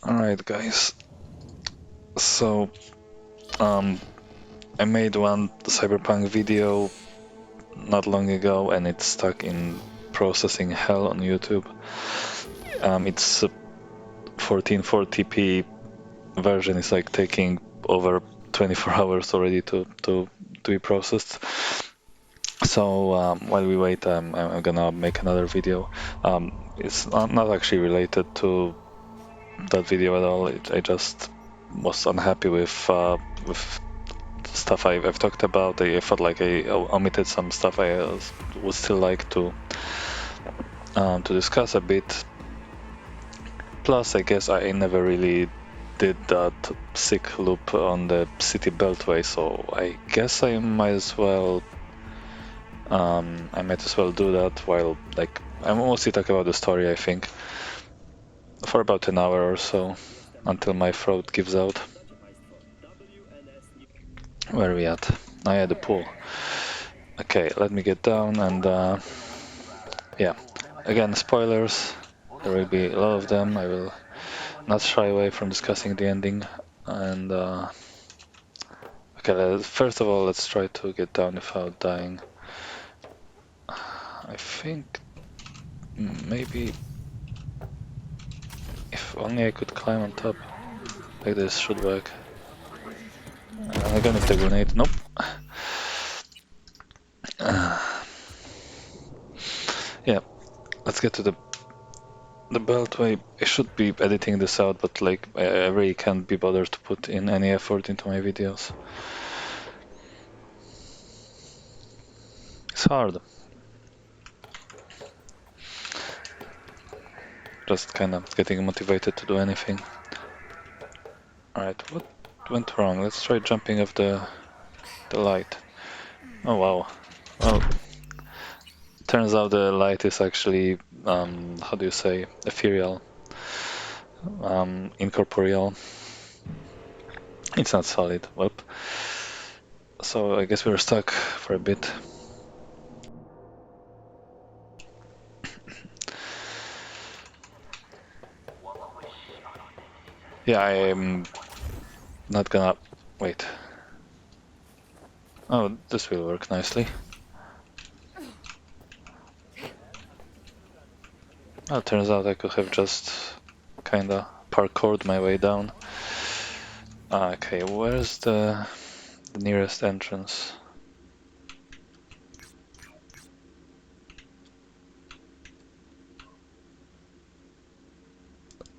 Alright guys, so I made one Cyberpunk video not long ago and it's stuck in processing hell on YouTube. It's 1440p version is like taking over 24 hours already to be processed. So while we wait, I'm gonna make another video. It's not actually related to that video at all. I just was unhappy with stuff I've talked about. I felt like I omitted some stuff I would still like to discuss a bit. Plus, I guess I never really did that sick loop on the city beltway, so I guess I might as well do that while I'm mostly talking about the story. I think for about an hour or so until my throat gives out. Where are we at? I had the pool. Okay, let me get down and yeah. Again, spoilers. There will be a lot of them. I will not shy away from discussing the ending. And okay, first of all, let's try to get down without dying. I think maybe if only I could climb on top. Like this should work. I'm gonna take a grenade. Nope. Yeah, let's get to the beltway. I should be editing this out, but like I really can't be bothered to put in any effort into my videos. It's hard. Just kind of getting motivated to do anything. Alright, what went wrong? Let's try jumping off the light. Oh wow. Well, turns out the light is actually, how do you say, ethereal, incorporeal. It's not solid. Well, so I guess we're stuck for a bit. Yeah, I'm not gonna... Wait. Oh, this will work nicely. Oh, turns out I could have just kinda parkoured my way down. Okay, where's the nearest entrance?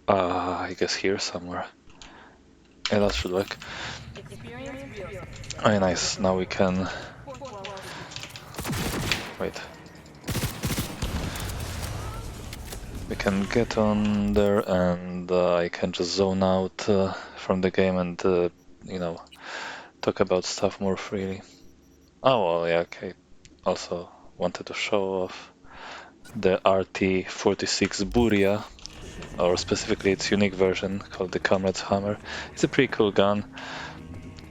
I guess here somewhere. Yeah, that should work. Oh, nice. Now we can... Wait. We can get on there and I can just zone out from the game and, you know, talk about stuff more freely. Oh, well, yeah, okay. Also wanted to show off the RT-46 Buria, or specifically its unique version called the Comrade's Hammer. It's a pretty cool gun.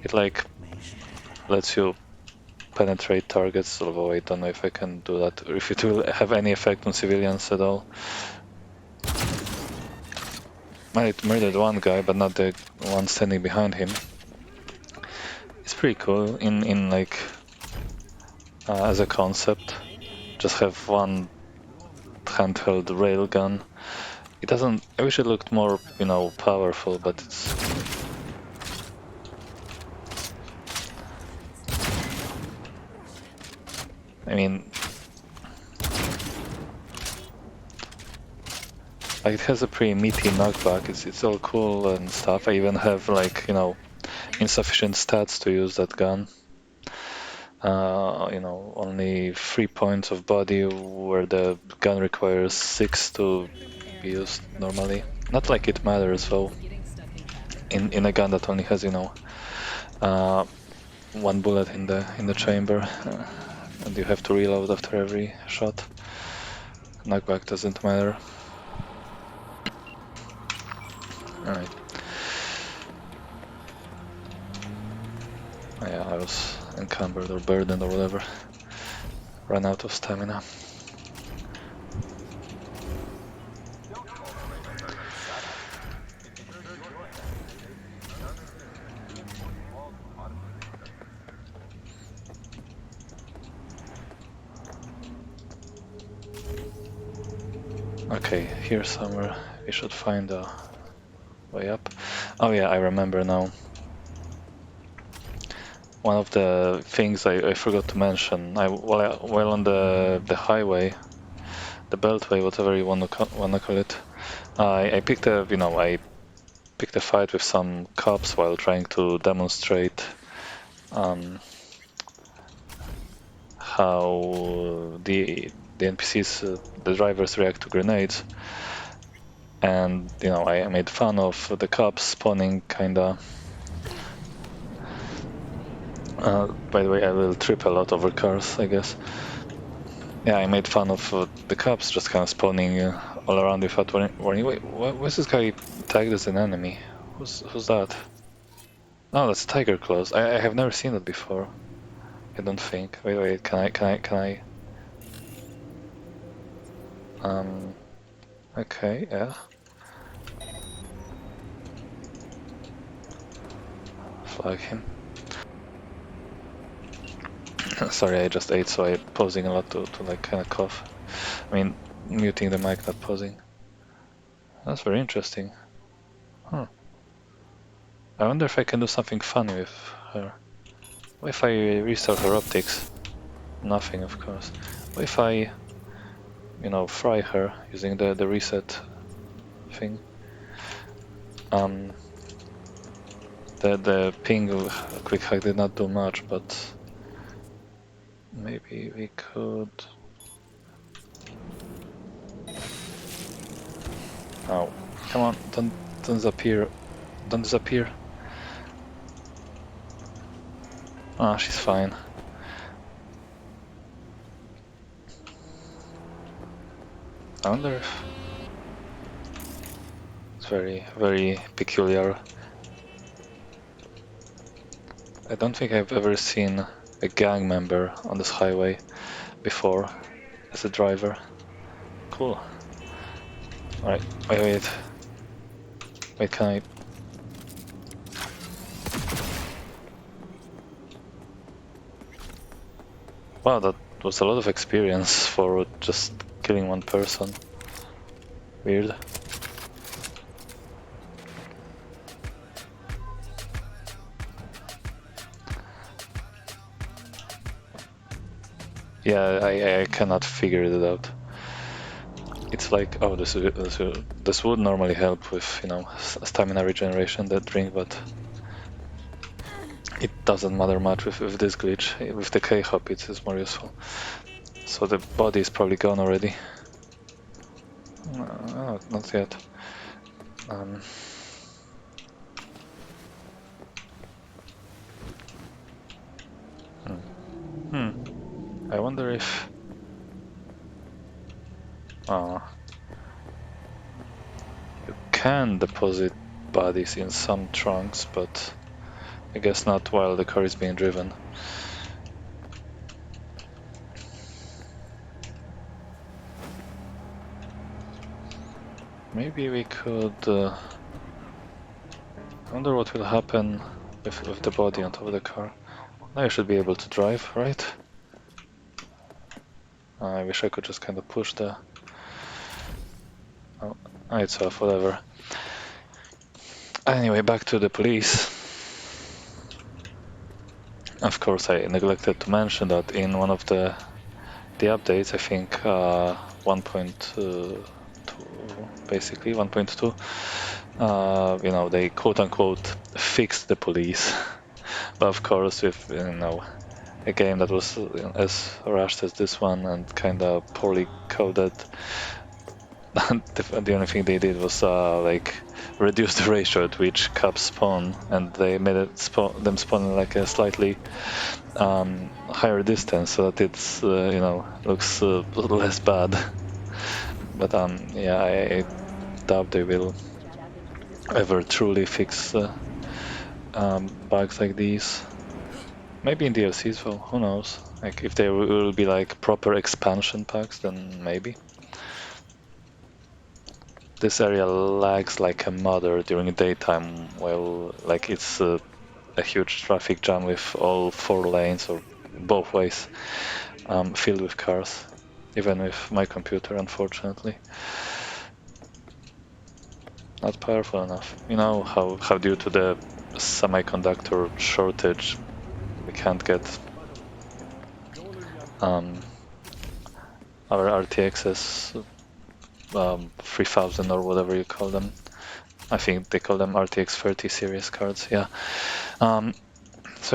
It like lets you penetrate targets, although I don't know if I can do that or if it will have any effect on civilians at all. It murdered one guy, but not the one standing behind him. It's pretty cool in like as a concept. Just have one handheld railgun. It doesn't. I wish it looked more, you know, powerful, but it's. I mean, it has a pretty meaty knockback. It's all cool and stuff. I even have like, you know, insufficient stats to use that gun. You know, only 3 points of body where the gun requires 6 to be used normally. Not like it matters though. In a gun that only has, you know, 1 bullet in the chamber, and you have to reload after every shot. Knockback doesn't matter. Alright. Yeah, I was encumbered or burdened or whatever. Ran out of stamina. Okay, here somewhere we should find a way up. Oh yeah, I remember now. One of the things I forgot to mention, while on the highway, the beltway, whatever you wanna call it, I picked I picked a fight with some cops while trying to demonstrate how the NPCs, the drivers react to grenades, and I made fun of the cops spawning kinda. By the way, I will trip a lot over cars, I guess. Yeah, I made fun of the cops just kind of spawning all around without warning. Wait, what's this guy tagged as an enemy? Who's that? Oh, that's Tiger Claws. I have never seen that before. I don't think. Wait, can I? Okay, yeah. Flag him. Sorry, I just ate, so I'm pausing a lot to like kind of cough. I mean, muting the mic, not pausing. That's very interesting. Huh. I wonder if I can do something funny with her. What if I restart her optics? Nothing, of course. What if I, fry her using the reset thing? The ping quick hack did not do much, but maybe we could. Oh, come on! Don't disappear! Don't disappear! Ah, she's fine. I wonder if it's very, very peculiar. I don't think I've ever seen a gang member on this highway before as a driver. Cool. Alright, wait, can I? Wow, that was a lot of experience for just killing one person. Weird. Yeah, I cannot figure it out. It's like, oh, this would normally help with, stamina regeneration, that drink, but it doesn't matter much with this glitch. With the K-hop, it's more useful. So the body is probably gone already. No, not yet. I wonder if... you can deposit bodies in some trunks, but I guess not while the car is being driven. Maybe we could... I wonder what will happen with the body on top of the car. Now I should be able to drive, right? I wish I could just kind of push the... Oh, it's off, whatever. Anyway, back to the police. Of course, I neglected to mention that in one of the updates, I think 1.2, basically 1.2, they quote-unquote fixed the police. But of course, with a game that was as rushed as this one and kind of poorly coded, the only thing they did was like reduce the ratio at which cops spawn, and they made them spawn in like a slightly higher distance so that it's looks less bad. But yeah, I doubt they will ever truly fix bugs like these. Maybe in DLCs, though, who knows? Like, if there will be like proper expansion packs, then maybe. This area lags like a mother during daytime, while like it's a huge traffic jam with all 4 lanes or both ways filled with cars, even with my computer, unfortunately. not powerful enough. You know how due to the semiconductor shortage we can't get our RTXs 3000 or whatever you call them. I think they call them RTX 30 series cards. Yeah. So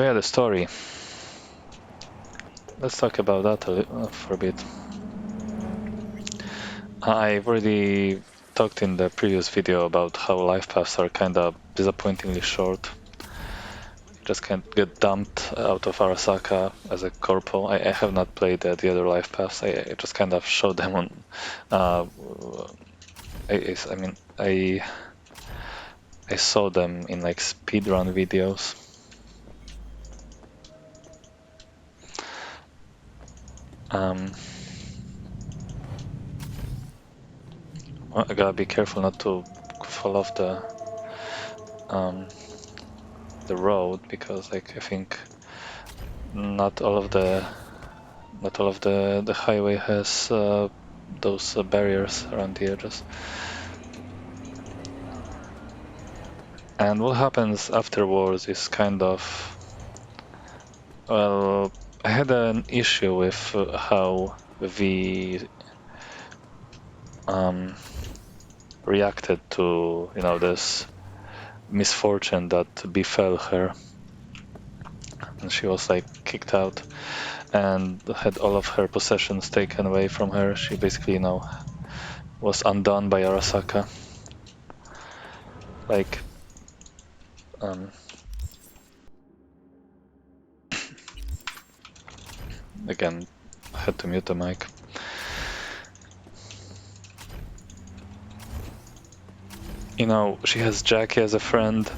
yeah, the story. Let's talk about that for a bit. I've already talked in the previous video about how life paths are kind of disappointingly short. You just can't get dumped out of Arasaka as a corpo. I have not played the other life paths. I just kind of showed them on. Uh, I mean, I saw them in like speedrun videos. I gotta be careful not to fall off the road because like I think not all of the highway has those barriers around the edges. And what happens afterwards is kind of, well, I had an issue with how V reacted to, you know, this misfortune that befell her. And she was like kicked out and had all of her possessions taken away from her. She basically, you know, was undone by Arasaka. Like, again, I had to mute the mic. You know, she has Jackie as a friend.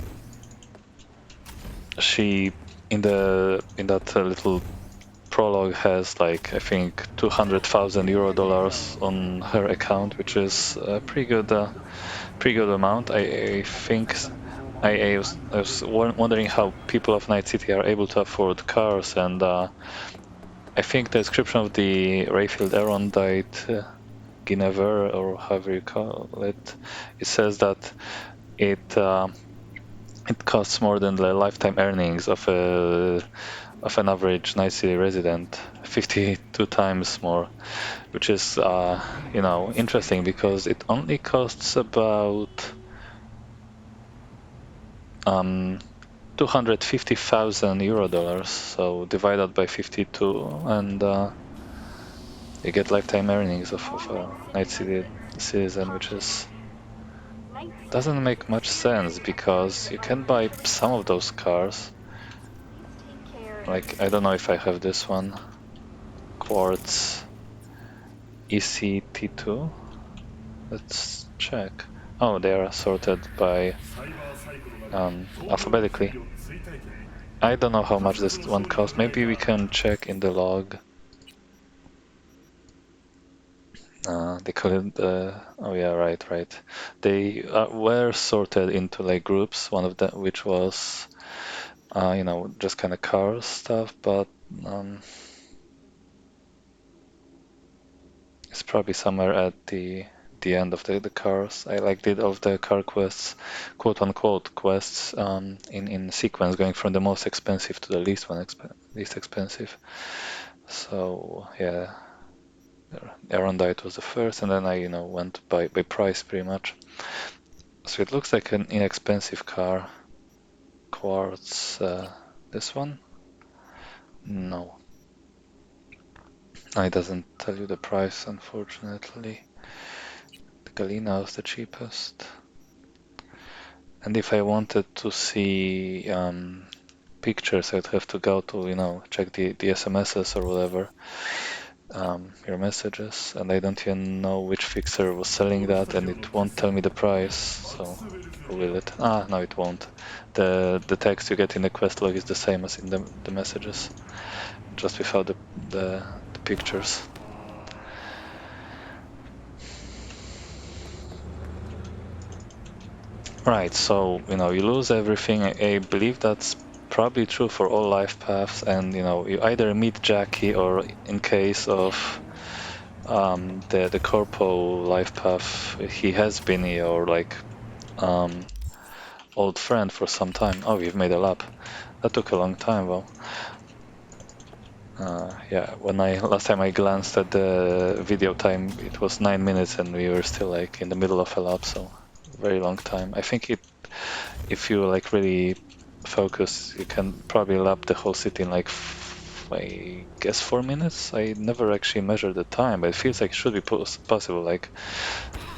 She in that little prologue has like I think 200,000 euro dollars on her account, which is a pretty good amount. I think I was wondering how people of Night City are able to afford cars, and I think the description of the Rayfield Arondite Guinevere, or however you call it, it says that it costs more than the lifetime earnings of an average Night City resident, 52 times more, which is you know, interesting because it only costs about 250,000 euro dollars. So divided by 52, and you get lifetime earnings of a Night City citizen, which is doesn't make much sense because you can buy some of those cars. Like, I don't know if I have this one, Quartz ECT2. Let's check. Oh, they are sorted by alphabetically. I don't know how much this one cost. Maybe we can check in the log. They call it oh yeah, right. They were sorted into like groups. One of them, which was you know, just kind of car stuff, but it's probably somewhere at the end of the cars. I like did all of the car quests, quote unquote quests, in sequence, going from the most expensive to the least expensive. So yeah, Arondite was the first, and then I, you know, went by price pretty much. So it looks like an inexpensive car. Quartz, this one? No. It doesn't tell you the price, unfortunately. The Galina was the cheapest. And if I wanted to see pictures, I'd have to go to, you know, check the SMSs or whatever, your messages, and I don't even know which fixer was selling that, and it won't tell me the price, so or will it? No, it won't. The text you get in the quest log is the same as in the messages, just without the pictures. Right, so, you know, you lose everything. I believe that's probably true for all life paths, and, you know, you either meet Jackie, or in case of the Corpo life path, he has been your like old friend for some time. Oh, we've made a lap. That took a long time, though. Yeah, last time I glanced at the video time, it was 9 minutes, and we were still like in the middle of a lap, so very long time. I think if you like really focus, you can probably lap the whole city in like I guess 4 minutes. I never actually measured the time, but it feels like it should be possible. Like,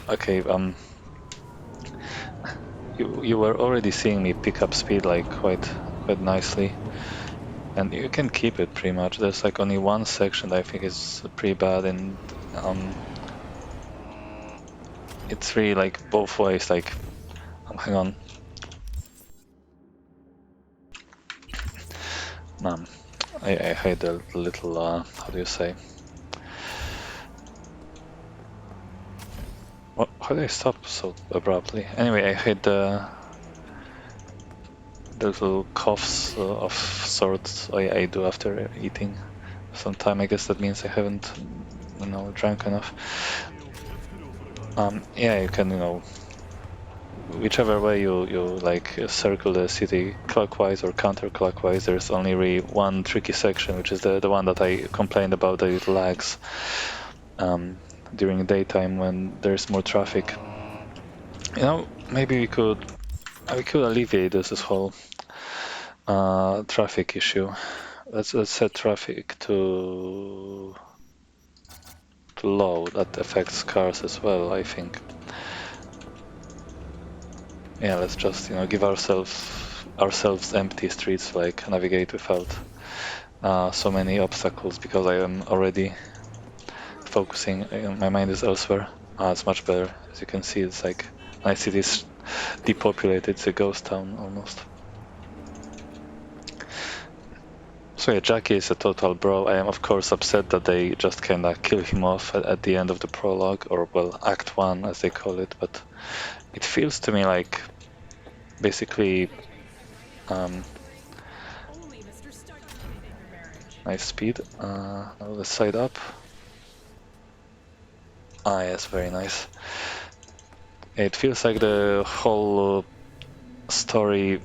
okay, you were already seeing me pick up speed like quite nicely. And you can keep it pretty much. There's like only one section that I think is pretty bad, and it's really like both ways. Like, hang on, I hate the little how do you say? What? How do I stop so abruptly? Anyway, I hate the little coughs of sorts I do after eating. Sometime I guess that means I haven't, drank enough. Yeah, you can, whichever way you like circle the city clockwise or counterclockwise, there's only really one tricky section, which is the one that I complained about, that it lags during daytime when there's more traffic. Maybe we could alleviate this whole traffic issue. Let's set traffic to low. That affects cars as well, I think. Yeah, let's just give ourselves empty streets, like navigate without so many obstacles, because I am already focusing. My mind is elsewhere. It's much better. As you can see, it's like my city is depopulated. It's a ghost town almost. So yeah, Jackie is a total bro. I am of course upset that they just kinda kill him off at the end of the prologue, or well, Act 1 as they call it, but it feels to me like basically nice speed. Now let's side up. Yes, very nice. It feels like the whole story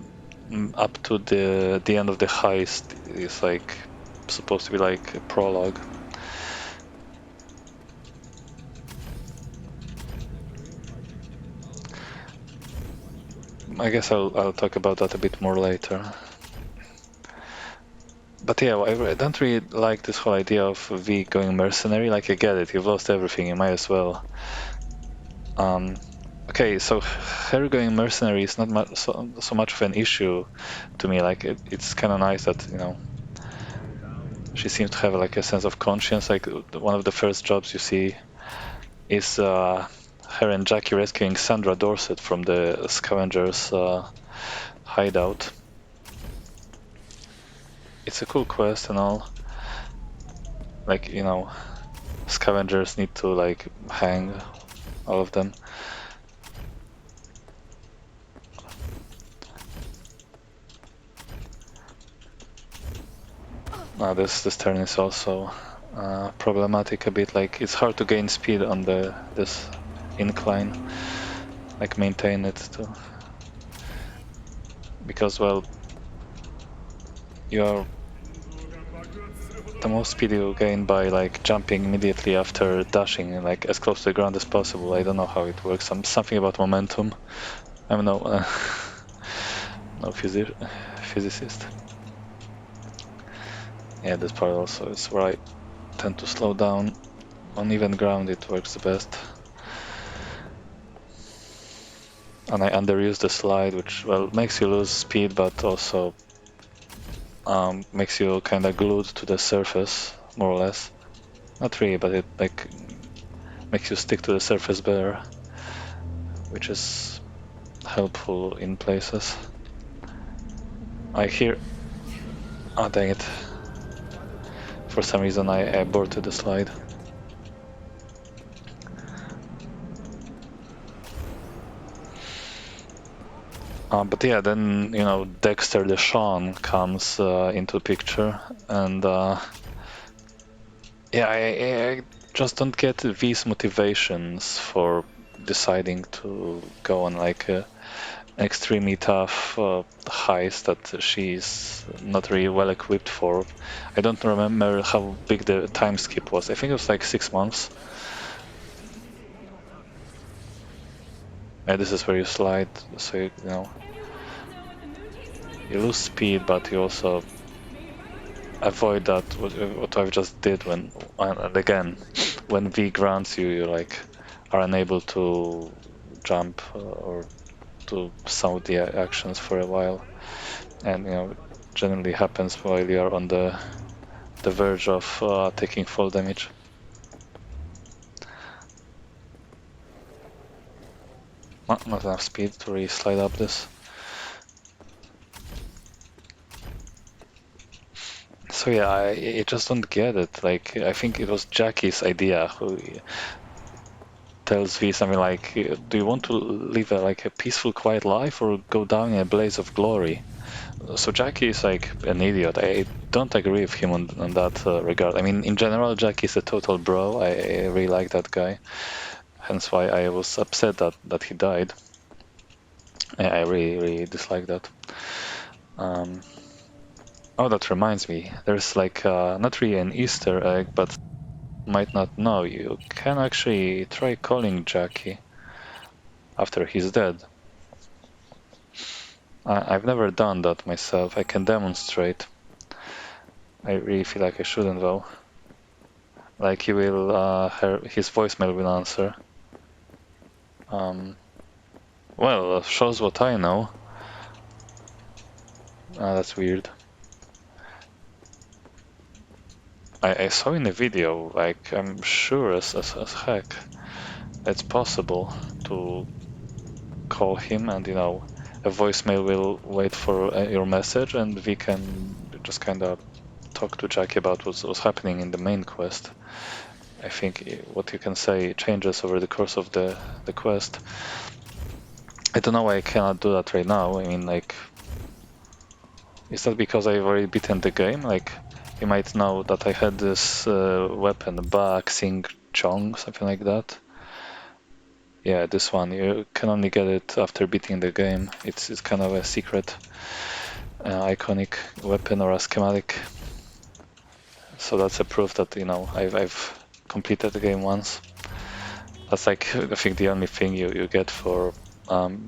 up to the end of the heist is like supposed to be like a prologue. I guess I'll talk about that a bit more later. But yeah, I don't really like this whole idea of V going mercenary. Like, I get it, you've lost everything, you might as well. Okay, so her going mercenary is not so much of an issue to me. Like, it's kind of nice that, she seems to have like a sense of conscience. Like, one of the first jobs you see is her and Jackie rescuing Sandra Dorset from the scavengers' hideout. It's a cool quest and all. Like, scavengers need to like hang all of them. This turn is also problematic a bit. Like, it's hard to gain speed on this incline, like maintain it too, because well, you're the most speed you gain by like jumping immediately after dashing, like as close to the ground as possible. I don't know how it works. Something about momentum. I'm no physicist. Yeah, this part also is where I tend to slow down. On even ground it works the best. And I underuse the slide, which, well, makes you lose speed, but also makes you kind of glued to the surface, more or less. Not really, but it like makes you stick to the surface better, which is helpful in places. I hear... Oh, dang it. For some reason I aborted the slide. But yeah, then, Dexter Deshawn comes into picture, and yeah, I just don't get V's motivations for deciding to go on like a extremely tough heist that she's not really well equipped for. I don't remember how big the time skip was. I think it was like 6 months. This is where you slide, so you know you lose speed, but you also avoid that what I've just did when, and again, when V grants you, you like are unable to jump or to sound the actions for a while, and you know generally happens while you are on the verge of taking fall damage. Not enough speed to really slide up this. So yeah, I just don't get it. Like, I think it was Jackie's idea who tells V something like, "Do you want to live like a peaceful, quiet life, or go down in a blaze of glory?" So Jackie is like an idiot. I don't agree with him on that regard. I mean, in general, Jackie is a total bro. I really like that guy. Hence why I was upset that he died. I really dislike that. Oh, that reminds me. There's like not really an Easter egg, but might not know. You can actually try calling Jackie after he's dead. I've never done that myself. I can demonstrate. I really feel like I shouldn't though. Like he will, his voicemail will answer. Well, shows what I know. That's weird. I saw in a video, like I'm sure as heck, it's possible to call him and you know a voicemail will wait for your message and we can just kind of talk to Jackie about what's happening in the main quest. I think what you can say changes over the course of the quest. I don't know why I cannot do that right now. I mean, like, is that because I've already beaten the game? Like, you might know that I had this weapon, Ba Xing Chong, something like that. Yeah, this one. You can only get it after beating the game. It's kind of a secret, iconic weapon or a schematic. So that's a proof that you know I've completed the game once. That's like I think the only thing you get for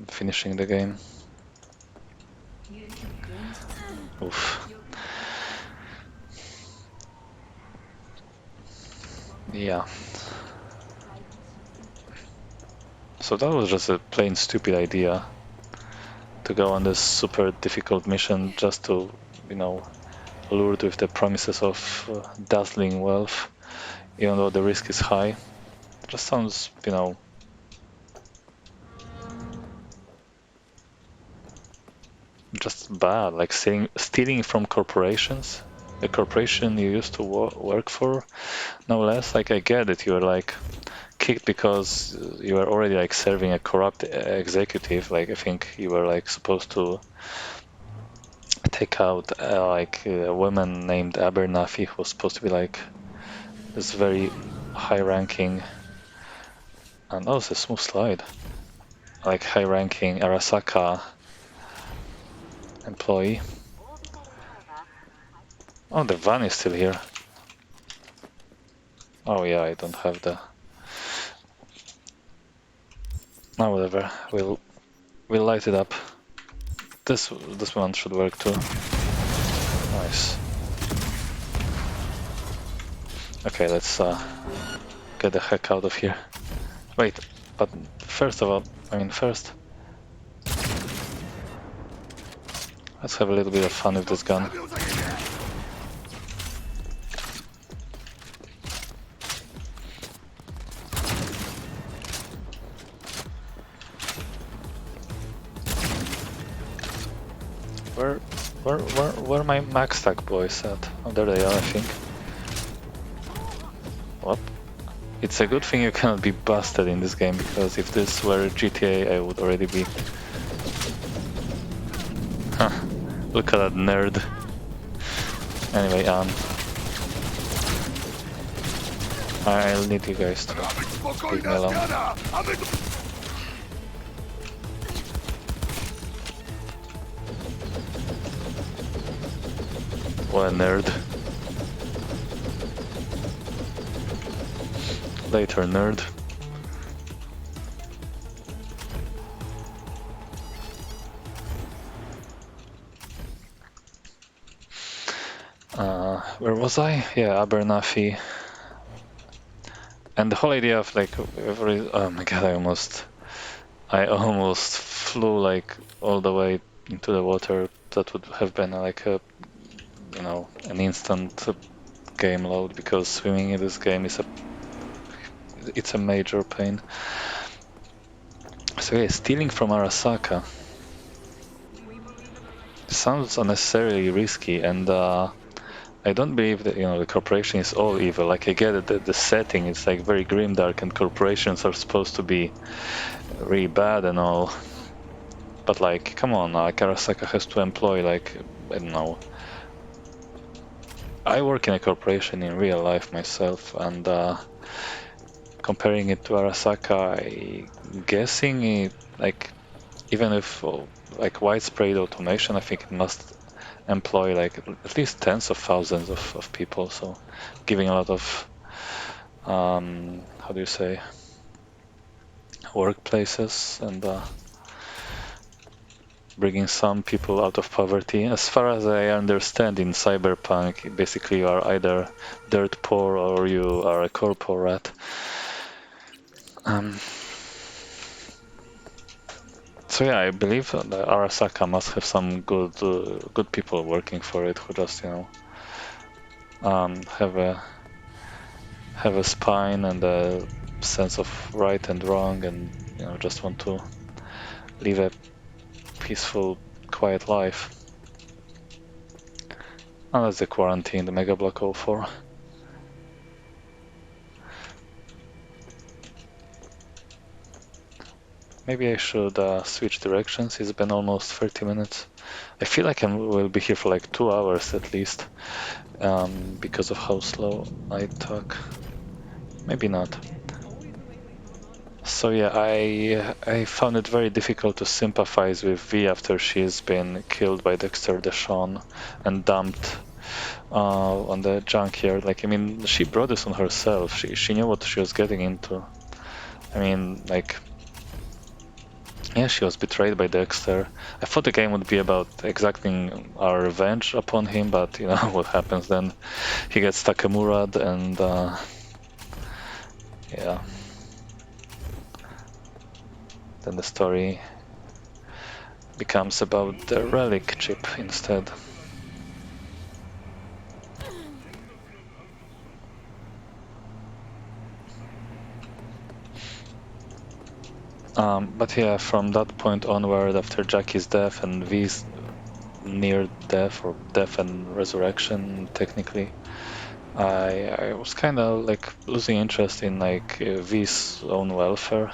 finishing the game. Oof. Yeah. So that was just a plain stupid idea to go on this super difficult mission just to, you know, lured with the promises of dazzling wealth, even though the risk is high. It just sounds, you know, just bad, like stealing from corporations. The corporation you used to work for, no less. Like, I get it, you're like kicked because you were already like serving a corrupt executive. Like, I think you were like supposed to take out like a woman named Abernathy who was supposed to be like this very high-ranking, and oh, it's a smooth slide, like high-ranking Arasaka employee. Oh, the van is still here. Oh yeah, I don't have the. No, whatever. We'll light it up. This one should work too. Nice. Okay, let's get the heck out of here. Wait, but first of all, first, let's have a little bit of fun with this gun. Where my max stack boys at? Oh, there they are, I think. What? It's a good thing you cannot be busted in this game, because if this were GTA, I would already be. Huh. Look at that nerd. Anyway, I'll need you guys to leave me alone. What a nerd. Later, nerd. Where was I? Yeah, Abernathy. And the whole idea of like oh my god, I almost flew like all the way into the water. That would have been like a, an instant game load, because swimming in this game it's a major pain. So yeah, stealing from Arasaka sounds unnecessarily risky, and I don't believe that the corporation is all evil. Like, I get it that the setting is like very grimdark, and corporations are supposed to be really bad and all. But like, come on, like Arasaka has to employ like, I don't know. I work in a corporation in real life myself, and comparing it to Arasaka, I'm guessing like, even if like widespread automation, I think it must employ like at least tens of thousands of people. So giving a lot of how do you say, workplaces, and bringing some people out of poverty. As far as I understand, in Cyberpunk, basically you are either dirt poor or you are a corporate. So yeah, I believe that Arasaka must have some good people working for it, who just have a spine and a sense of right and wrong, and just want to live a peaceful, quiet life. Unless the quarantine, the Mega Block 04. Maybe I should switch directions. It's been almost 30 minutes. I feel like I will be here for like 2 hours at least, because of how slow I talk. Maybe not. So yeah, I found it very difficult to sympathize with V after she's been killed by Dexter Deshawn and dumped on the junkyard. Like, I mean, she brought this on herself. She knew what she was getting into. I mean, like, yeah, she was betrayed by Dexter. I thought the game would be about exacting our revenge upon him, but you know what happens then. He gets Takamura'd, and yeah. Then the story becomes about the relic chip instead. But yeah, from that point onward, after Jackie's death and V's near death, or death and resurrection, technically, I was kind of like losing interest in like V's own welfare.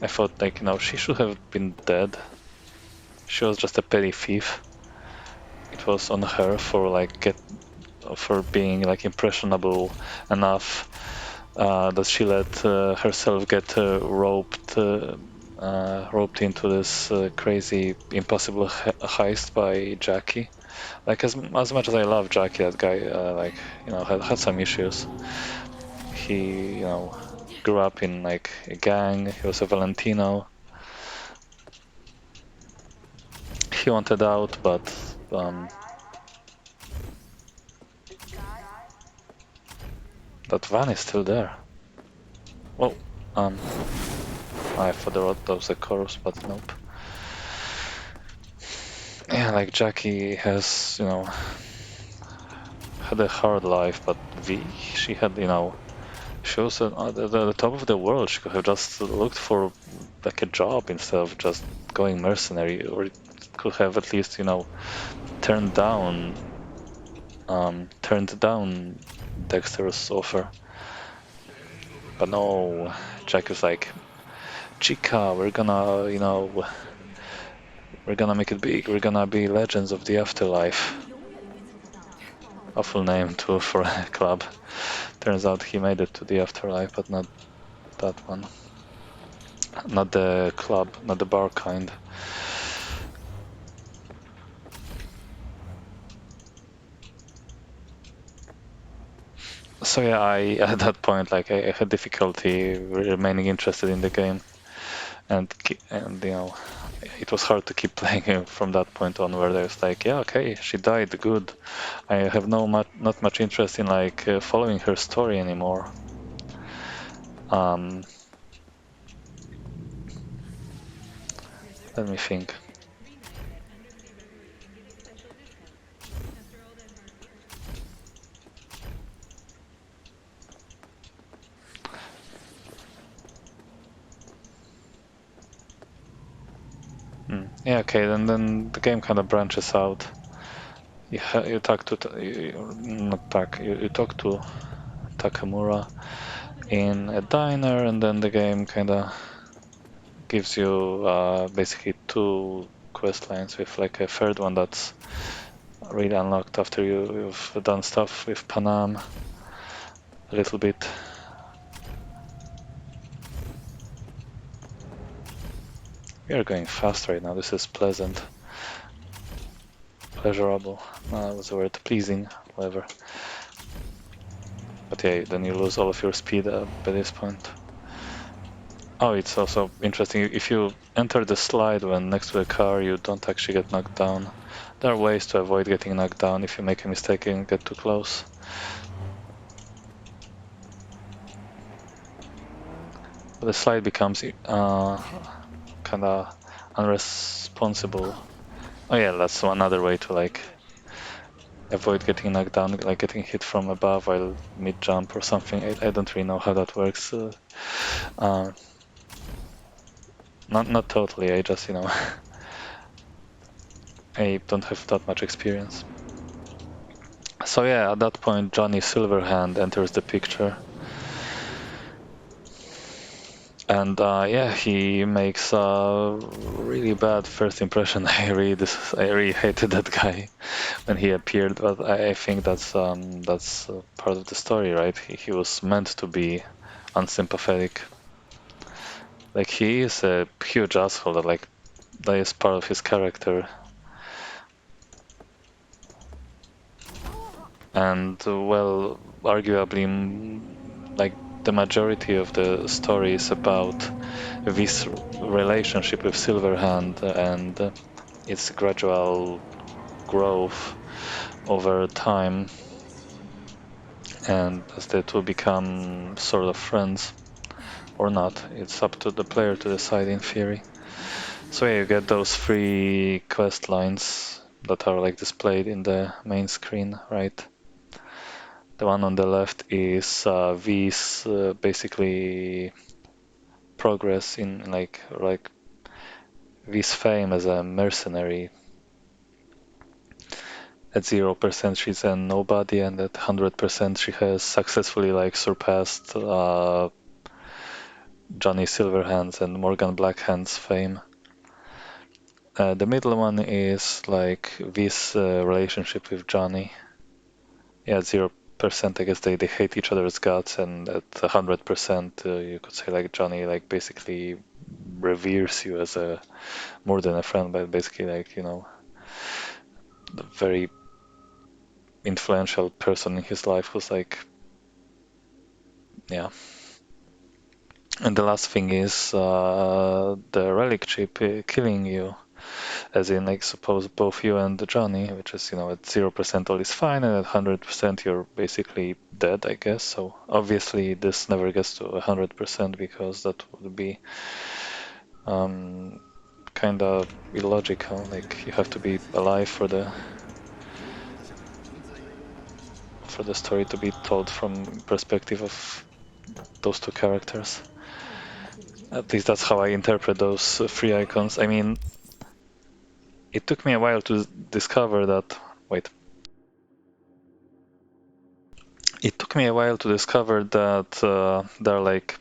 I thought, like, she should have been dead. She was just a petty thief. It was on her for like for being like impressionable enough that she let herself get roped into this crazy, impossible heist by Jackie. Like, as much as I love Jackie, that guy like had some issues. He grew up in like a gang. He was a Valentino. He wanted out, but that van is still there. Well, I thought that was a chorus, but nope. Yeah, like Jackie has, had a hard life, but she had, she was at the top of the world. She could have just looked for like a job instead of just going mercenary, or could have at least, turned down, Dexter's offer. But no, Jack was like, Chica, we're gonna make it big. We're gonna be legends of the afterlife. Awful name too for a club. Turns out he made it to the afterlife, but not that one. Not the club, not the bar kind. So yeah, I at that point like I had difficulty remaining interested in the game, and you know it was hard to keep playing from that point onward. I was like, yeah, okay, she died, good. I have not much interest in like following her story anymore. Um, Let me think. Yeah, okay, then the game kind of branches out. You talk to not talk you talk to Takamura in a diner, and then the game kind of gives you basically two quest lines with like a third one that's really unlocked after you've done stuff with Panam a little bit. We are going fast right now. This is pleasant, pleasurable. That was the word, pleasing, whatever. But yeah, then you lose all of your speed by this point. Oh, it's also interesting. If you enter the slide when next to a car, you don't actually get knocked down. There are ways to avoid getting knocked down if you make a mistake and get too close. But the slide becomes kind of unresponsible. Oh yeah, that's another way to like avoid getting knocked down, like getting hit from above while mid-jump or something. I don't really know how that works. Uh, not totally. I just I don't have that much experience. So yeah, at that point, Johnny Silverhand enters the picture, and yeah, he makes a really bad first impression. I really hated that guy when he appeared, but I think that's part of the story, right? He was meant to be unsympathetic. Like he is a huge asshole. That is part of his character, and well, arguably, like the majority of the story is about this relationship with Silverhand and its gradual growth over time, and as the two become sort of friends or not. It's up to the player to decide in theory. So yeah, you get those three quest lines that are like displayed in the main screen, right? The one on the left is V's basically progress in like V's fame as a mercenary. At 0% she's a nobody, and at 100% she has successfully like surpassed Johnny Silverhand's and Morgan Blackhand's fame. The middle one is like V's relationship with Johnny. Yeah, 0%, I guess they hate each other's guts, and at 100%, you could say like Johnny like basically reveres you as a more than a friend, but basically like the very influential person in his life was like, yeah. And the last thing is the relic chip killing you, as in like suppose both you and Johnny, which is at 0% all is fine, and at 100% you're basically dead, I guess. So obviously this never gets to 100% because that would be kind of illogical. Like you have to be alive for the story to be told from perspective of those two characters. At least that's how I interpret those three icons. I mean, it took me a while to discover that. Wait. It took me a while to discover that they're like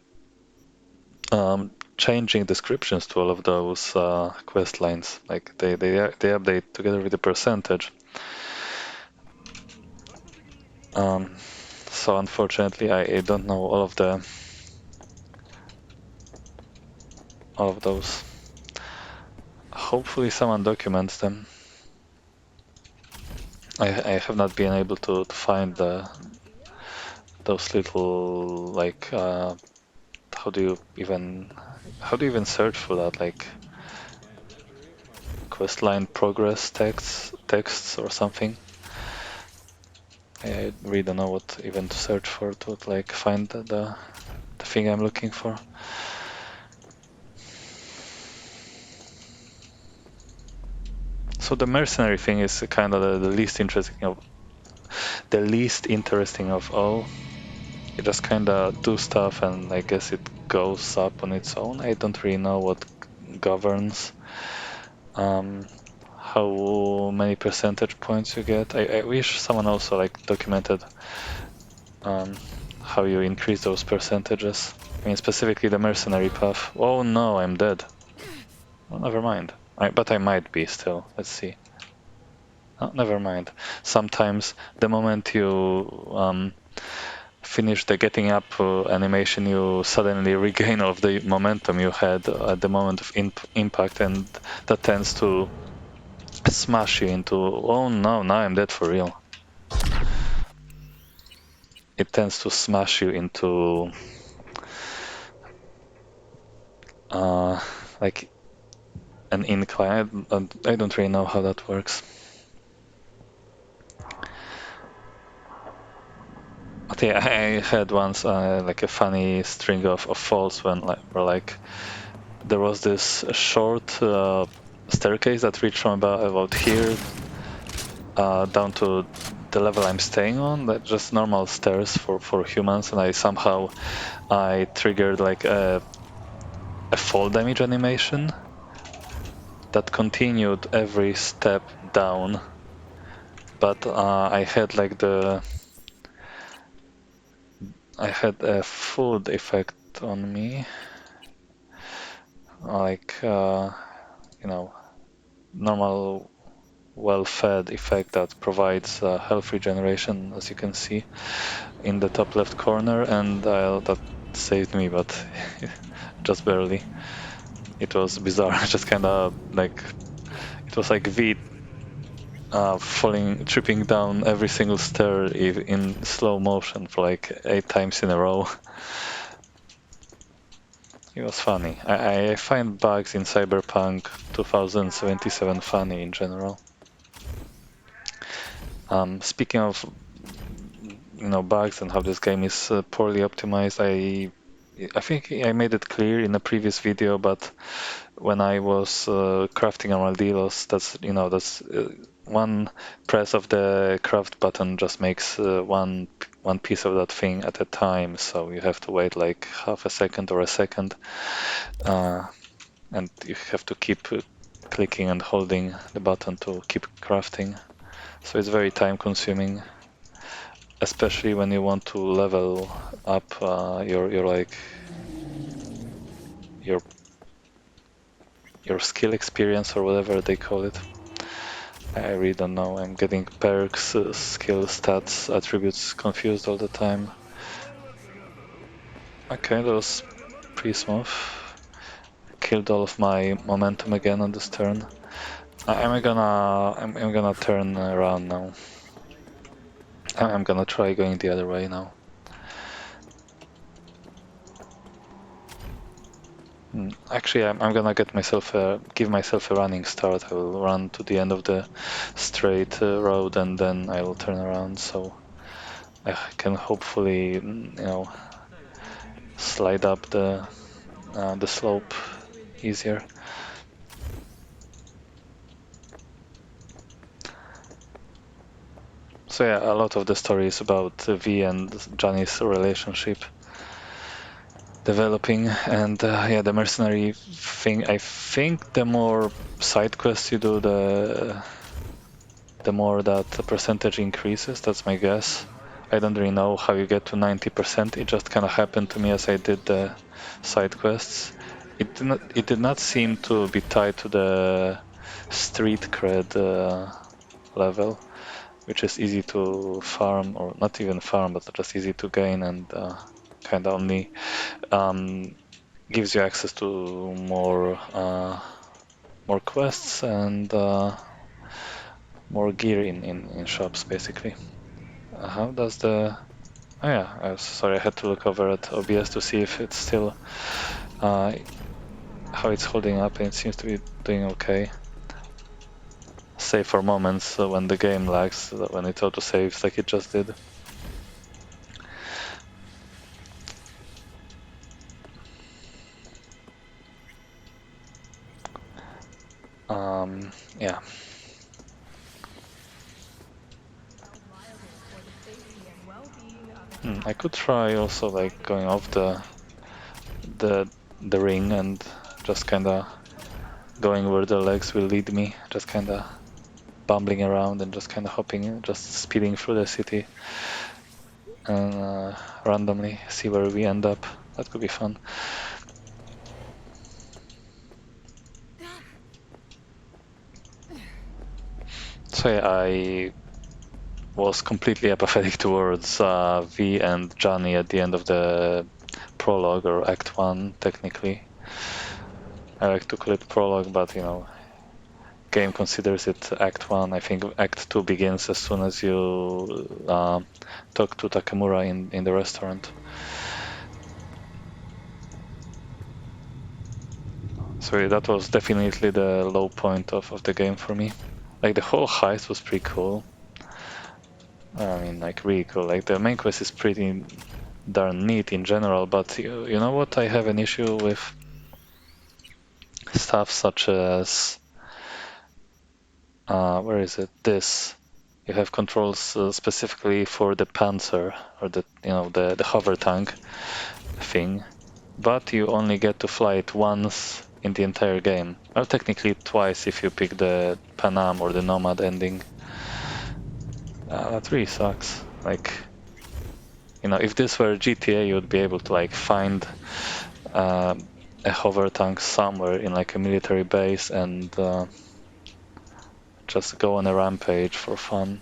changing descriptions to all of those quest lines. Like they update together with the percentage. Um, so unfortunately, I don't know all of those. Hopefully, someone documents them. I have not been able to find those little like how do you even search for that, like questline progress texts or something? I really don't know what even to search for to like find the thing I'm looking for. So the mercenary thing is kind of the least interesting of all. You just kind of do stuff, and I guess it goes up on its own. I don't really know what governs um, how many percentage points you get. I wish someone also like documented um, how you increase those percentages. I mean, specifically the mercenary path. Oh no, I'm dead. Well, never mind. But I might be still. Let's see. Oh, never mind. Sometimes the moment you finish the getting up animation, you suddenly regain of the momentum you had at the moment of impact, and that tends to smash you into, oh no, now I'm dead for real. It tends to smash you into like an incline. I don't really know how that works. But yeah, I had once like a funny string of falls when where there was this short staircase that reached from about here down to the level I'm staying on, like just normal stairs for humans, and I triggered like a fall damage animation that continued every step down, but I had a food effect on me, like normal well-fed effect that provides health regeneration, as you can see in the top left corner, and that saved me, but just barely. It was bizarre. Just kind of like it was like V tripping down every single stair in slow motion for like 8 times in a row. It was funny. I find bugs in Cyberpunk 2077 funny in general. Speaking of bugs and how this game is poorly optimized, I think I made it clear in a previous video, but when I was crafting armadillos, that's one press of the craft button just makes one piece of that thing at a time, so you have to wait like half a second or a second, and you have to keep clicking and holding the button to keep crafting. So it's very time consuming, especially when you want to level up your your skill experience or whatever they call it. I really don't know. I'm getting perks, skill stats, attributes confused all the time. Okay, that was pretty smooth. Killed all of my momentum again on this turn. I'm gonna turn around now. I'm gonna try going the other way now. Actually, I'm gonna give myself a running start. I will run to the end of the straight road, and then I will turn around, so I can hopefully, slide up the slope easier. So yeah, a lot of the story is about V and Johnny's relationship developing, and yeah, the mercenary thing. I think the more side quests you do, the more that the percentage increases. That's my guess. I don't really know how you get to 90%. It just kind of happened to me as I did the side quests. It did not seem to be tied to the street cred level, which is easy to farm, or not even farm, but just easy to gain, and kind of only gives you access to more quests and more gear in shops, basically. How does the Oh yeah, sorry, I had to look over at OBS to see if it's still how it's holding up, and it seems to be doing okay. Save for moments when the game lags, when it auto-saves like it just did. Yeah. I could try also like going off the the ring and just kinda going where the legs will lead me, just kinda bumbling around and just kinda hopping, just speeding through the city and randomly see where we end up. That could be fun. So yeah, I was completely apathetic towards V and Johnny at the end of the prologue or Act 1, technically. I like to call it prologue, but you know, game considers it Act 1. I think Act 2 begins as soon as you talk to Takamura in the restaurant. So that was definitely the low point of the game for me. Like the whole heist was pretty cool. I mean, like really cool. Like the main quest is pretty darn neat in general, but you know what? I have an issue with stuff such as where is it? This. You have controls specifically for the Panzer or the hover tank thing, but you only get to fly it once in the entire game. Well, technically twice if you pick the Pan Am or the Nomad Ending. That really sucks. Like, you know, if this were GTA, you would be able to like find uh, a hover tank somewhere in like a military base and just go on a rampage for fun.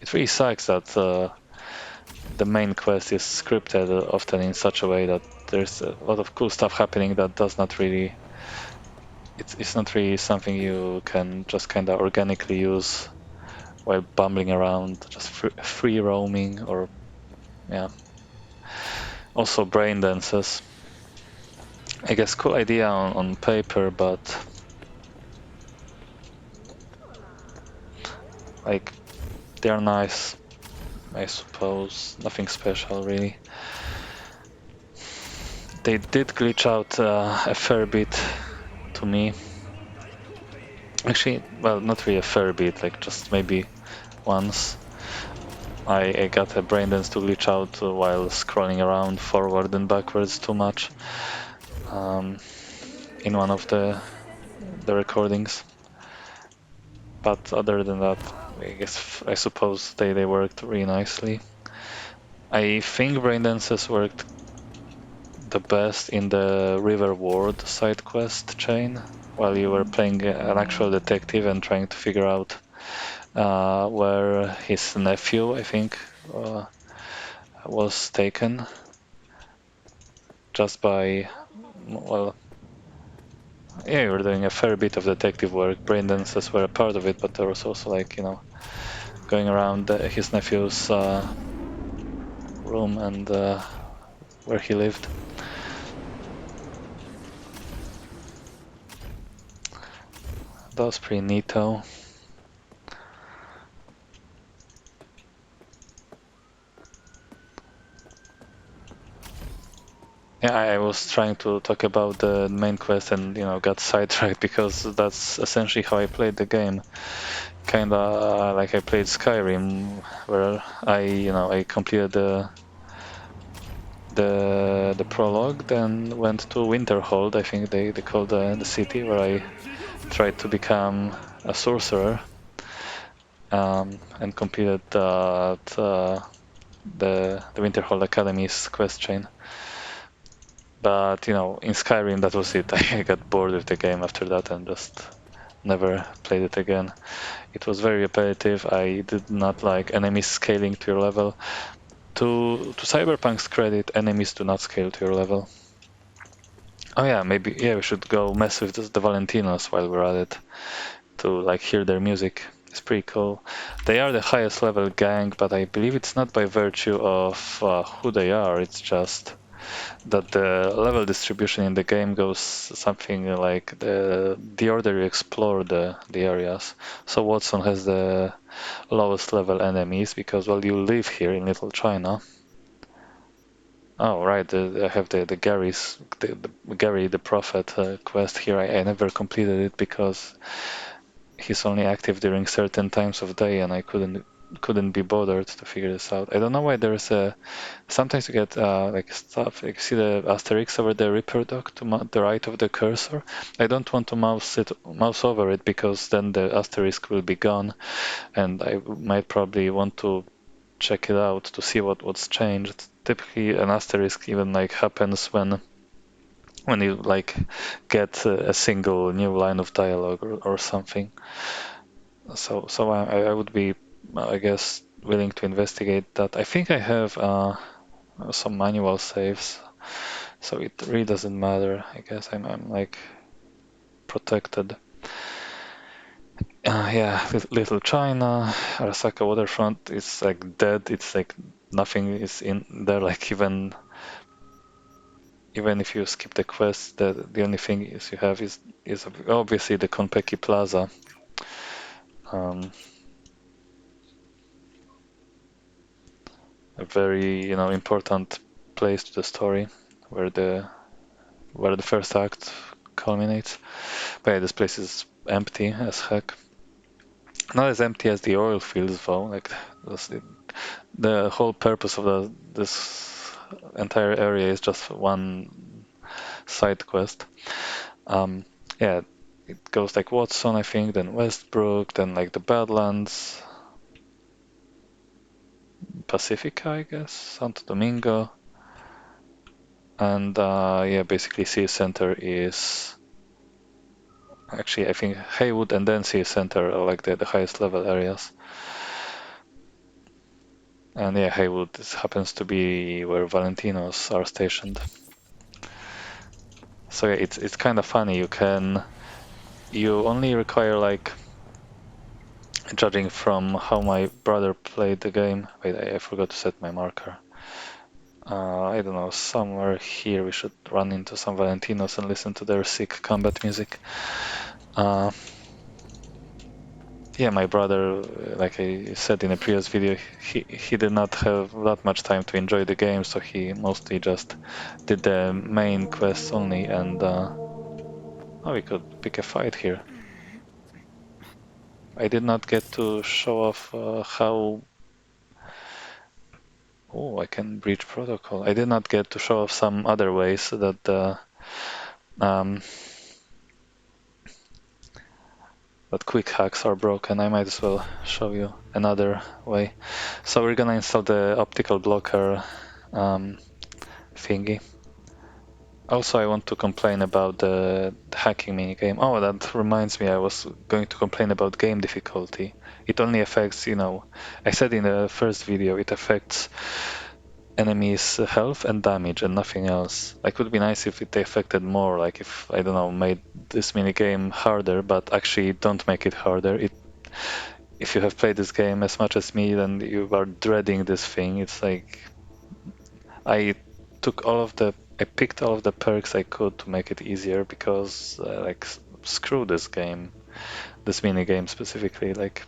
It really sucks that the main quest is scripted often in such a way that there's a lot of cool stuff happening that does not really. It's not really something you can just kind of organically use while bumbling around, just free roaming or yeah. Also brain dances. I guess cool idea on paper, but like they're nice, I suppose. Nothing special really. They did glitch out a fair bit to me. Actually, well, not really a fair bit, like just maybe once. I got a brain dance to glitch out while scrolling around forward and backwards too much in one of the recordings. But other than that, I suppose they worked really nicely. I think brain dances worked the best in the River Ward side quest chain, while you were playing an actual detective and trying to figure out where his nephew, I think, was taken just by, well, yeah, you were doing a fair bit of detective work. Brain dances were a part of it, but there was also like, you know, going around his nephew's room and where he lived. That was pretty neato. Yeah, I was trying to talk about the main quest and, you know, got sidetracked because that's essentially how I played the game. Kinda like I played Skyrim, where I completed the prologue, then went to Winterhold, I think they call the city, where I tried to become a sorcerer and completed the Winterhold Academy's quest chain. But you know, in Skyrim, that was it. I got bored with the game after that and just never played it again. It was very repetitive. I did not like enemies scaling to your level. To Cyberpunk's credit, enemies do not scale to your level. Oh yeah, maybe we should go mess with the Valentinos while we're at it to like hear their music. It's pretty cool. They are the highest level gang, but I believe it's not by virtue of who they are. It's just that the level distribution in the game goes something like the order you explore the areas. So Watson has the lowest level enemies because, well, you live here in Little China. Oh, right, I have the Gary the Prophet quest here. I never completed it because he's only active during certain times of day, and I couldn't be bothered to figure this out. I don't know why there's a sometimes you get like stuff like see the asterisk over the Reaper dock to the right of the cursor. I don't want to mouse over it because then the asterisk will be gone, and I might probably want to check it out to see what's changed. Typically, an asterisk even like happens when you like get a single new line of dialogue or something. So I would be, I guess, willing to investigate that. I think I have some manual saves, so it really doesn't matter. I guess I'm like protected. Yeah, Little China, Arasaka waterfront is like dead. It's like nothing is in there. Like even if you skip the quest, the only thing is you have is obviously the Konpeki Plaza. Um, a very important place to the story where the first act culminates. But yeah, this place is empty as heck. Not as empty as the oil fields though. Like the whole purpose of this entire area is just one side quest. Um, yeah, it goes like Watson, I think, then Westbrook, then like the Badlands, Pacifica, I guess, Santo Domingo, and yeah, basically City Center is actually I think Haywood and then City Center are like the highest level areas. And yeah, Haywood happens to be where Valentinos are stationed. So yeah, it's kind of funny. You only require like judging from how my brother played the game. Wait, I forgot to set my marker. I don't know, somewhere here we should run into some Valentinos and listen to their sick combat music. Uh, yeah, my brother, like I said in a previous video, he did not have that much time to enjoy the game, so he mostly just did the main quests only, and oh, we could pick a fight here. I did not get to show off how. Oh, I can breach protocol. I did not get to show off some other ways um, that quick hacks are broken. I might as well show you another way. So we're gonna install the optical blocker thingy. Also, I want to complain about the hacking minigame. Oh, that reminds me, I was going to complain about game difficulty. It only affects, I said in the first video, it affects enemies' health and damage and nothing else. Like, it would be nice if it affected more, like if, I don't know, made this minigame harder, but actually don't make it harder. If you have played this game as much as me, then you are dreading this thing. It's like, I I picked all of the perks I could to make it easier because, like, screw this game, this mini game specifically, like,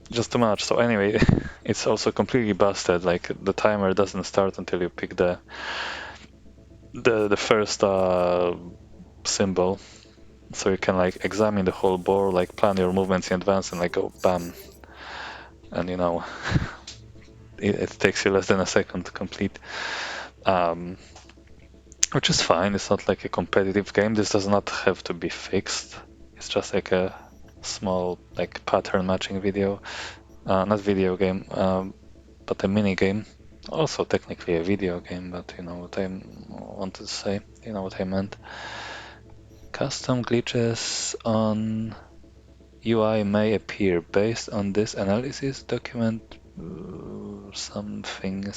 just too much. So anyway, it's also completely busted. Like, the timer doesn't start until you pick the first symbol, so you can like examine the whole board, like plan your movements in advance, and like go bam, and it takes you less than a second to complete. Um, Which is fine. It's not like a competitive game. This does not have to be fixed. It's just like a small like pattern matching video, not video game, but a mini game. Also technically a video game, but you know what I wanted to say. You know what I meant. Custom glitches on UI may appear based on this analysis document. Something.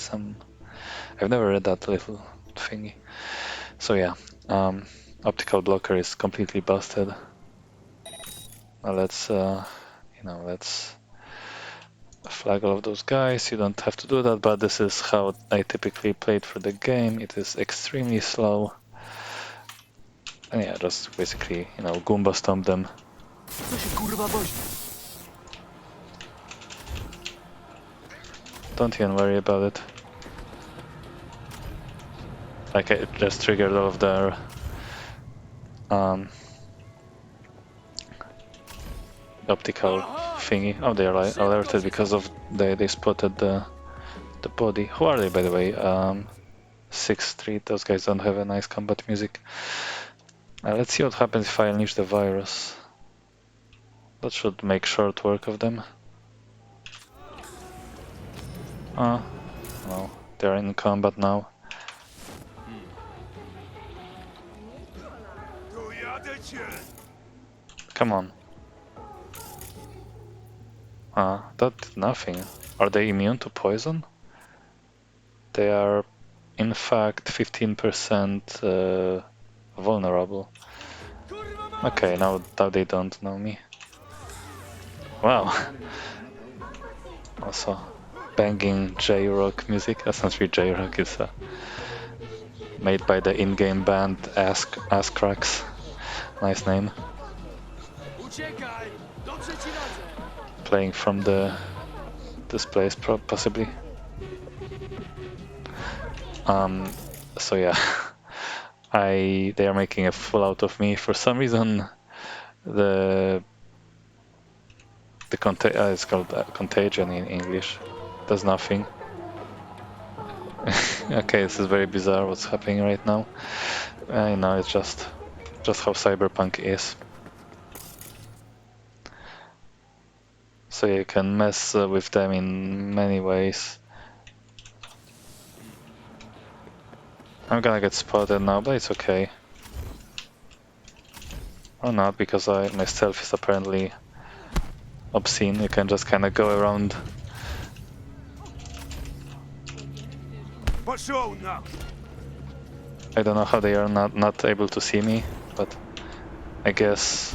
I've never read that little thingy. So yeah, optical blocker is completely busted. Let's Now let's flag all of those guys. You don't have to do that, but this is how I typically play it for the game. It is extremely slow. And yeah, just basically, you know, Goomba stomp them. Don't even worry about it. Like, it just triggered all of their optical thingy. Oh, they are alerted because of they spotted the body. Who are they, by the way? 6-3. Those guys don't have a nice combat music. Let's see what happens if I unleash the virus. That should make short work of them. No, they're in combat now. Come on. That did nothing. Are they immune to poison? They are, in fact, 15% vulnerable. Okay, now they don't know me. Wow. Also, banging J-Rock music. That's not really J-Rock, it's made by the in-game band Ass Cracks. Nice name. Playing from this place, possibly. So yeah, they are making a fool out of me for some reason. It's called Contagion in English. Does nothing. Okay, this is very bizarre what's happening right now. I know, it's just how Cyberpunk is. So you can mess with them in many ways. I'm gonna get spotted now, but it's okay. Or not, because my stealth is apparently obscene. You can just kind of go around. I don't know how they are not able to see me, but I guess.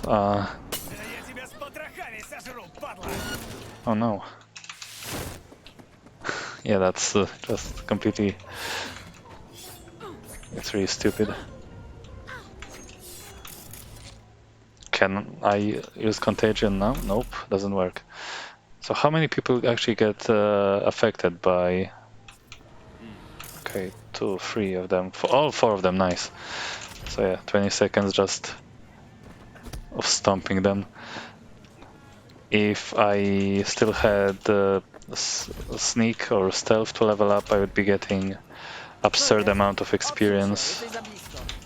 Oh no. Yeah, that's just completely. It's really stupid. Can I use Contagion now? Nope, doesn't work. So how many people actually get affected by... Okay, 2, 3 of them. All 4 of them, nice. So yeah, 20 seconds just of stomping them. If I still had sneak or stealth to level up, I would be getting absurd amount of experience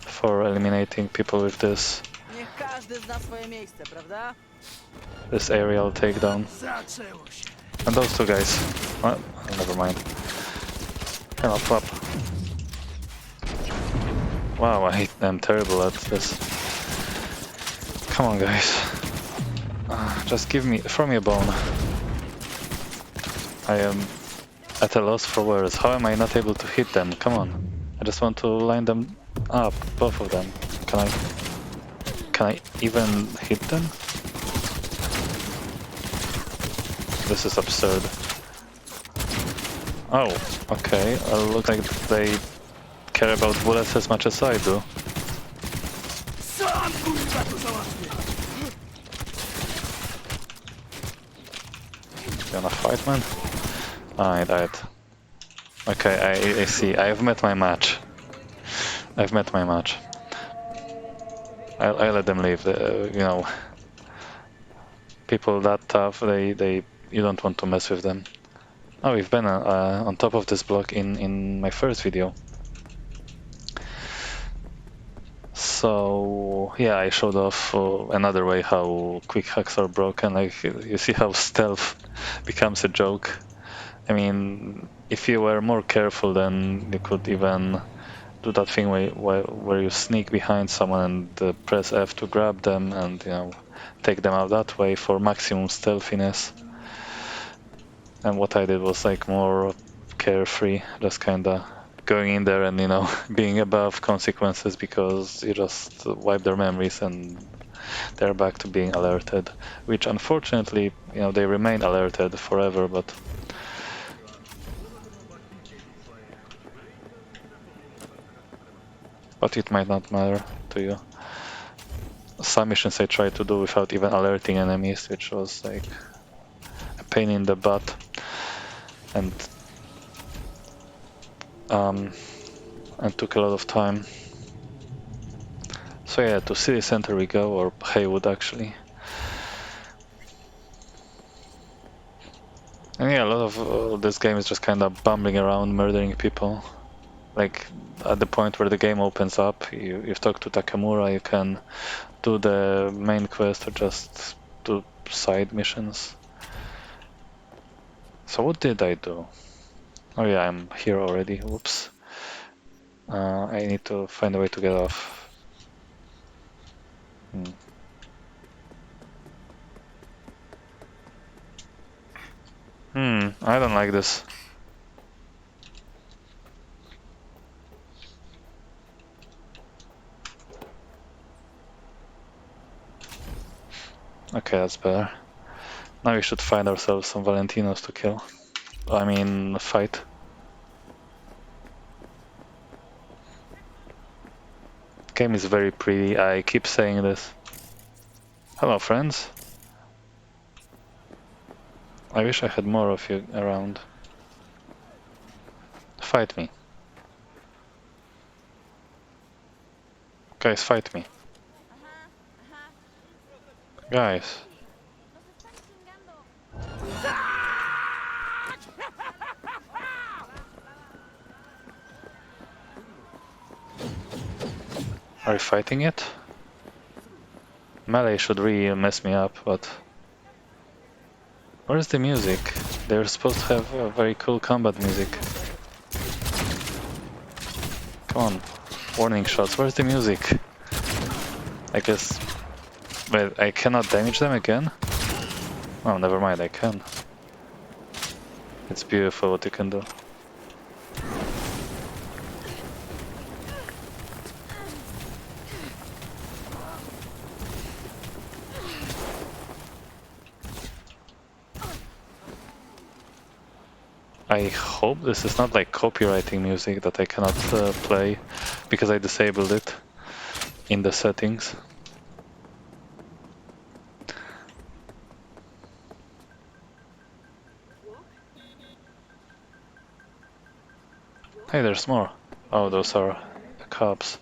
for eliminating people with this aerial takedown. And those 2 guys. Well, never mind. Cannot flop. Wow, I am terrible at this. Come on, guys. Just throw me a bone. I am at a loss for words. How am I not able to hit them? Come on. I just want to line them up, both of them. Can I even hit them? This is absurd. Oh, okay. Looks like they care about bullets as much as I do. You wanna fight, man? I died. Okay, I see. I've met my match. I've met my match. I let them leave. You know, people that tough, you don't want to mess with them. Oh, we've been on top of this block in my first video. So yeah, I showed off another way how quick hacks are broken. Like, you see how stealth becomes a joke. I mean, if you were more careful, then you could even do that thing where you sneak behind someone and press F to grab them and, you know, take them out that way for maximum stealthiness. And what I did was like more carefree, just kinda going in there and, you know, being above consequences because you just wipe their memories and they're back to being alerted, which unfortunately, they remain alerted forever, but it might not matter to you. Some missions I tried to do without even alerting enemies, which was like a pain in the butt, and took a lot of time. So yeah, to city center we go, or Haywood actually. And yeah, a lot of this game is just kind of bumbling around, murdering people. Like at the point where the game opens up, you talk to Takamura, you can do the main quest or just do side missions. So what did I do? Oh yeah, I'm here already. Whoops. I need to find a way to get off. I don't like this. Okay, that's better. Now we should find ourselves some Valentinos to kill. I mean, fight. Game is very pretty, I keep saying this. Hello, friends. I wish I had more of you around. Fight me. Guys, fight me. Guys. Are you fighting it? Melee should really mess me up, but... Where's the music? They're supposed to have a very cool combat music. Come on. Warning shots, where's the music? I guess... Wait, I cannot damage them again? Oh, never mind, I can. It's beautiful what you can do. I hope this is not like copywriting music that I cannot play because I disabled it in the settings. Hey, there's more. Oh, those are cops.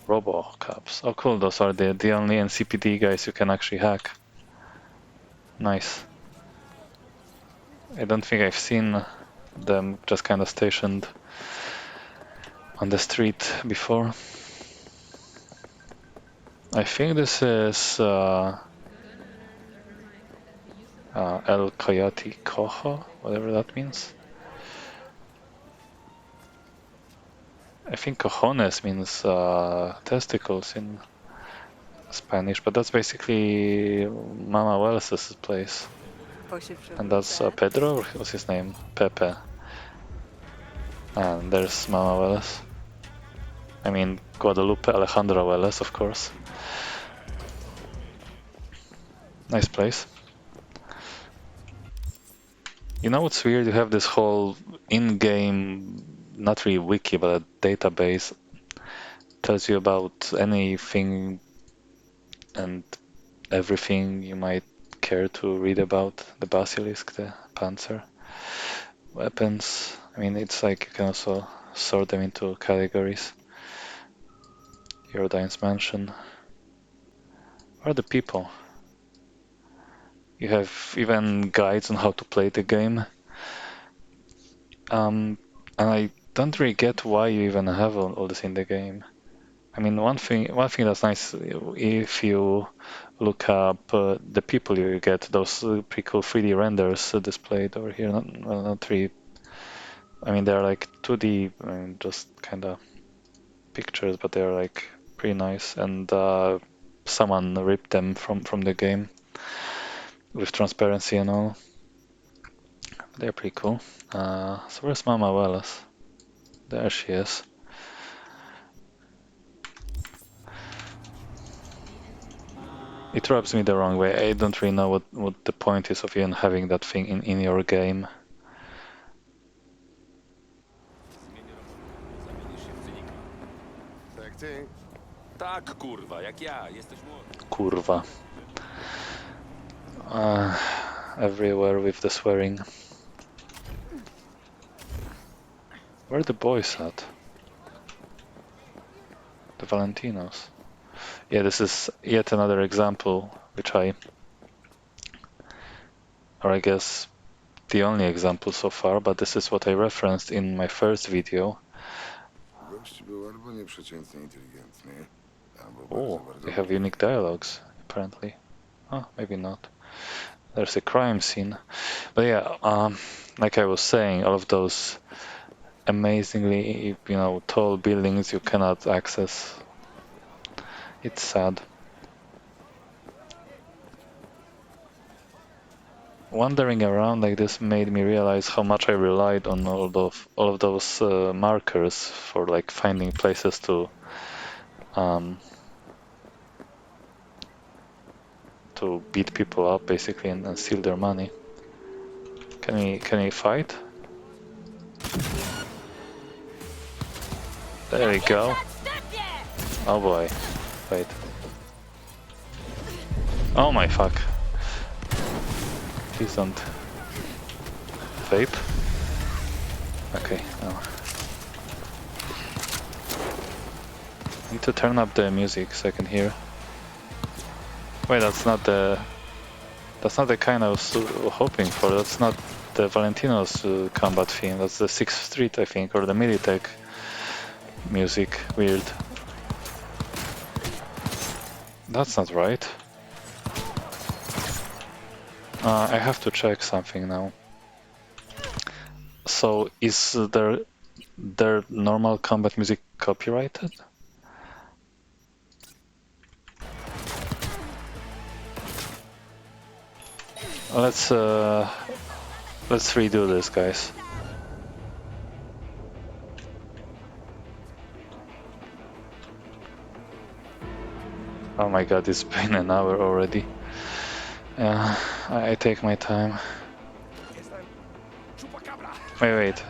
Robo cops. Oh, cool. Those are the only NCPD guys you can actually hack. Nice. I don't think I've seen them just kind of stationed on the street before. I think this is El Coyote Cojo, whatever that means. I think cojones means testicles in Spanish, but that's basically Mama Wells's place. And that's Pedro, or what's his name? Pepe. And there's Mama Welles. I mean, Guadalupe Alejandra Welles, of course. Nice place. You know what's weird? You have this whole in-game, not really wiki, but a database tells you about anything and everything you might care to read about the basilisk, the panzer, weapons. I mean, it's like you can also sort them into categories. Eurodine's mansion. Where are the people? You have even guides on how to play the game. And I don't really get why you even have all this in the game. I mean, one thing that's nice, if you look up the people you get, those pretty cool 3D renders displayed over here. Not 3D. I mean, they're like 2D, just kind of pictures, but they're like pretty nice. And someone ripped them from the game with transparency and all. They're pretty cool. So where's Mama Wallace? There she is. It rubs me the wrong way. I don't really know what the point is of even having that thing in your game. Tak ty? Tak, kurwa, jak ja, jesteś młody. Kurwa. Everywhere with the swearing. Where are the boys at? The Valentinos. Yeah, this is yet another example, or I guess the only example so far, but this is what I referenced in my first video. Gość był albo nieprzeciętnie inteligentny, albo Oh, bardzo they have głupi. unique dialogues, apparently. Oh, maybe not. There's a crime scene. But yeah, like I was saying, all of those amazingly, tall buildings you cannot access. It's sad. Wandering around like this made me realize how much I relied on all of those markers for like finding places to beat people up basically and steal their money. Can we fight? There we go. Oh boy. Wait. Oh my fuck. Please don't vape. Okay, no. Need to turn up the music so I can hear. Wait, that's not the kind I was hoping for. That's not the Valentino's combat theme. That's the 6th Street, I think, or the Militech music. Weird. That's not right. I have to check something now. So is their normal combat music copyrighted? Let's redo this, guys. Oh my god, it's been an hour already. Yeah, I take my time. Wait.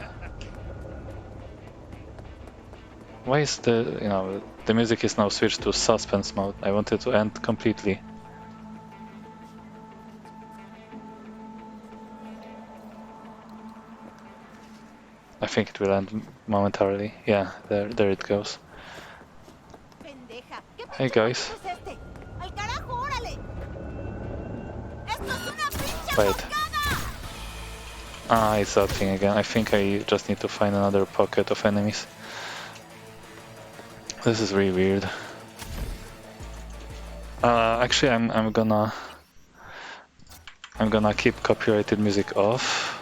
Why is the music is now switched to suspense mode? I want it to end completely. I think it will end momentarily. Yeah, there it goes. Hey guys. Wait. It's that thing again. I think I just need to find another pocket of enemies. This is really weird. Actually, I'm gonna keep copyrighted music off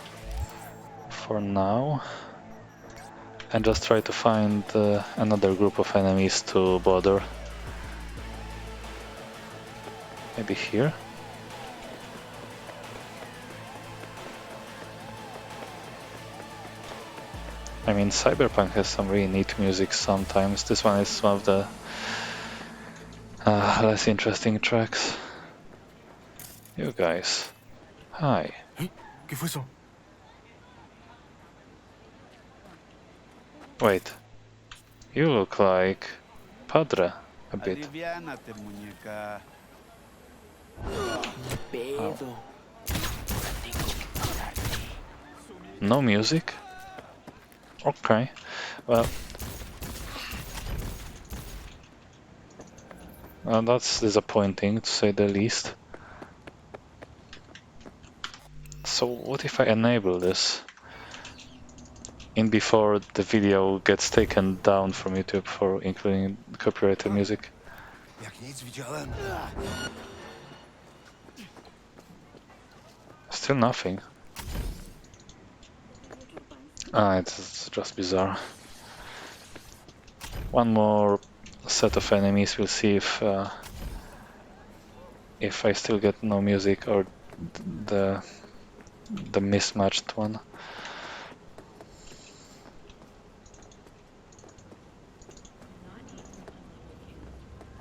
for now, and just try to find another group of enemies to bother. Maybe here? I mean, Cyberpunk has some really neat music sometimes. This one is one of the less interesting tracks. You guys. Hi. ¿Qué fue eso? Wait. You look like Padre a bit. Aliviánate, muñeca. Oh. No music? Okay. Well, that's disappointing to say the least. So what if I enable this in before the video gets taken down from YouTube for including copyrighted music? Jak nic widziałem. Still nothing. It's just bizarre. One more set of enemies. We'll see if I still get no music or the mismatched one.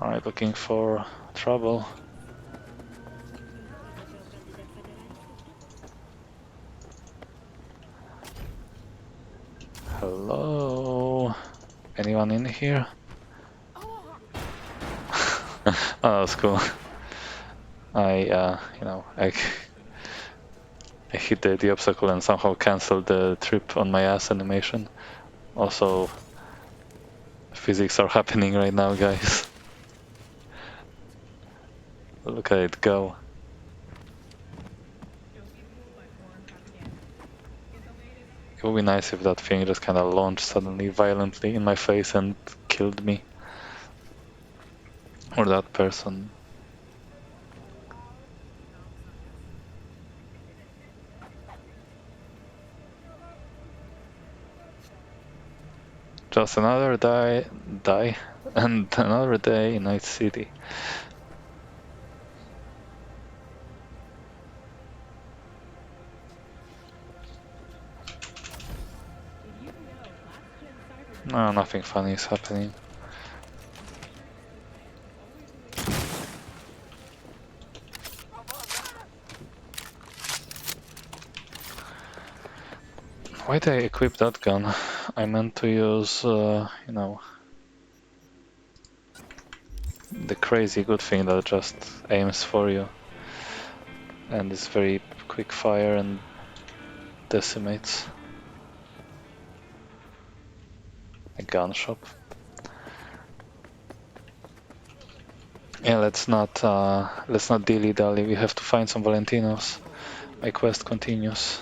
Alright, looking for trouble. anyone in here? Oh, that's cool. I hit the obstacle and somehow cancelled the trip on my ass animation. Also, physics are happening right now, guys. Look at it go. It would be nice if that thing just kind of launched suddenly violently in my face and killed me. Or that person. Just another die, and another day in Night City. No, nothing funny is happening. Why did I equip that gun? I meant to use, the crazy good thing that just aims for you. And is very quick fire and decimates. A gun shop. Yeah, let's not dilly-dally. We have to find some Valentinos. My quest continues.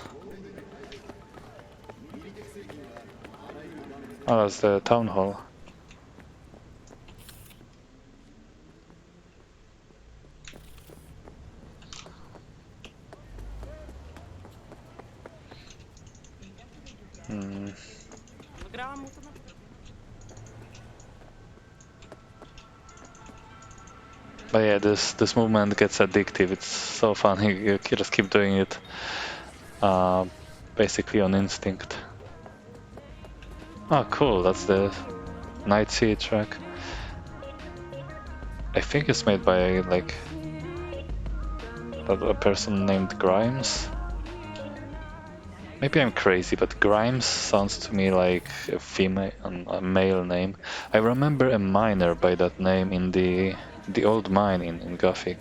Oh, that's the town hall. Hmm. But yeah, this movement gets addictive. It's so fun. You just keep doing it, basically on instinct. Oh, cool. That's the Night Sea track. I think it's made by like a person named Grimes. Maybe I'm crazy, but Grimes sounds to me like a male name. I remember a miner by that name in the old mine in Gothic.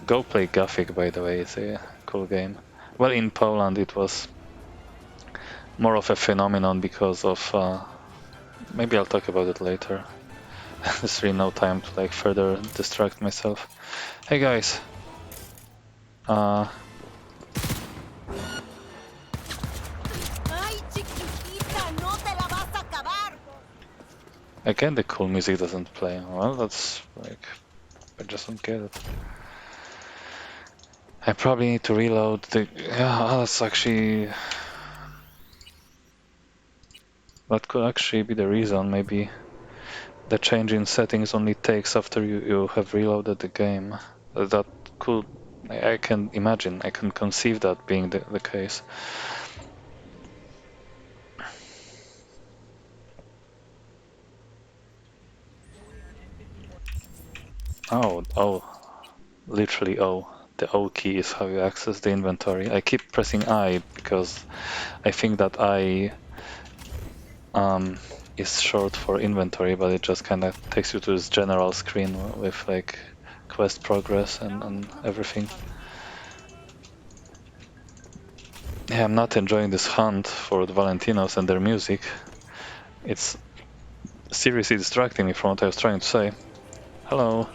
Go play Gothic, by the way. It's a cool game. Well, in Poland it was more of a phenomenon because of. Maybe I'll talk about it later. There's really no time to like further distract myself. Hey guys. Again, the cool music doesn't play. Well, that's like, I just don't get it. I probably need to reload the. Yeah, that's actually. That could actually be the reason. Maybe the change in settings only takes after you have reloaded the game. That could. I can imagine. I can conceive that being the case. Oh, literally O. The O key is how you access the inventory. I keep pressing I because I think that I is short for inventory, but it just kind of takes you to this general screen with like quest progress and everything. Yeah, I'm not enjoying this hunt for the Valentinos and their music. It's seriously distracting me from what I was trying to say. Hello.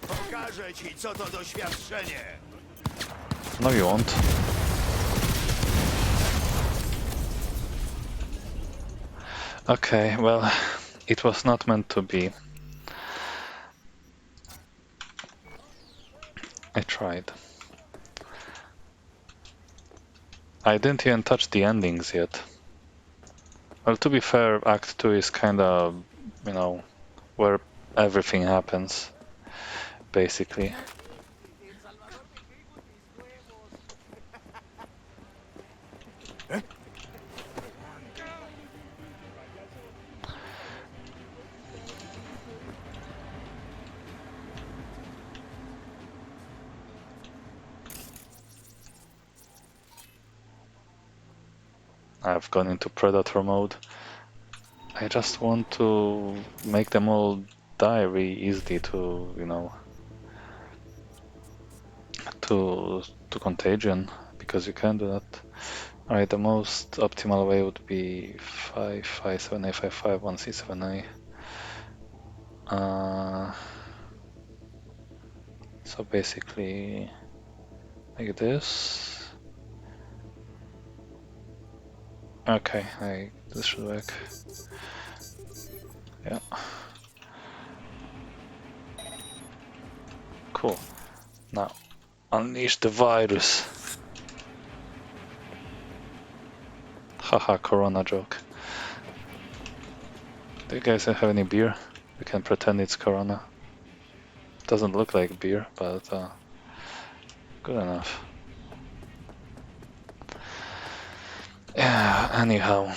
Pokażę ci, co to doświadczenie. No, you won't. Okay, well, it was not meant to be. I tried. I didn't even touch the endings yet. Well, to be fair, Act 2 is kinda, where everything happens, basically. I've gone into Predator mode. I just want to make them all die really easily to, you know, to Contagion, because you can do that. Alright, the most optimal way would be 5, 5, 7, A, 5, 5, 1, C, 7, A. So basically, like this. Okay, this should work. Yeah. Cool. Now, unleash the virus. Haha, Corona joke. Do you guys have any beer? We can pretend it's Corona. Doesn't look like beer, but good enough. Yeah, anyhow.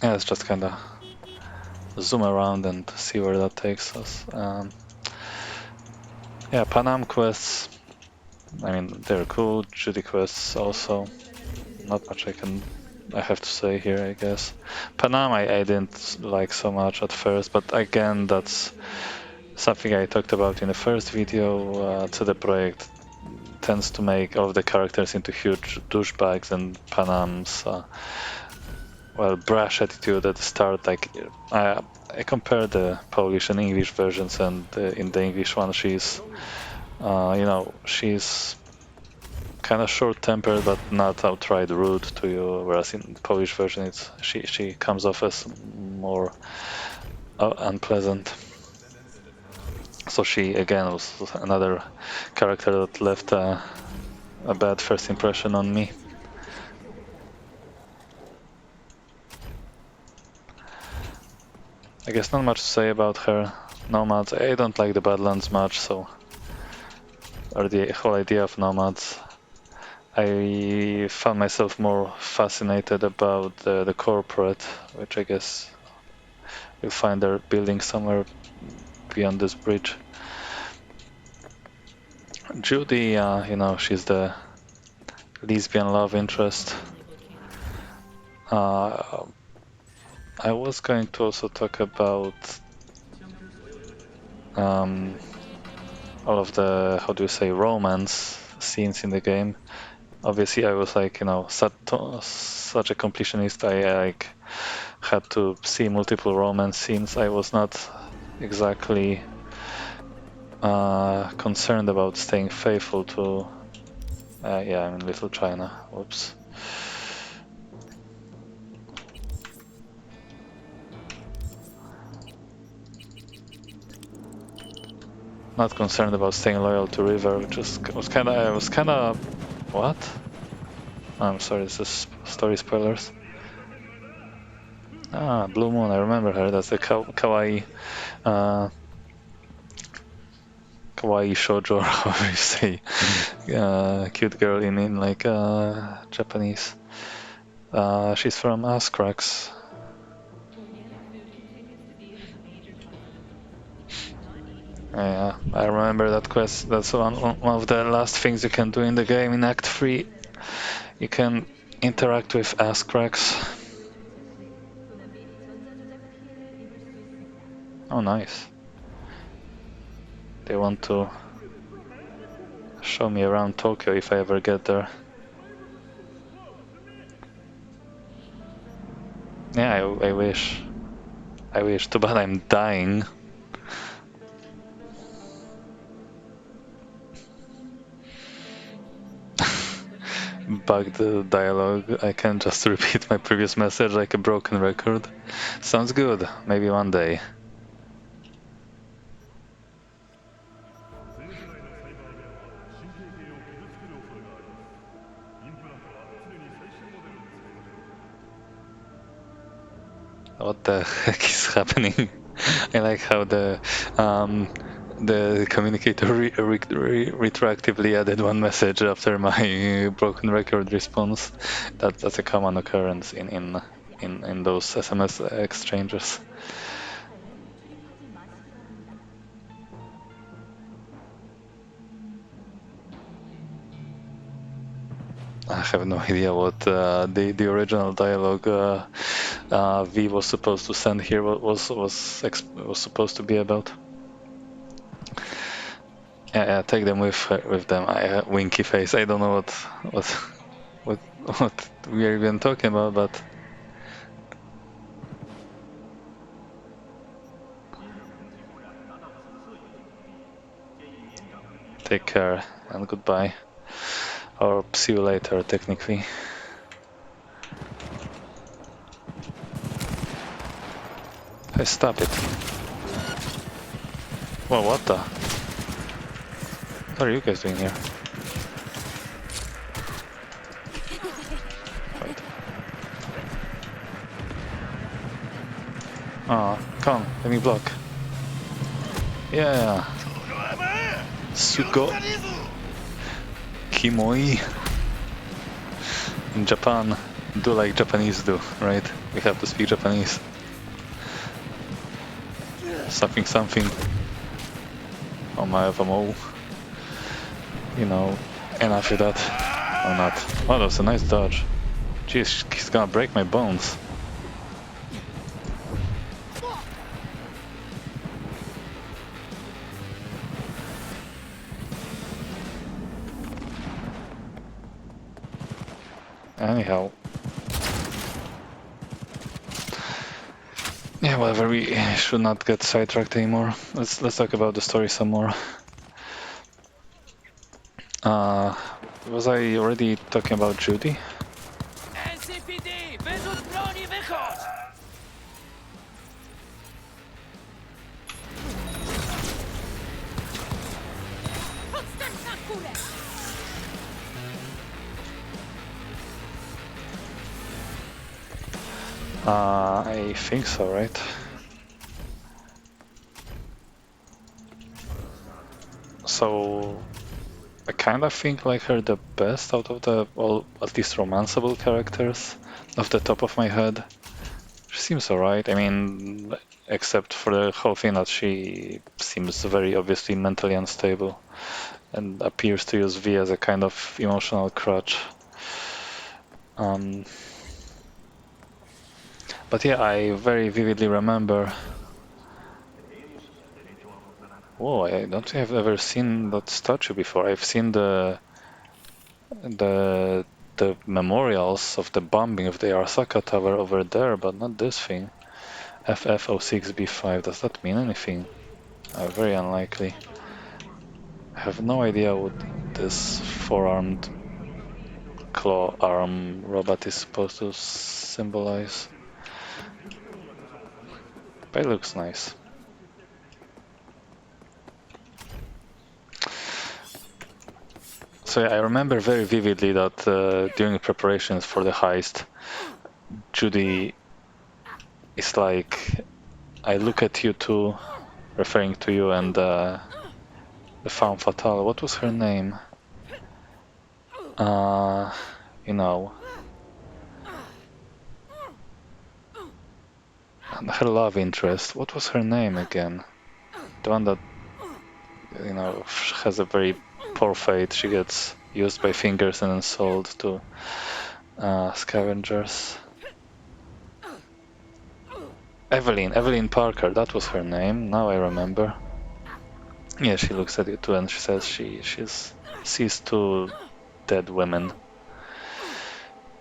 Yeah, let's just kinda zoom around and see where that takes us. Yeah, Panam quests. I mean, they're cool. Judy quests also. Not much I have to say here, I guess. Panam I didn't like so much at first, but again, that's something I talked about in the first video. To the project tends to make all of the characters into huge douchebags, and Panam's well, brash attitude at the start. Like I compared the Polish and English versions, and in the English one, she's you know, she's kind of short-tempered, but not outright rude to you. Whereas in the Polish version, it's she comes off as more unpleasant. So she again was another character that left a bad first impression on me. I guess not much to say about her. Nomads, I don't like the Badlands much, so or the whole idea of nomads. I found myself more fascinated about the corporate, which I guess you'll find their building somewhere beyond this bridge. Judy, you know, she's the lesbian love interest. I was going to also talk about all of the, how do you say, romance scenes in the game. Obviously, I was like, you know, such a completionist. I like had to see multiple romance scenes. I was not exactly concerned about staying faithful to. Yeah, I'm in Little China. Whoops. Not concerned about staying loyal to River, which I was kind of. What? I'm sorry, this is story spoilers. Ah, Blue Moon, I remember her. That's the kawaii, kawaii shoujo, or how you say, cute girl in like Japanese. She's from Ascrax. Yeah, I remember that quest. That's one of the last things you can do in the game in Act 3. You can interact with Ascrax. Oh, nice. They want to show me around Tokyo if I ever get there. Yeah, I wish. I wish. Too bad I'm dying. Bugged dialogue. I can just repeat my previous message like a broken record. Sounds good. Maybe one day. What the heck is happening? I like how the communicator retroactively added one message after my broken record response. That's a common occurrence in those SMS exchanges. I have no idea what the original dialogue V was supposed to send here was supposed to be about. Yeah, take them with them. I winky face. I don't know what what we are even talking about, but take care and goodbye, or see you later. Technically. Hey, stop it! Well, what the? What are you guys doing here? Wait. Ah, come, let me block. Yeah. Suko. Kimoi. In Japan, do like Japanese do, right? We have to speak Japanese. Something, something. Oh my FMO. You know, enough of that. Or not. Oh, that was a nice dodge. Jeez, he's gonna break my bones. Anyhow. Yeah, whatever, we should not get sidetracked anymore. Let's talk about the story some more. Was I already talking about Judy? NCPD! Wyrzuć broń i wychodź! I think so, right? So I kind of think like her the best out of the, well, at least romanceable characters off the top of my head. She seems alright. I mean, except for the whole thing that she seems very obviously mentally unstable and appears to use V as a kind of emotional crutch. But yeah, I very vividly remember. Whoa, I don't think I've ever seen that statue before. I've seen the the memorials of the bombing of the Arasaka Tower over there, but not this thing. FF06B5, does that mean anything? Very unlikely. I have no idea what this four-armed claw arm robot is supposed to symbolize. But it looks nice. So yeah, I remember very vividly that during preparations for the heist, Judy is like, I look at you two, referring to you and the femme fatale. What was her name? You know, her love interest. What was her name again? The one that, you know, has a very poor fate. She gets used by fingers and then sold to scavengers. Evelyn Parker, that was her name. Now I remember. Yeah, she looks at you too and she says she sees two dead women.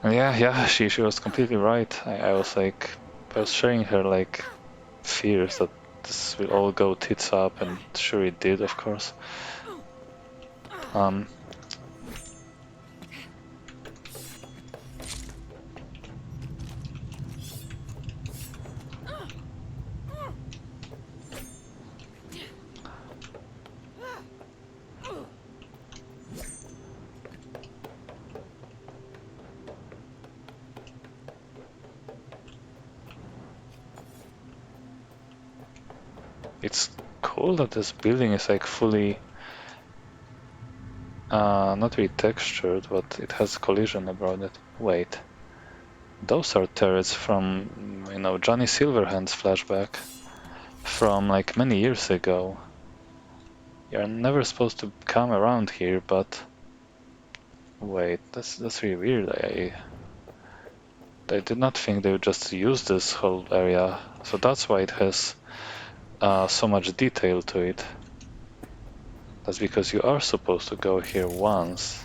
And yeah, she was completely right. I was like, I was sharing her like fears that this will all go tits up, and sure it did, of course. It's cool that this building is like fully not really textured, but it has collision about it. Wait, those are turrets from, you know, Johnny Silverhand's flashback from like many years ago. You're never supposed to come around here, but Wait, that's really weird. I did not think they would just use this whole area, so that's why it has so much detail to it. That's because you are supposed to go here once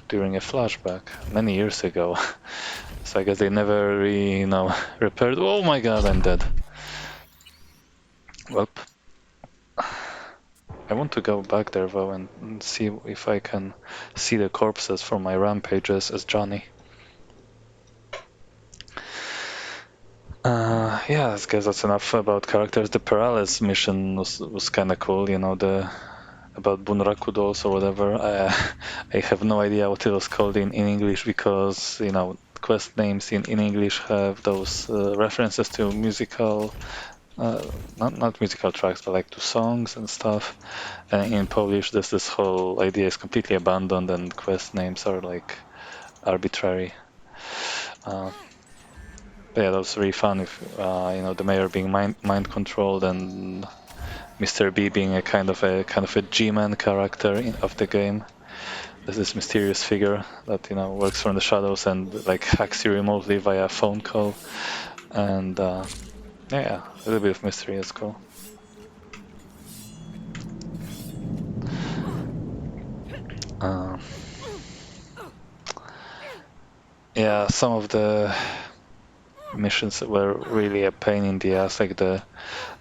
during a flashback many years ago. So I guess they never really, repaired. Oh my god, I'm dead. Well, I want to go back there though and see if I can see the corpses from my rampages as Johnny. Yeah, I guess that's enough about characters. The Perales mission was kind of cool, the about Bunraku dolls or whatever. I have no idea what it was called in English because, quest names in English have those references to musical, not musical tracks, but like to songs and stuff. And in Polish, this whole idea is completely abandoned and quest names are like arbitrary. But yeah, that was really fun. If the mayor being mind controlled and Mr. B being a kind of a G-man character of the game. There's this mysterious figure that works from the shadows and like hacks you remotely via phone call. And yeah, a little bit of mystery is cool. Yeah, some of the missions were really a pain in the ass, like the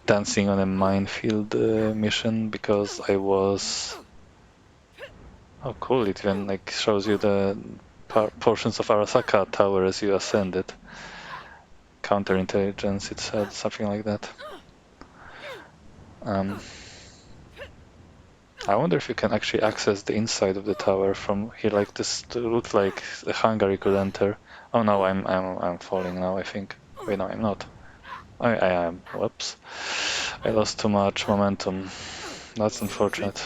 dancing on a minefield mission, because I was... Oh, cool, it even like shows you the portions of Arasaka Tower as you ascend it. Counterintelligence, it said, something like that. I wonder if you can actually access the inside of the tower from here. Like this looks like a hangar you could enter. Oh no, I'm falling now, I think. Wait, no, I'm not. I am. Whoops. I lost too much momentum. That's unfortunate.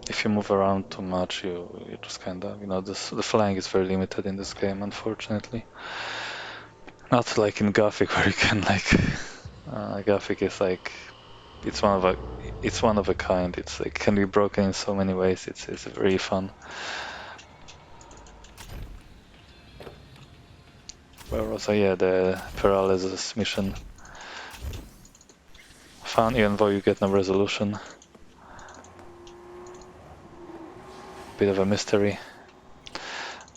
If you move around too much, you just kind of, the flying is very limited in this game, unfortunately. Not like in Gothic where you can like, Gothic is like, it's one of a kind. It's like can be broken in so many ways. It's really fun. Where was I? Yeah, the paralysis mission. Fun, even though you get no resolution. Bit of a mystery.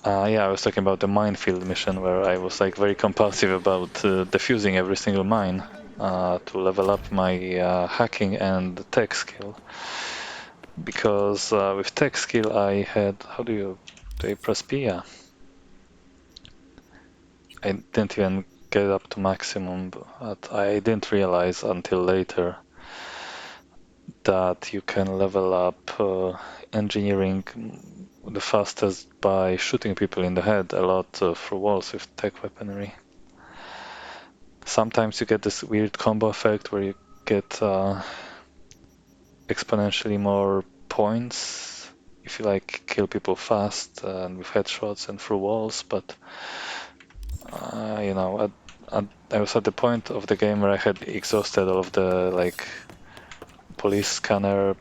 Yeah, I was talking about the minefield mission where I was like very compulsive about defusing every single mine to level up my hacking and tech skill. Because with tech skill I had, do you press P? Yeah. I didn't even get up to maximum, but I didn't realize until later that you can level up engineering the fastest by shooting people in the head a lot through walls with tech weaponry. Sometimes you get this weird combo effect where you get exponentially more points if you like kill people fast and with headshots and through walls, but I was at the point of the game where I had exhausted all of the like police scanner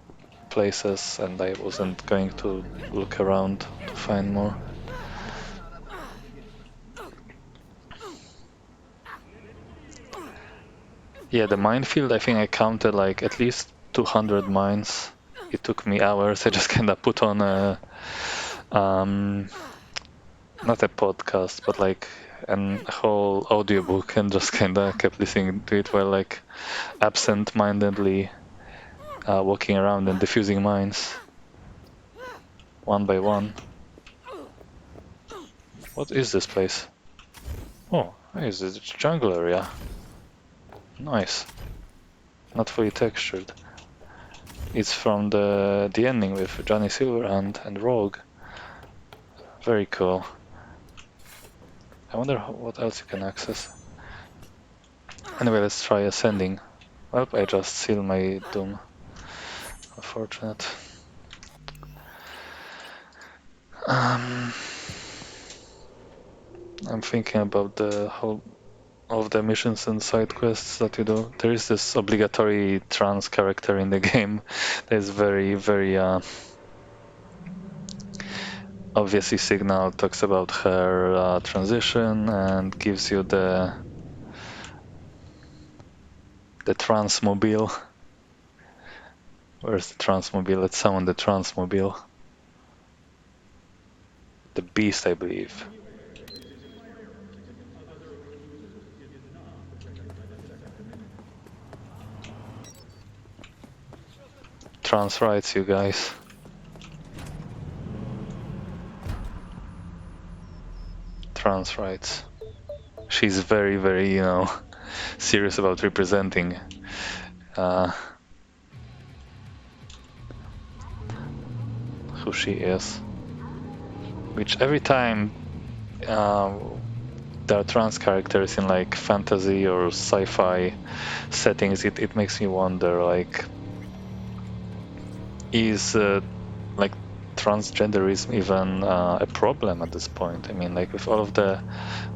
places and I wasn't going to look around to find more. Yeah, the minefield, I think I counted like at least 200 mines. It took me hours. I just kind of put on a, not a podcast, but like a whole audiobook and just kind of kept listening to it while like absent-mindedly walking around and defusing mines one by one. What is this place? Oh, is this jungle area? Nice. Not fully textured. It's from the ending with Johnny Silverhand and Rogue. Very cool. I wonder what else you can access. Anyway, let's try ascending. Well, I just sealed my doom. Unfortunate. I'm thinking about the whole of the missions and side quests that you do. There is this obligatory trans character in the game that is very, very obviously signal, talks about her transition and gives you the transmobile. Where's the transmobile? Let's summon the transmobile. The beast, I believe. Trans rights, you guys. Trans rights. She's very, very, serious about representing who she is. Which every time there are trans characters in like fantasy or sci-fi settings, it makes me wonder, like, is like transgenderism even a problem at this point? I mean, like with all of the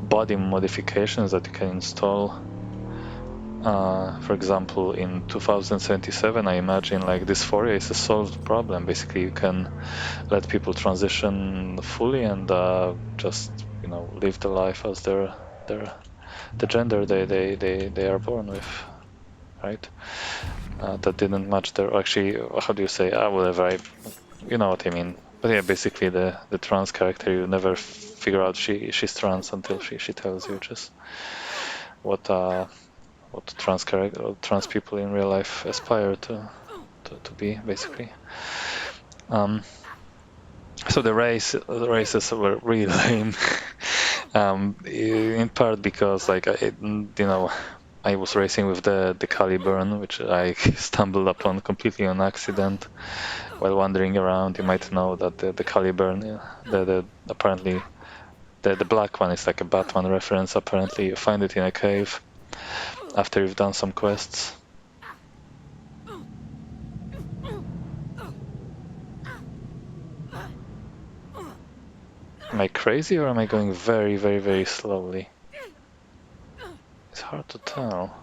body modifications that you can install, for example, in 2077, I imagine like dysphoria is a solved problem. Basically, you can let people transition fully and just live the life as the gender they are born with, right? That didn't match their, actually, how do you say, whatever, you know what I mean. But yeah, basically the trans character, you never figure out she's trans until she tells you, just what trans people in real life aspire to be, basically. So the races were really lame. In part because like I was racing with the Caliburn, which I stumbled upon completely on accident while wandering around. You might know that the Caliburn, the apparently the black one is like a Batman reference. Apparently, you find it in a cave after you've done some quests. Am I crazy or am I going very, very, very slowly? It's hard to tell.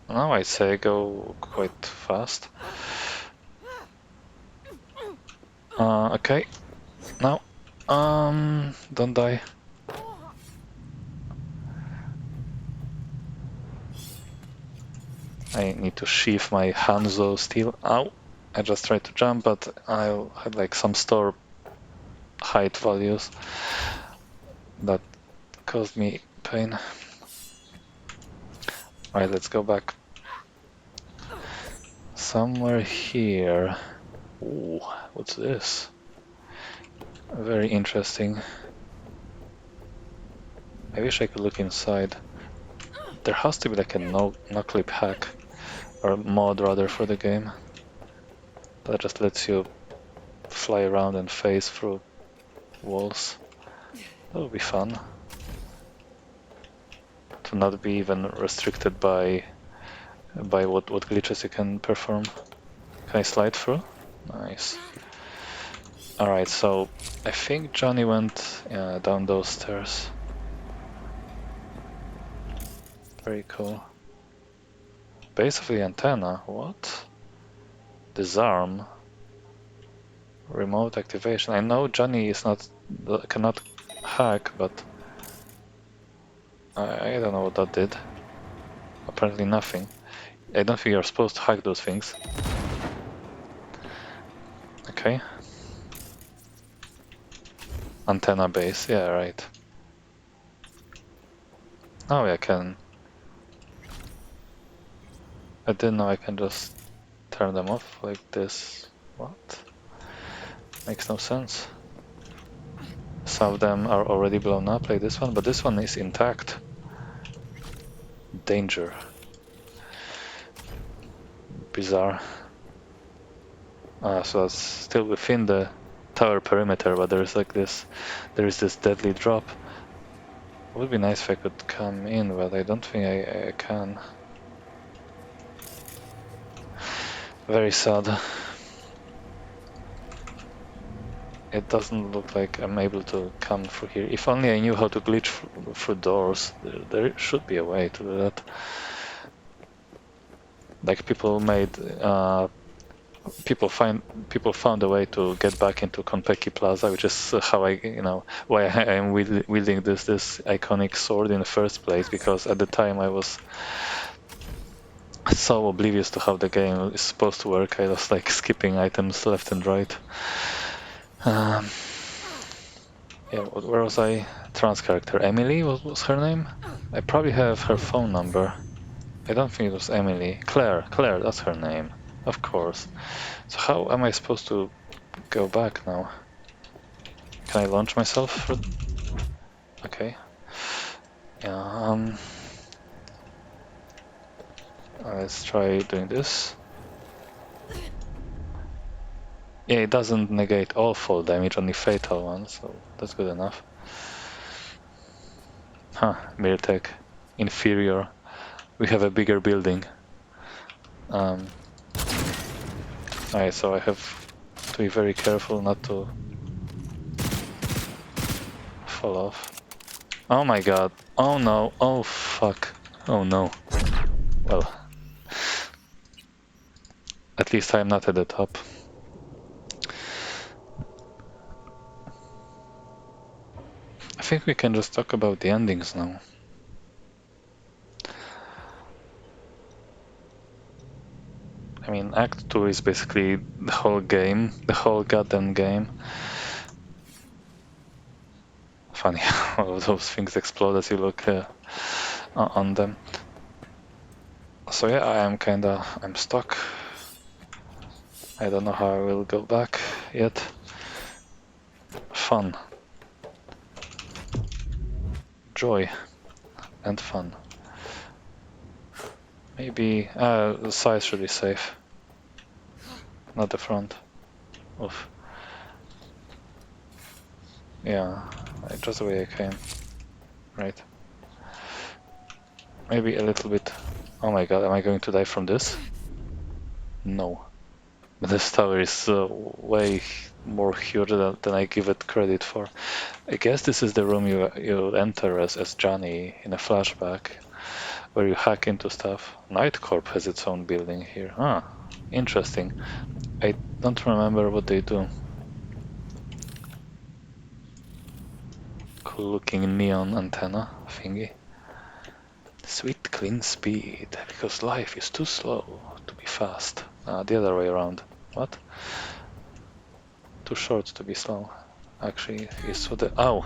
Now I'd say I go quite fast. Okay. Now, don't die. I need to sheath my Hanzo steel. Ow! I just tried to jump, but I had like some store height values that caused me pain. Alright, let's go back. Somewhere here. Ooh, what's this? Very interesting. I wish I could look inside. There has to be like a no-clip hack, or mod rather, for the game that just lets you fly around and phase through walls. That would be fun. To not be even restricted by what glitches you can perform. Can I slide through? Nice. Alright, so I think Johnny went down those stairs. Very cool. Base of the antenna, what? Disarm. Remote activation. I know Johnny is cannot hack, but I don't know what that did. Apparently nothing. I don't think you're supposed to hack those things. Okay. Antenna base, yeah, right. Oh, yeah, I can. I didn't know I can just turn them off like this. What? Makes no sense. Some of them are already blown up like this one, but this one is intact. Danger. Bizarre. So that's still within the tower perimeter, but there is this deadly drop. It would be nice if I could come in, but I don't think I can. Very sad. It doesn't look like I'm able to come through here. If only I knew how to glitch through doors. There should be a way to do that. Like people made, people found a way to get back into Konpeki Plaza, which is how why I am wielding this iconic sword in the first place. Because at the time I was so oblivious to how the game is supposed to work. I was like skipping items left and right. Um, yeah, where was I? Trans character Emily was her name. I probably have her phone number. I don't think it was Emily. Claire, that's her name. Of course. So how am I supposed to go back now? Can I launch myself? Okay. Yeah. Let's try doing this. Yeah, it doesn't negate all fall damage, only fatal ones, so that's good enough. Huh, Mirtek. Inferior. We have a bigger building. Alright, so I have to be very careful not to fall off. Oh my god. Oh no. Oh fuck. Oh no. Well, at least I'm not at the top. I think we can just talk about the endings now. I mean, Act 2 is basically the whole game, the whole goddamn game. Funny how those things explode as you look on them. So yeah, I'm stuck. I don't know how I will go back yet. Fun. Joy. And fun. Maybe the side should be safe. Not the front. Oof. Yeah, just the way I came. Right. Maybe a little bit. Oh my god, am I going to die from this? No. But this tower is way more huge than I give it credit for. I guess this is the room you enter as Johnny in a flashback, where you hack into stuff. Night Corp has its own building here. Ah, interesting. I don't remember what they do. Cool looking neon antenna thingy. Sweet clean speed, because life is too slow to be fast. The other way around. What? Too short to be slow. Actually, is what the... Ow!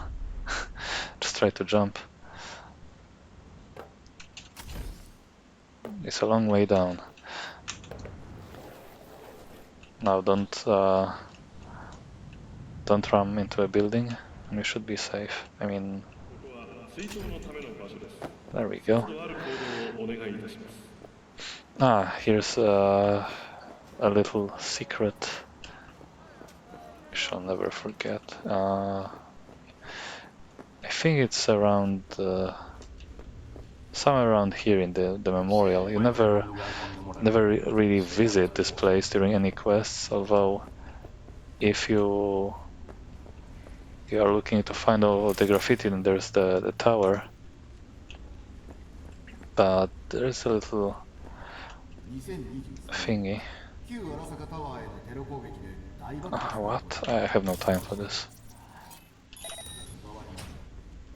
Just try to jump. It's a long way down. Now don't ram into a building, and we should be safe. I mean... There we go. Ah, here's a little secret. We shall never forget. I think it's around somewhere around here in the memorial. You never really visit this place during any quests, although if you are looking to find all the graffiti, then there's the tower. But there's a little thingy. What? I have no time for this.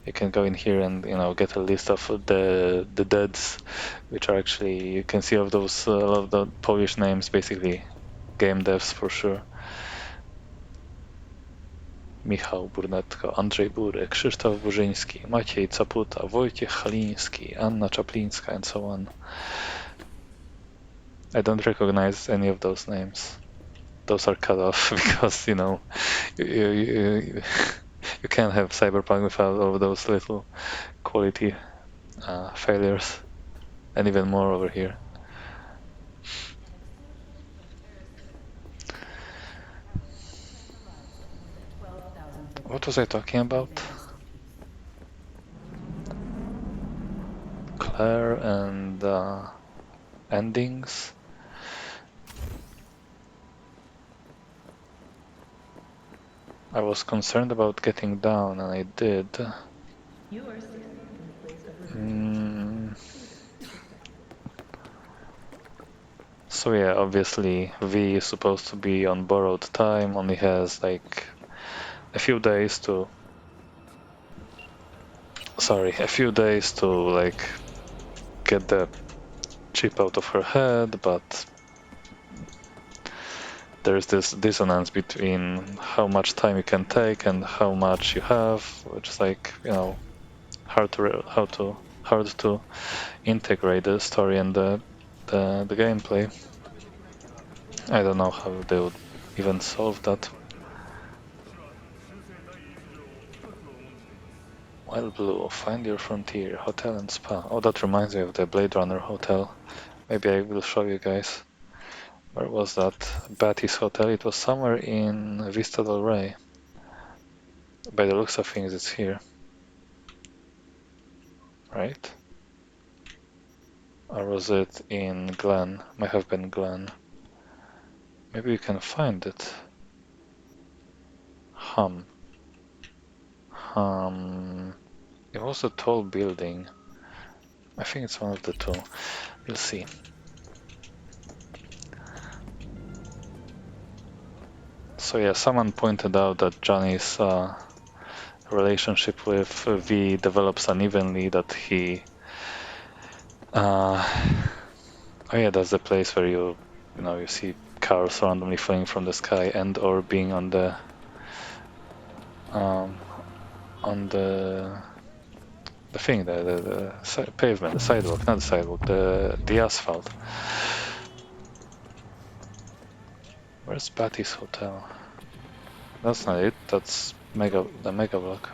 You can go in here and get a list of the deads, which are actually, you can see of those a lot of the Polish names, basically game devs for sure. Michał Burnetko, Andrzej Burek, Krzysztof Burzyński, Maciej Caputa, Wojciech Haliński, Anna Czaplińska, and so on. I don't recognize any of those names. Those are cut off because, you can't have Cyberpunk without all of those little quality failures. And even more over here. What was I talking about? Claire and endings. I was concerned about getting down, and I did. Mm. So yeah, obviously V is supposed to be on borrowed time, only has like a few days to... Sorry, a few days to like get the chip out of her head, but there's this dissonance between how much time you can take and how much you have, which is like, you know, hard to integrate the story and the gameplay. I don't know how they would even solve that. Wild Blue, find your frontier, hotel and spa. Oh, that reminds me of the Blade Runner hotel. Maybe I will show you guys. Where was that? Batty's hotel. It was somewhere in Vista del Rey. By the looks of things, it's here. Right? Or was it in Glen? Might have been Glen. Maybe we can find it. Hum. It was a tall building. I think it's one of the two. We'll see. So yeah, someone pointed out that Johnny's relationship with V develops unevenly, that he... oh yeah, that's the place where you know, you see cars randomly falling from the sky and or being on the thing, the pavement, the sidewalk, not the sidewalk, the asphalt. Where's Batty's hotel? That's not it. That's the Mega Block.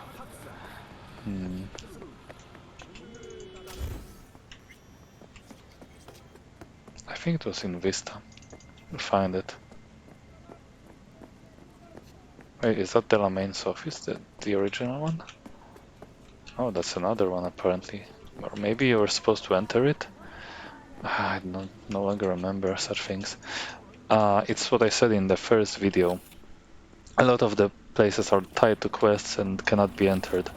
I think it was in Vista. We'll find it. Wait, is that Delamain's office, the original one? Oh, that's another one apparently. Or maybe you were supposed to enter it? I no longer remember such things. It's what I said in the first video. A lot of the places are tied to quests and cannot be entered.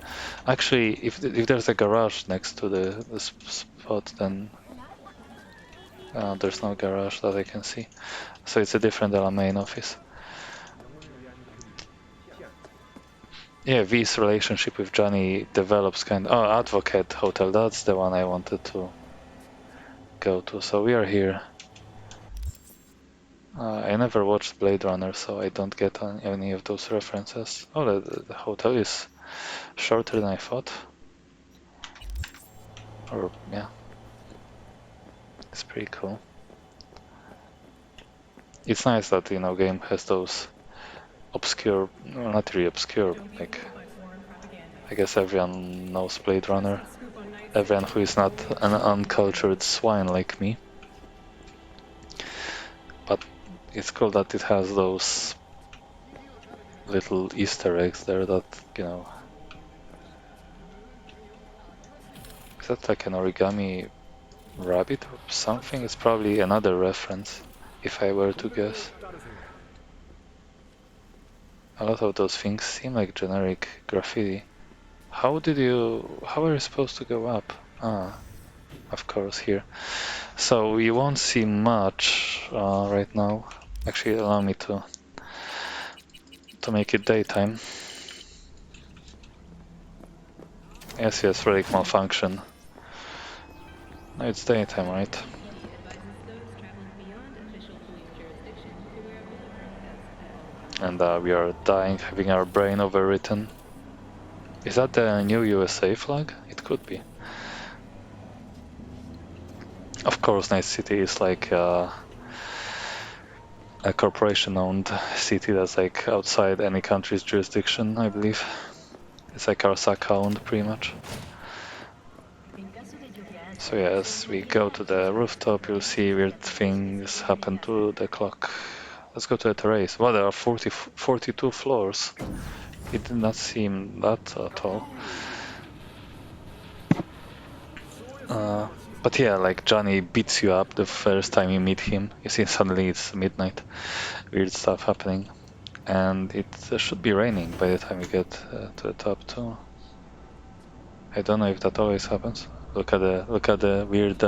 Actually, if there's a garage next to the spot, then there's no garage that I can see. So it's a different main office. Yeah, V's relationship with Johnny develops kind of... Oh, Advocate Hotel, that's the one I wanted to go to. So we are here. I never watched Blade Runner, so I don't get any of those references. Oh, the hotel is shorter than I thought. Or, yeah. It's pretty cool. It's nice that, you know, game has those obscure... Well, not really obscure, like... I guess everyone knows Blade Runner. Everyone who is not an uncultured swine like me. But it's cool that it has those little Easter eggs there that, you know... Is that like an origami rabbit or something? It's probably another reference, if I were to guess. A lot of those things seem like generic graffiti. How are you supposed to go up? Ah, of course, here. So we won't see much right now. Actually, allow me to make it daytime. Yes, relic malfunction. No, it's daytime, right? And we are dying, having our brain overwritten. Is that the new USA flag? It could be. Of course, Night City is like a corporation-owned city that's like outside any country's jurisdiction, I believe. It's like Arasaka owned, pretty much. So yeah, as we go to the rooftop, you'll see weird things happen to the clock. Let's go to the terrace. Well, there are 42 floors. It did not seem that at all. But yeah, like Johnny beats you up the first time you meet him. You see, suddenly it's midnight. Weird stuff happening. And it should be raining by the time we get to the top too. I don't know if that always happens. Look at the weird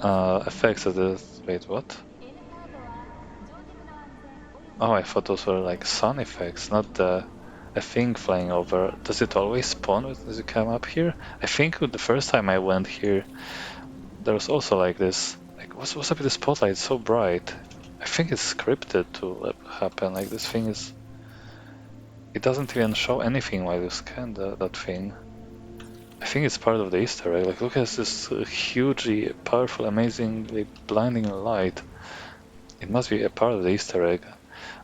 effects of this. Wait, what? Oh, I thought those were like sun effects, not a thing flying over. Does it always spawn as you come up here? I think the first time I went here, there was also like this. Like, what's up with the spotlight? It's so bright. I think it's scripted to happen. Like this thing is. It doesn't even show anything while you scan that thing. I think it's part of the Easter egg. Like, look at this hugely powerful, amazingly blinding light. It must be a part of the Easter egg.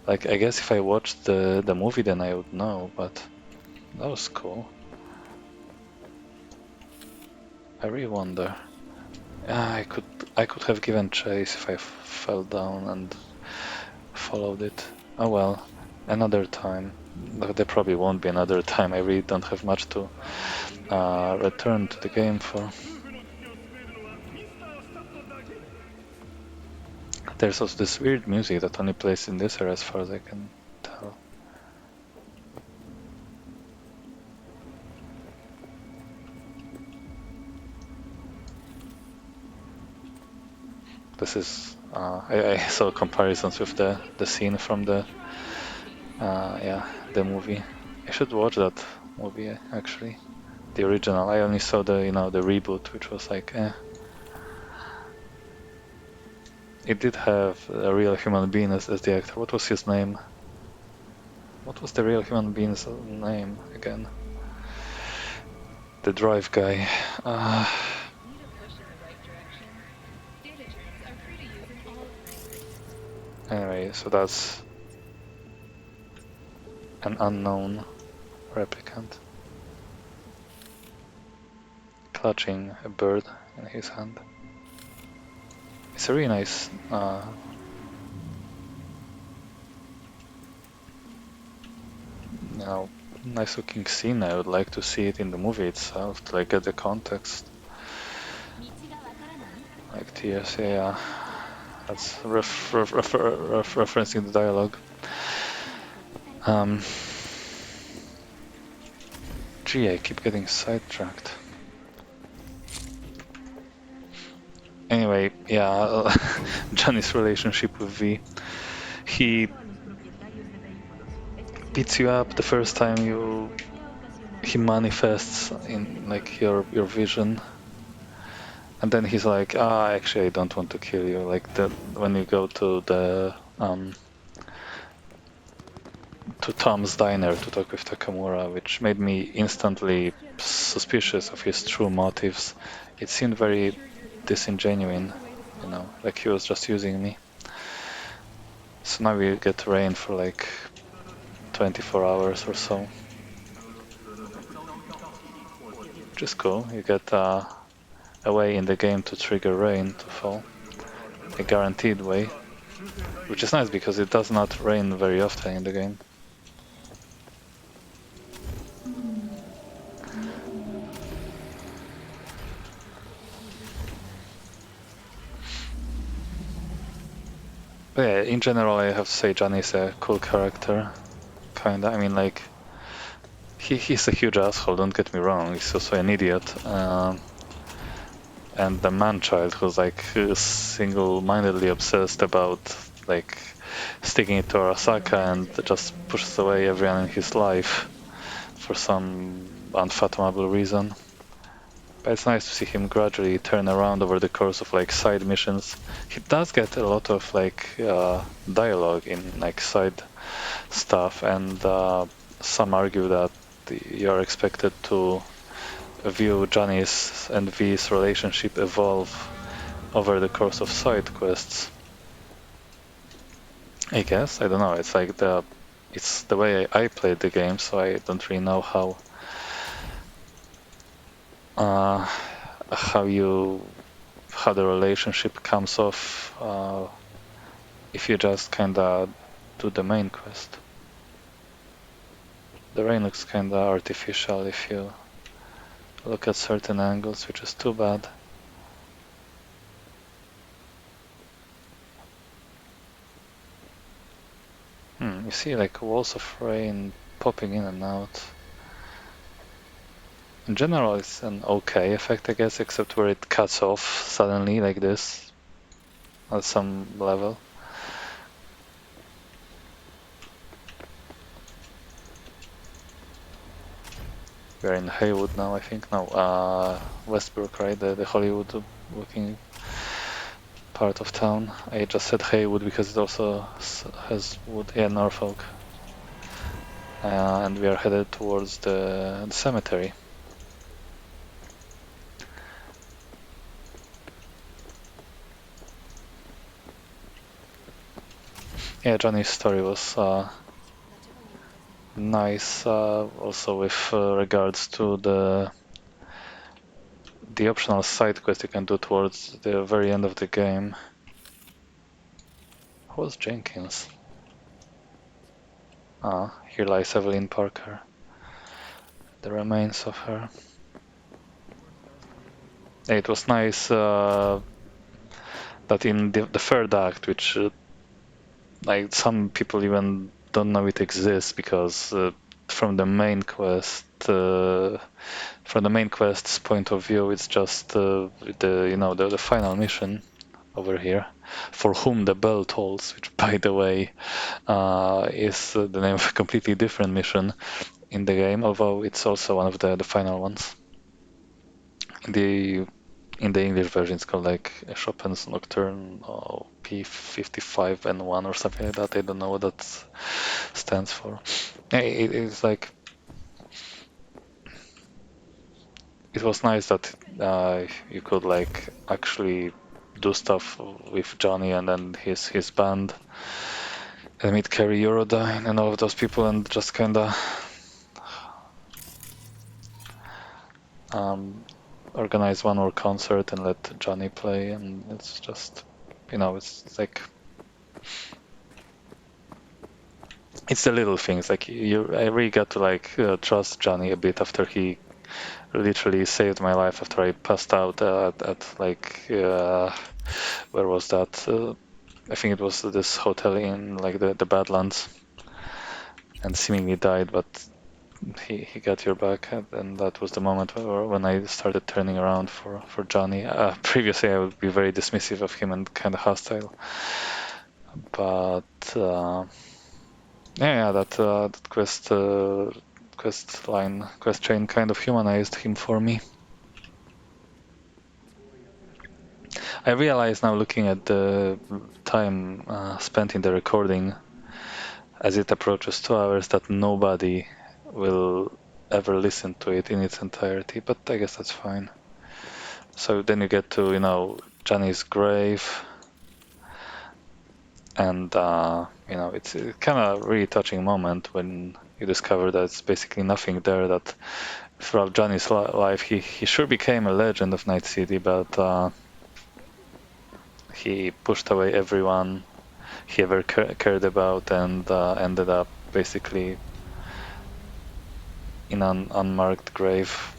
Like, I guess if I watched the movie, then I would know. But that was cool. I really wonder. I could have given chase if I fell down and followed it. Oh well, another time. There probably won't be another time. I really don't have much to return to the game for. There's also this weird music that only plays in this area as far as I can tell. This is I saw comparisons with the scene from the the movie. I should watch that movie actually. The original. I only saw the the reboot, which was like It did have a real human being as the actor. What was his name? What was the real human being's name again? The Drive guy. Anyway, so that's an unknown replicant clutching a bird in his hand. It's a really nice nice looking scene. I would like to see it in the movie itself to like get the context. Like tears, yeah. That's referencing the dialogue. Gee, I keep getting sidetracked. Anyway, yeah, Johnny's relationship with V. He beats you up the first time he manifests in like your vision, and then he's like, actually I don't want to kill you. Like when you go to the to Tom's diner to talk with Takamura, which made me instantly suspicious of his true motives. It seemed very disingenuine, like he was just using me. So now we get rain for like 24 hours or so. Which is cool. You get a way in the game to trigger rain to fall. A guaranteed way. Which is nice because it does not rain very often in the game. But yeah, in general I have to say Johnny is a cool character. Kinda. I mean, like, he's a huge asshole, don't get me wrong. He's also an idiot. And the man-child who's like single-mindedly obsessed about like sticking it to Arasaka and just pushes away everyone in his life for some unfathomable reason. But it's nice to see him gradually turn around over the course of like side missions. He does get a lot of like dialogue in like side stuff, and some argue that you're expected to view Johnny's and V's relationship evolve over the course of side quests. I guess, I don't know, it's like it's the way I played the game, so I don't really know how the relationship comes off if you just kinda do the main quest. The rain looks kinda artificial if you look at certain angles, which is too bad. see like walls of rain popping in and out. In general, it's an okay effect, I guess, except where it cuts off suddenly like this at some level. We're in Haywood now, I think. No, Westbrook, right? The Hollywood-looking part of town. I just said Haywood because it also has wood. Yeah, Norfolk. And we are headed towards the cemetery. Yeah, Johnny's story was nice. Also with regards to the optional side quest you can do towards the very end of the game. Who was Jenkins? Ah, here lies Evelyn Parker. The remains of her. It was nice that in the third act, which like some people even don't know it exists because from the main quest, from the main quest's point of view, it's just the final mission over here, for whom the bell tolls, which by the way is the name of a completely different mission in the game, although it's also one of the final ones. In the English version, it's called like Chopin's Nocturne or P55N1 or something like that. I don't know what that stands for. It's like it was nice that you could like actually do stuff with Johnny and then his band and meet Kerry Eurodyne and all of those people and just kinda organize one more concert and let Johnny play, and it's just, it's like it's the little things. Like I really got to like trust Johnny a bit after he literally saved my life after I passed out at like where was that? I think it was this hotel in like the Badlands, and seemingly died, but he got your back, and that was the moment when I started turning around for Johnny. Previously, I would be very dismissive of him and kind of hostile, but that quest chain kind of humanized him for me. I realize now, looking at the time spent in the recording, as it approaches 2 hours, that nobody will ever listen to it in its entirety, but I guess that's fine. So then you get to, Johnny's grave, and it's kind of really touching moment when you discover that it's basically nothing there. That throughout Johnny's life, he sure became a legend of Night City, but he pushed away everyone he ever cared about and ended up basically in an unmarked grave.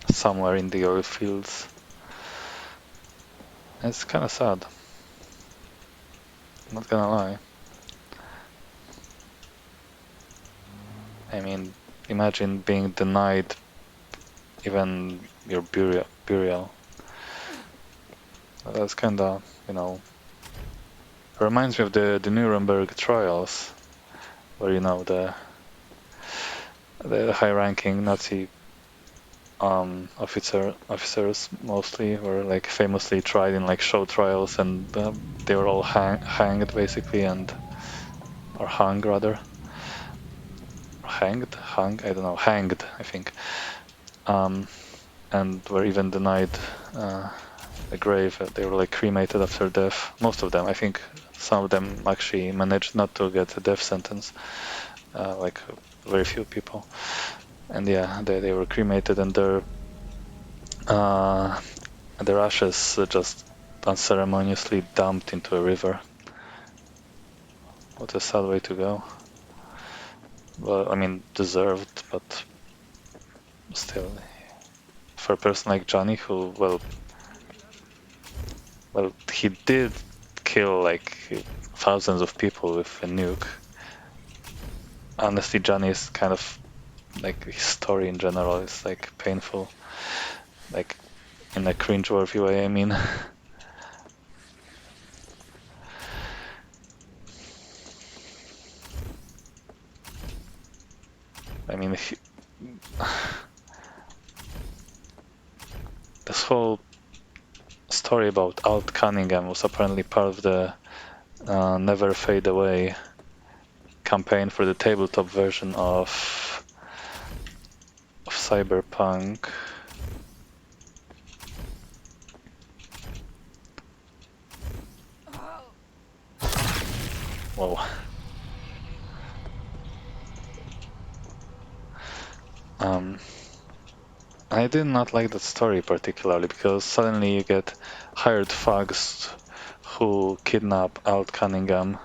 Somewhere in the oil fields. It's kind of sad. Not gonna lie. I mean, imagine being denied even your burial. That's kind of, reminds me of the Nuremberg trials, where the high-ranking Nazi officers mostly were like famously tried in like show trials, and they were all hanged basically, or hung rather. Hung, I don't know, hanged, I think. And were even denied a grave. They were like cremated after death. Most of them, I think. Some of them actually managed not to get a death sentence, like very few people. And yeah, they were cremated, and their ashes just unceremoniously dumped into a river. What a sad way to go. Well, I mean, deserved, but still, for a person like Johnny, who, well, Well, he did kill like thousands of people with a nuke. Honestly, Johnny is kind of like his story in general is like painful, like in a cringe-worthy way. I mean, I mean, this whole story about Alt Cunningham was apparently part of the Never Fade Away campaign for the tabletop version of Cyberpunk. Whoa. I did not like that story particularly because suddenly you get hired thugs who kidnap Alt Cunningham,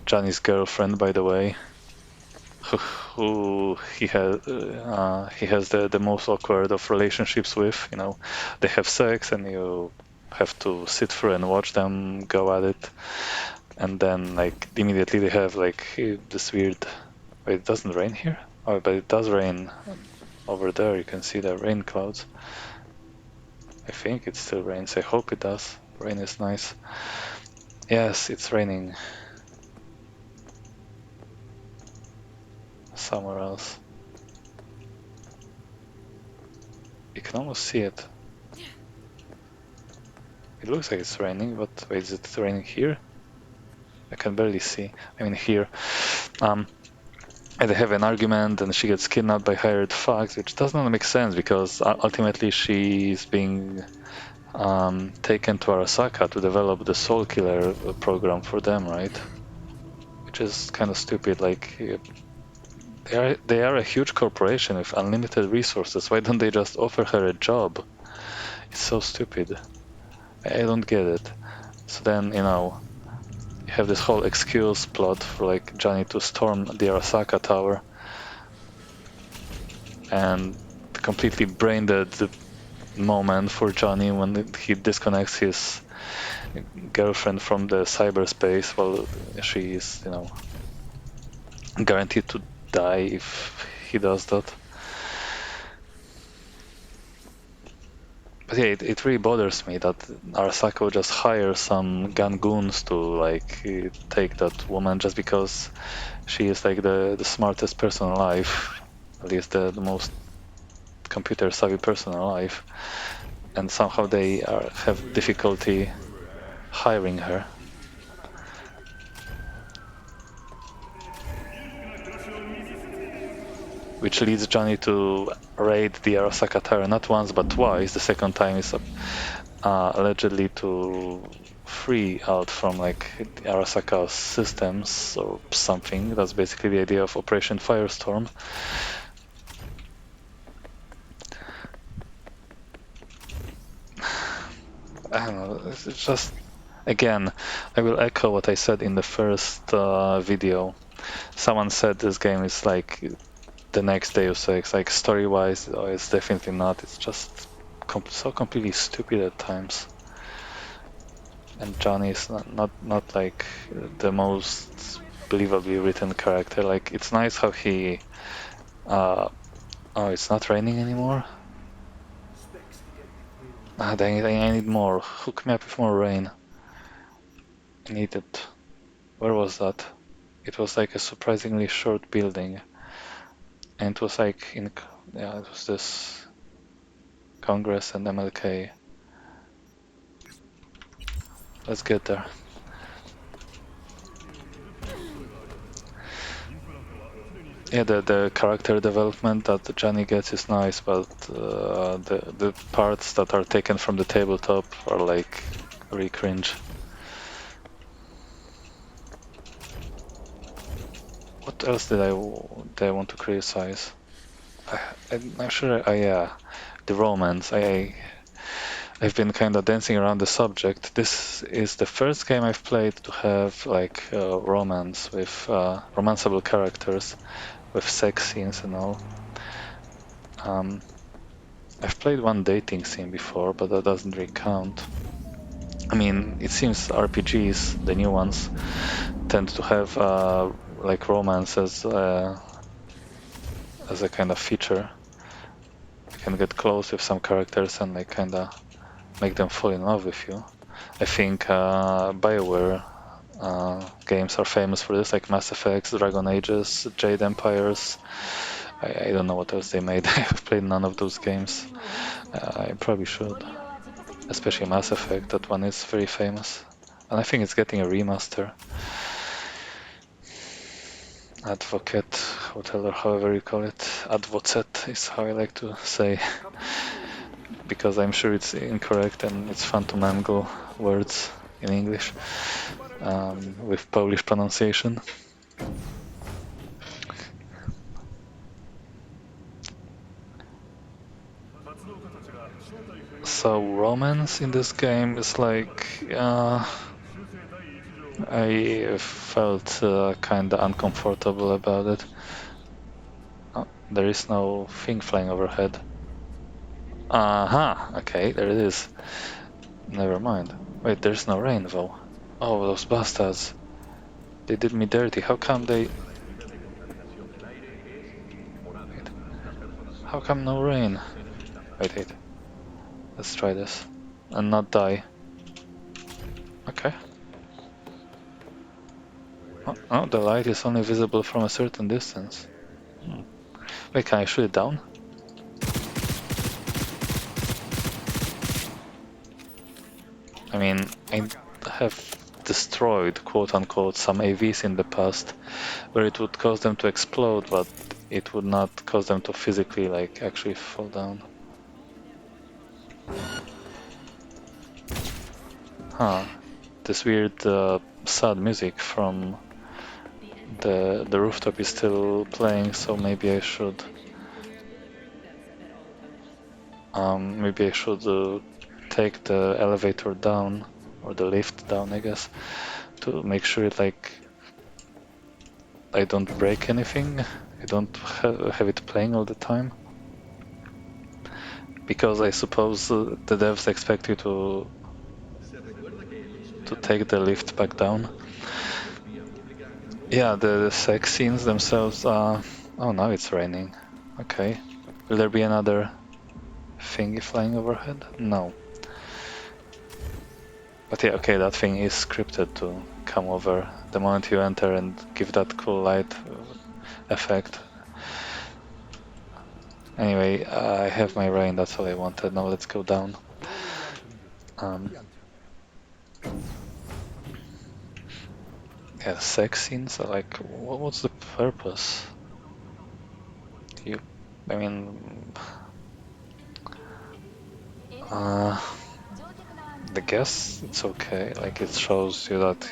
Johnny's girlfriend, by the way, who he has the most awkward of relationships with. You know, they have sex and you have to sit through and watch them go at it, and then like immediately they have like this weird. Wait, it doesn't rain here? Oh, but it does rain over there. You can see the rain clouds. I think it still rains. I hope it does. Rain is nice. Yes, it's raining somewhere else. You can almost see it. It looks like it's raining, but wait, is it raining here? I can barely see. I mean here. And they have an argument and she gets kidnapped by hired thugs, which does not make sense because ultimately she's being taken to Arasaka to develop the Soul Killer program for them, right? Which is kind of stupid. Like they are a huge corporation with unlimited resources. Why don't they just offer her a job? It's so stupid. I don't get it. So then, you know, you have this whole excuse plot for like Johnny to storm the Arasaka Tower and completely brain dead the moment for Johnny when he disconnects his girlfriend from the cyberspace while she is, you know, guaranteed to die if he does that. But yeah, it really bothers me that Arasaka will just hire some gangoons to like take that woman just because she is like the smartest person alive, at least the most computer savvy person alive, and somehow they have difficulty hiring her. Which leads Johnny to raid the Arasaka Tower not once but twice. The second time is allegedly to free out from like Arasaka systems or something. That's basically the idea of Operation Firestorm. I don't know, it's just, again, I will echo what I said in the first video. Someone said this game is like the next Deus Ex, like story-wise, it's definitely not. It's just so completely stupid at times. And Johnny is not like the most believably written character. Like it's nice how he. Oh, it's not raining anymore. Ah, dang it! I need more. Hook me up with more rain. I need it. Where was that? It was like a surprisingly short building, and it was like in yeah, it was this Congress and MLK. Let's get there. Yeah, the character development that Johnny gets is nice, but the parts that are taken from the tabletop are like really cringe. What else did I want to criticize? I'm sure. Yeah, the romance. I've been kind of dancing around the subject. This is the first game I've played to have like romance with romanceable characters with sex scenes and all. I've played one dating scene before, but that doesn't really count. I mean, it seems RPGs, the new ones, tend to have like romance as a kind of feature. You can get close with some characters and like kind of make them fall in love with you. I think BioWare games are famous for this, like Mass Effect, Dragon Ages, Jade Empires. I don't know what else they made. I have played none of those games. I probably should, especially Mass Effect. That one is very famous, and I think it's getting a remaster. Advocate, whatever, however you call it. Advocate is how I like to say, because I'm sure it's incorrect and it's fun to mangle words in English with Polish pronunciation. So romance in this game is like I felt kind of uncomfortable about it. Oh, there is no thing flying overhead. Aha, okay, there it is. Never mind. Wait, there's no rain though. Oh, those bastards. They did me dirty. How come they... Wait. How come no rain? Wait. Let's try this. And not die. Okay. Oh, the light is only visible from a certain distance. Wait, can I shoot it down? I mean, I have destroyed, quote-unquote, some AVs in the past where it would cause them to explode, but it would not cause them to physically, like, actually fall down. Huh. This weird, sad music from the rooftop is still playing, so maybe I should... maybe I should take the elevator down, or the lift down, I guess, to make sure it, like, I don't break anything. I don't have it playing all the time. Because I suppose the devs expect you to take the lift back down. Yeah, the sex scenes themselves are... Oh, now it's raining. Okay. Will there be another thingy flying overhead? No. But yeah, okay, that thing is scripted to come over the moment you enter and give that cool light effect. Anyway, I have my rain, that's all I wanted. Now let's go down. Yeah, sex scenes are like, what's the purpose? I mean, I guess it's okay. Like, it shows you that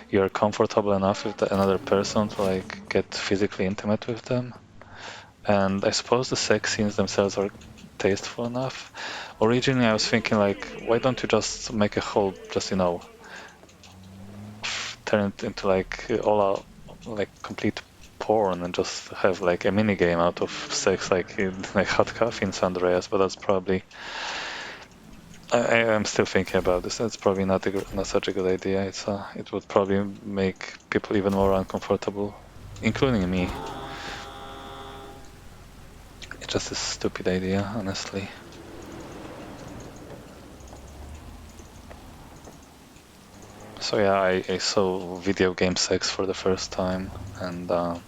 you're comfortable enough with another person to like get physically intimate with them. And I suppose the sex scenes themselves are tasteful enough. Originally, I was thinking like, why don't you just make a whole, just turn it into like all out, like complete porn and just have like a mini game out of sex, like in like Hot Coffee in San Andreas. But that's probably... I'm still thinking about this. That's probably not such a good idea. It would probably make people even more uncomfortable, including me. It's just a stupid idea, honestly. So yeah, I saw video game sex for the first time, and nah.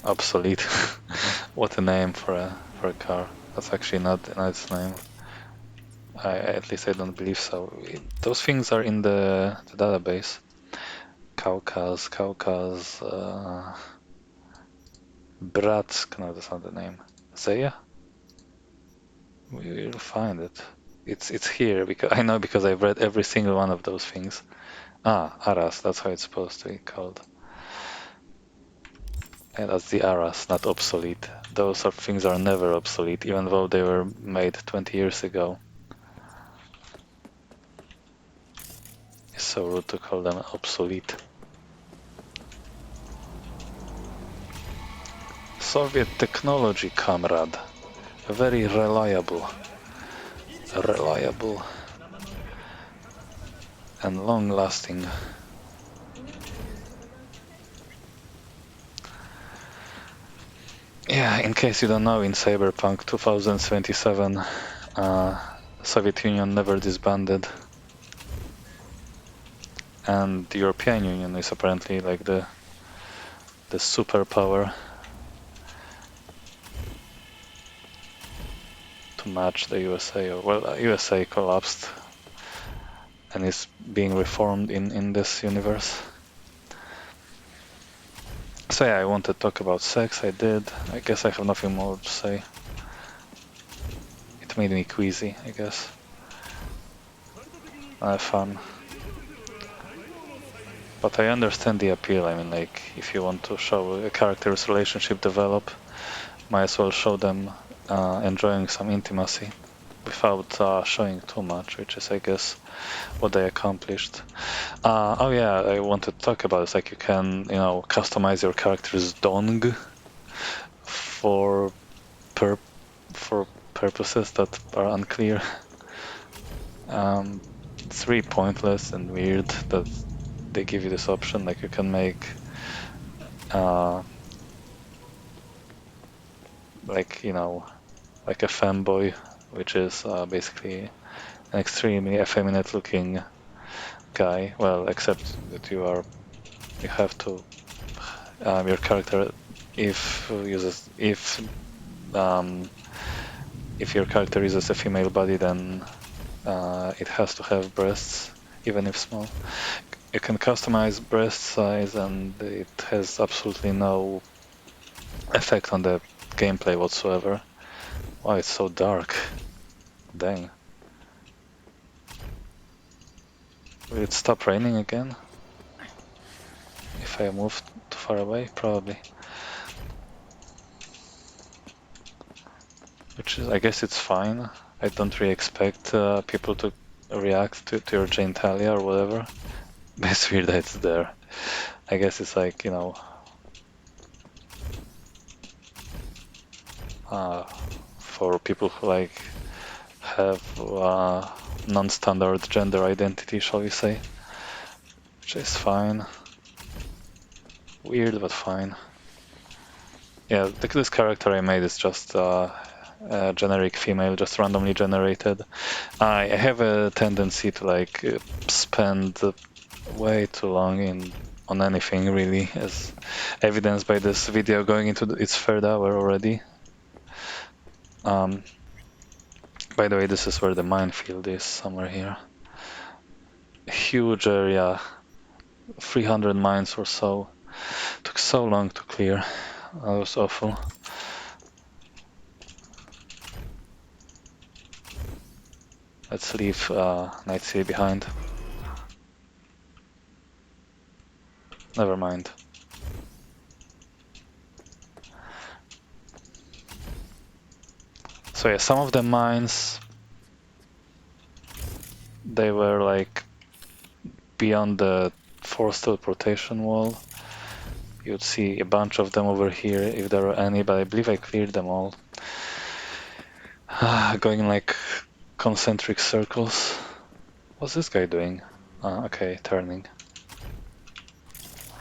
Obsolete. What a name for a car. That's actually not a nice name. At least I don't believe so. Those things are in the database. Caucas, Bratsk, no, that's not the name. Zeya? We'll find it. It's here because I know, because I've read every single one of those things. Ah, Aras, that's how it's supposed to be called. And that's the Aras, not obsolete. Those things are never obsolete, even though they were made 20 years ago. It's so rude to call them obsolete. Soviet technology, comrade. Very reliable. Reliable. And long-lasting. Yeah, in case you don't know, in Cyberpunk 2077, Soviet Union never disbanded. And the European Union is apparently like the superpower to match the USA. Well, USA collapsed and is being reformed in this universe. So yeah, I want to talk about sex. I did. I guess I have nothing more to say. It made me queasy, I guess. Fun. But I understand the appeal. I mean, like, if you want to show a character's relationship develop, might as well show them enjoying some intimacy without showing too much, which is, I guess, what they accomplished. Oh yeah, I want to talk about this. Like, you can, customize your character's dong for for purposes that are unclear. It's really pointless and weird that they give you this option. Like, you can make like like a fanboy, which is basically an extremely effeminate looking guy. Well, except that you have to your character if your character uses a female body, then it has to have breasts, even if small. You can customize breast size, and it has absolutely no effect on the gameplay whatsoever. Wow, it's so dark. Dang. Will it stop raining again? If I move too far away? Probably. Which is, I guess it's fine. I don't really expect people to react to your genitalia or whatever. But it's weird that it's there. I guess it's like, for people who like have non-standard gender identity, shall we say. Which is fine. Weird, but fine. Yeah, this character I made is just a generic female, just randomly generated. I have a tendency to like spend way too long on anything, really, as evidenced by this video going into its third hour already. By the way, this is where the minefield is, somewhere here. Huge area, 300 mines or so. Took so long to clear. That was awful. Let's leave Night City behind. Never mind. So yeah, some of the mines, they were like beyond the forced teleportation wall. You'd see a bunch of them over here if there are any, but I believe I cleared them all. Going in like concentric circles. What's this guy doing? Okay, turning.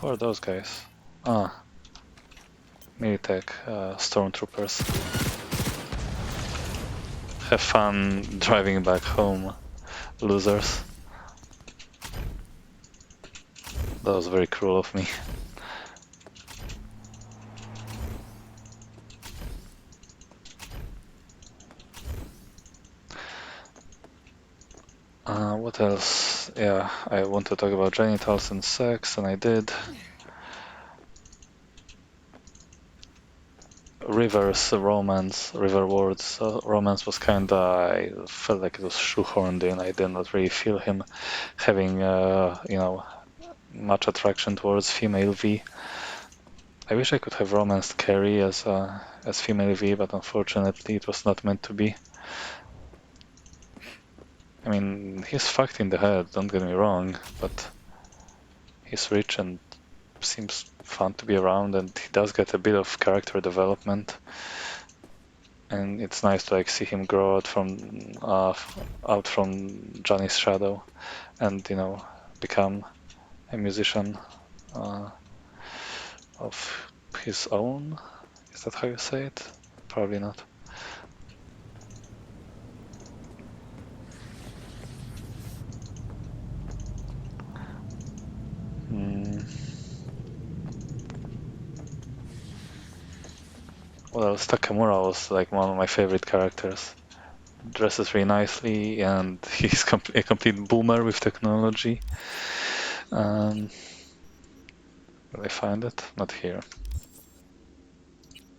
Who are those guys? Militech, stormtroopers. Have fun driving back home, losers. That was very cruel of me. What else? Yeah, I want to talk about genitals and sex, and I did. River's romance, River Ward's romance was kinda, I felt like it was shoehorned in. I did not really feel him having, much attraction towards female V. I wish I could have romanced Carrie as female V, but unfortunately it was not meant to be. I mean, he's fucked in the head, don't get me wrong, but he's rich and seems fun to be around, and he does get a bit of character development. And it's nice to like see him grow out from Johnny's shadow, and become a musician of his own. Is that how you say it? Probably not. Well, Takamura was like one of my favorite characters. Dresses really nicely, and he's a complete boomer with technology. Will I find it? Not here.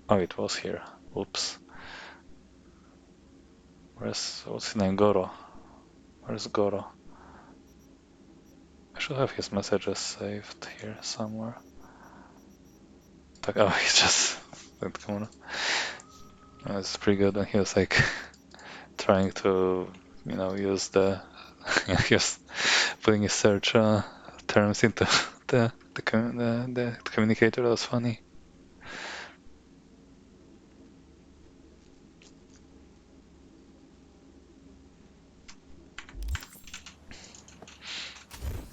Oh, it was here. Oops. What's his name? Goro. Where's Goro? I should have his messages saved here somewhere. Oh, he's just come on. It's pretty good, and he was like trying to, use the just putting his search terms into the communicator. That was funny.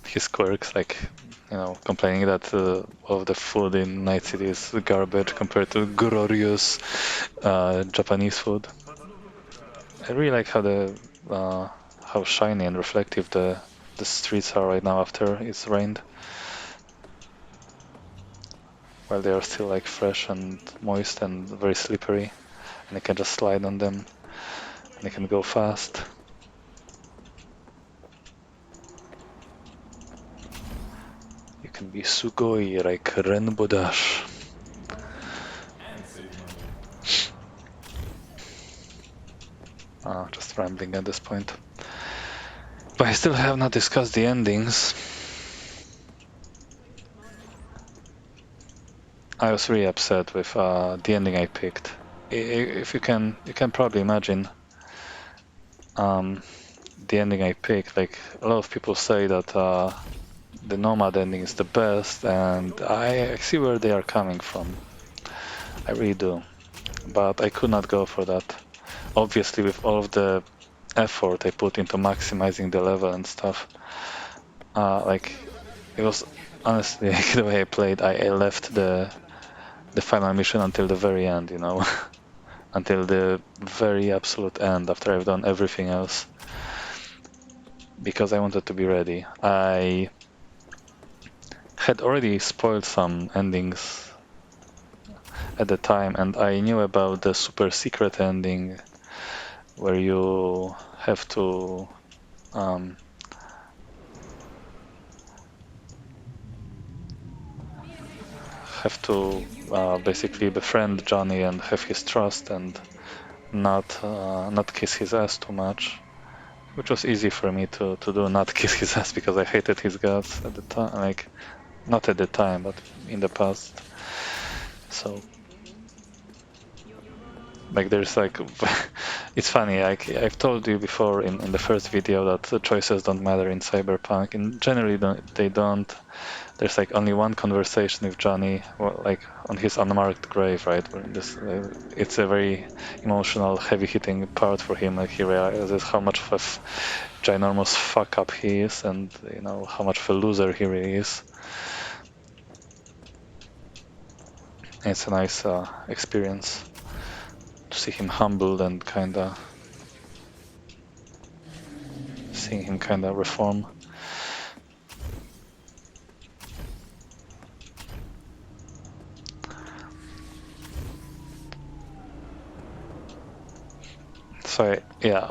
His quirks, like complaining that all of the food in Night City is garbage compared to glorious Japanese food. I really like how shiny and reflective the streets are right now after it's rained. While they are still like fresh and moist and very slippery, and you can just slide on them, and you can go fast. You can be sugoi like Rainbow Dash. Just rambling at this point. But I still have not discussed the endings. I was really upset with the ending I picked. If you can probably imagine the ending I picked. Like a lot of people say that the Nomad ending is the best, and I see where they are coming from. I really do, but I could not go for that. Obviously, with all of the effort I put into maximizing the level and stuff, like it was honestly like, the way I played. I left the final mission until the very end, until the very absolute end after I've done everything else, because I wanted to be ready. I had already spoiled some endings at the time, and I knew about the super secret ending where you have to basically befriend Johnny and have his trust and not kiss his ass too much, which was easy for me to do, not kiss his ass, because I hated his guts at the time, like not at the time but in the past. So like there's like it's funny, like I've told you before in the first video that the choices don't matter in Cyberpunk, and generally they don't. There's like only one conversation with Johnny, well, like on his unmarked grave, right? Where it's a very emotional, heavy-hitting part for him. Like he realizes how much of a ginormous fuck up he is, and how much of a loser he really is. And it's a nice experience to see him humbled and seeing him reform. So yeah,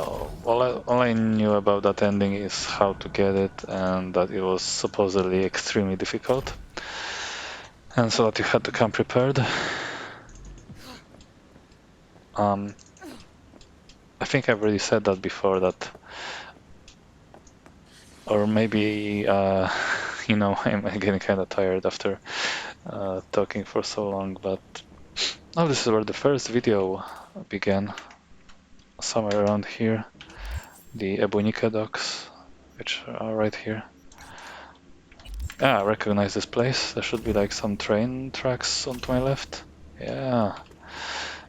all I knew about that ending is how to get it, and that it was supposedly extremely difficult, and so that you had to come prepared. I think I've already said that before, that, or maybe I'm getting kind of tired after talking for so long, but this is where the first video began, somewhere around here. The Ebonica docks, which are right here. Yeah, I recognize this place. There should be like some train tracks on my left. Yeah.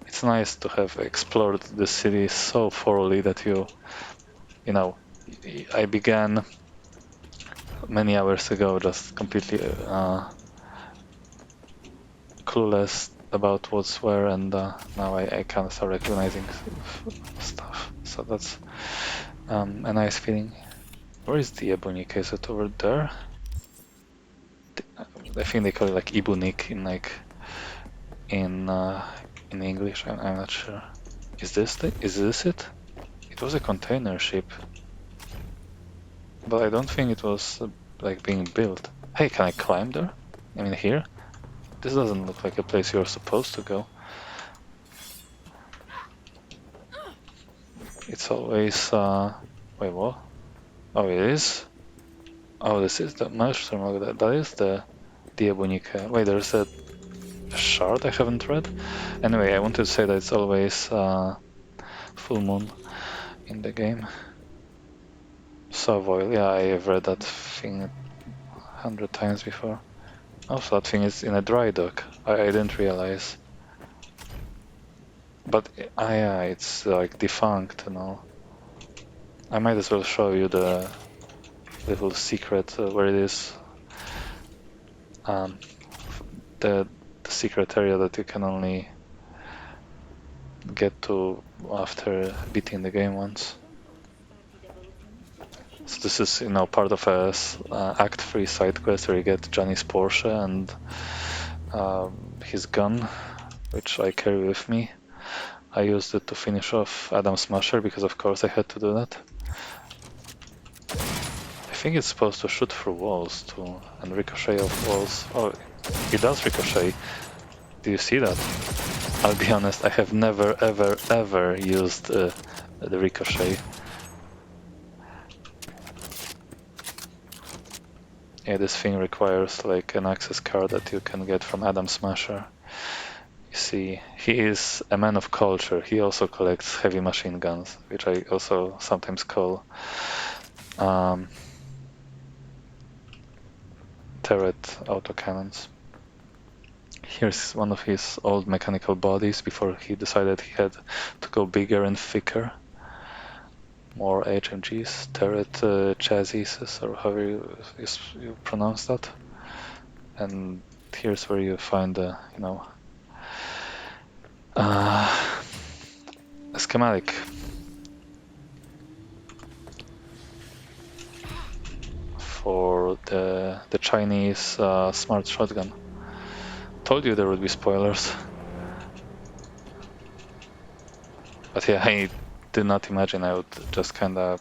It's nice to have explored the city so thoroughly that you know, I began many hours ago just completely clueless about what's where, and now I can start recognizing stuff. So that's a nice feeling. Where is the Ebunik? Is it over there? I think they call it like Ibunik in in English. I'm not sure. Is this it? It was a container ship, but I don't think it was like being built. Hey, can I climb there? I mean here? This doesn't look like a place you're supposed to go. It's always wait, what? Oh, it is? Oh, this is the mushroom. That is the Diabonica. Wait, there's a shard I haven't read. Anyway, I wanted to say that it's always full moon in the game. Savoil, yeah, I have read that thing 100 times before. Also, that thing is in a dry dock. I didn't realize. But yeah, it's like defunct and all. I might as well show you the little secret where it is. Um, the secret area that you can only get to after beating the game once. So this is, part of a Act 3 side quest where you get Johnny's Porsche and his gun, which I carry with me. I used it to finish off Adam Smasher because of course I had to do that. I think it's supposed to shoot through walls too, and ricochet off walls. Oh, it does ricochet. Do you see that? I'll be honest, I have never ever used the ricochet. Yeah, this thing requires like an access card that you can get from Adam Smasher. You see, he is a man of culture. He also collects heavy machine guns, which I also sometimes call turret autocannons. Here's one of his old mechanical bodies before he decided he had to go bigger and thicker. More HMGs, turret chassis, or however you pronounce that. And here's where you find the, a schematic for the Chinese smart shotgun. Told you there would be spoilers. But yeah, I did not imagine I would just kinda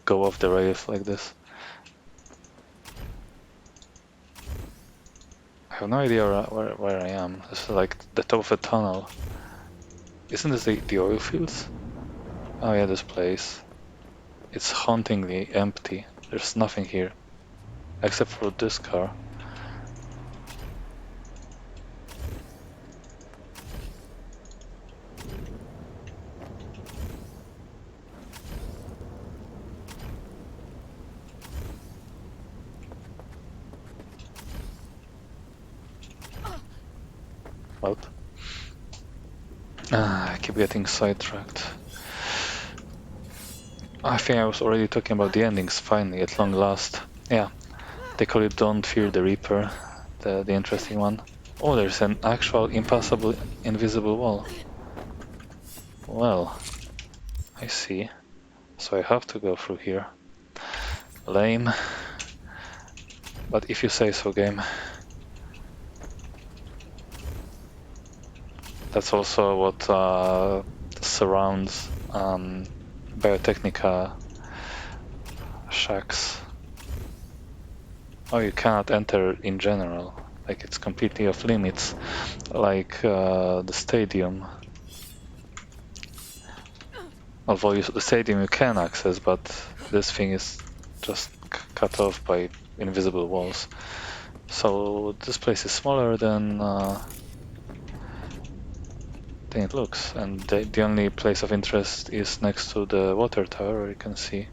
go off the rails like this. I have no idea where I am. This is like the top of a tunnel. Isn't this the oil fields? Oh yeah, this place. It's hauntingly empty. There's nothing here. Except for this car. What? I keep getting sidetracked. I think I was already talking about the endings, finally, at long last. Yeah, they call it Don't Fear the Reaper, the interesting one. Oh, there's an actual impassable invisible wall. Well, I see. So I have to go through here. Lame. But if you say so, game. That's also what surrounds Biotechnica shacks. Oh, you cannot enter in general. Like, it's completely off limits. Like the stadium. Although the stadium you can access, but this thing is just cut off by invisible walls. So this place is smaller than it looks, and the only place of interest is next to the water tower, where you can see.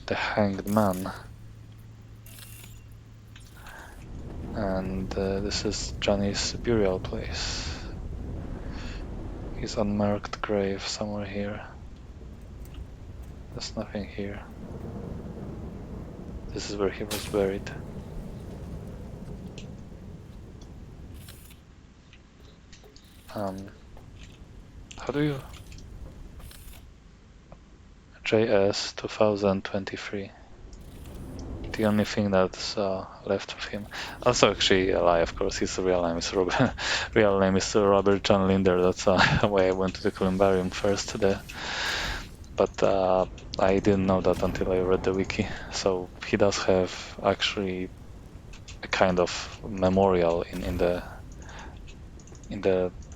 the Hanged Man. And this is Johnny's burial place. His unmarked grave somewhere here. There's nothing here. This is where he was buried. How do you... JS 2023. The only thing that's left of him. Also, actually, a lie, of course. His real name is Robert. Real name is Robert John Linder. That's why I went to the columbarium first today. But I didn't know that until I read the wiki. So he does have actually a kind of memorial in the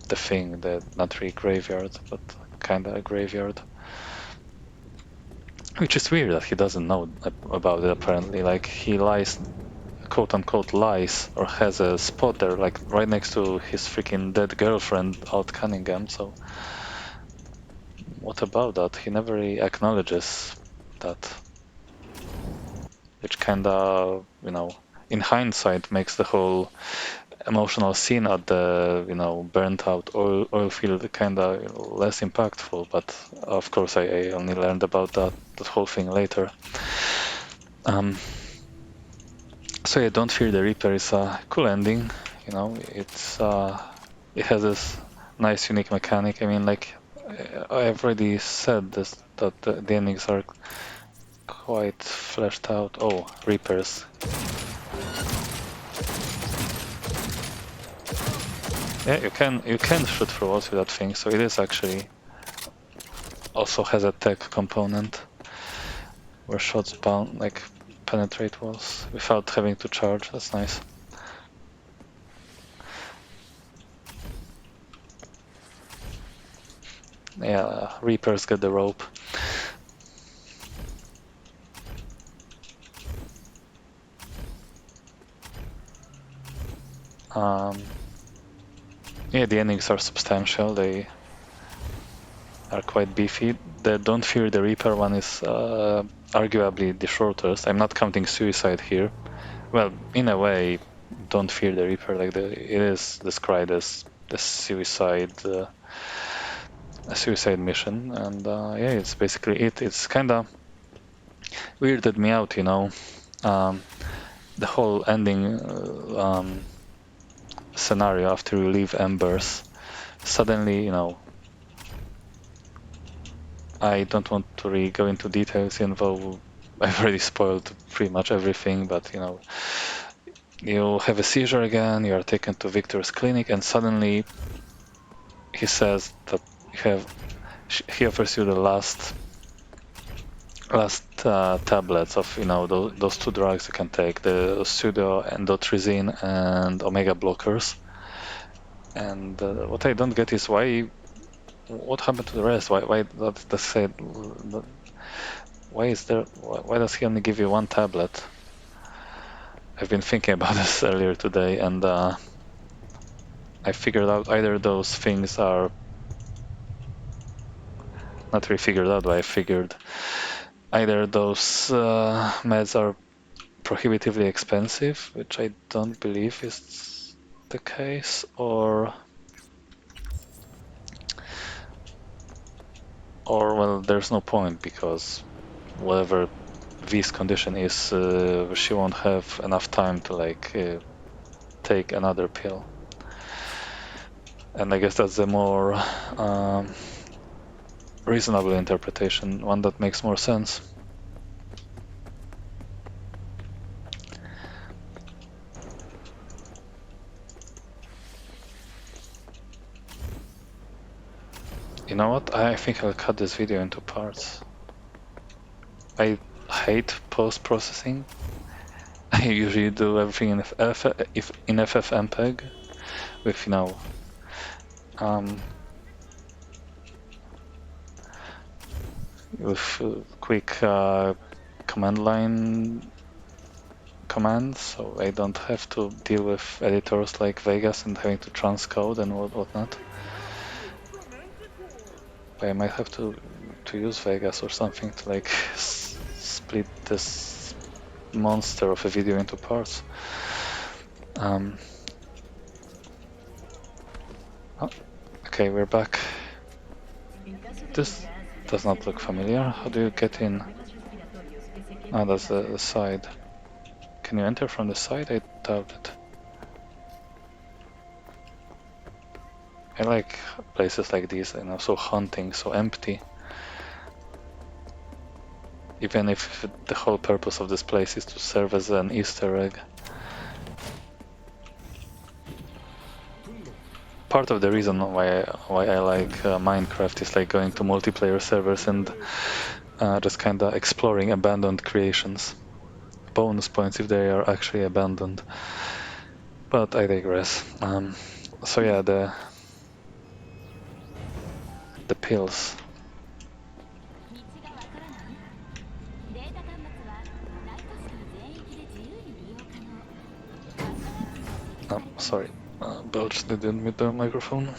thing, the not really graveyard, but kind of a graveyard. Which is weird that he doesn't know about it, apparently. Like, he lies, quote-unquote lies, or has a spot there, like, right next to his freaking dead girlfriend, Alt Cunningham, so... What about that? He never really acknowledges that. Which kinda, you know, in hindsight makes the whole emotional scene at the, you know, burnt-out oil field kinda less impactful, but of course I only learned about that whole thing later. So yeah, Don't Fear the Reaper is a cool ending, you know, it has this nice unique mechanic. I mean, like, I've already said this, that the endings are quite fleshed out. Oh, Reapers. Yeah, you can shoot through walls with that thing, so it is actually also has a tech component where shots bound like penetrate walls without having to charge. That's nice. Yeah, Reapers get the rope. Yeah, the endings are substantial. They are quite beefy. The Don't Fear the Reaper one is arguably the shortest. I'm not counting Suicide here. Well, in a way, Don't Fear the Reaper, like it is described as the suicide, a suicide mission, and yeah, it's basically it. It's kind of weirded me out, you know. The whole ending scenario after you leave Embers, suddenly, you know, I don't want to really go into details, involve. I've already spoiled pretty much everything, but you know, you have a seizure again, you are taken to Victor's clinic, and suddenly he says that he offers you the last tablets of, you know, those two drugs you can take, the pseudoendotrizine and omega blockers. And what I don't get is what happened to the rest? Why that said? Why does he only give you one tablet? I've been thinking about this earlier today, and I figured out either those things are not really figured out, but I figured either those meds are prohibitively expensive, which I don't believe is the case, or well, there's no point because whatever V's condition is, she won't have enough time to like take another pill. And I guess that's a more reasonable interpretation, one that makes more sense. You know what? I think I'll cut this video into parts. I hate post-processing. I usually do everything in FFmpeg with, you know, with quick command line commands, so I don't have to deal with editors like Vegas and having to transcode and whatnot. But I might have to use Vegas or something to like split this monster of a video into parts. Oh, okay, we're back. This does not look familiar. How do you get in? Ah, that's the side. Can you enter from the side? I doubt it. I like places like these, you know, so haunting, so empty. Even if the whole purpose of this place is to serve as an Easter egg. Part of the reason why I like Minecraft is like going to multiplayer servers and just kinda exploring abandoned creations. Bonus points if they are actually abandoned. But I digress. So yeah, the pills. Sorry, belched didn't mute the microphone.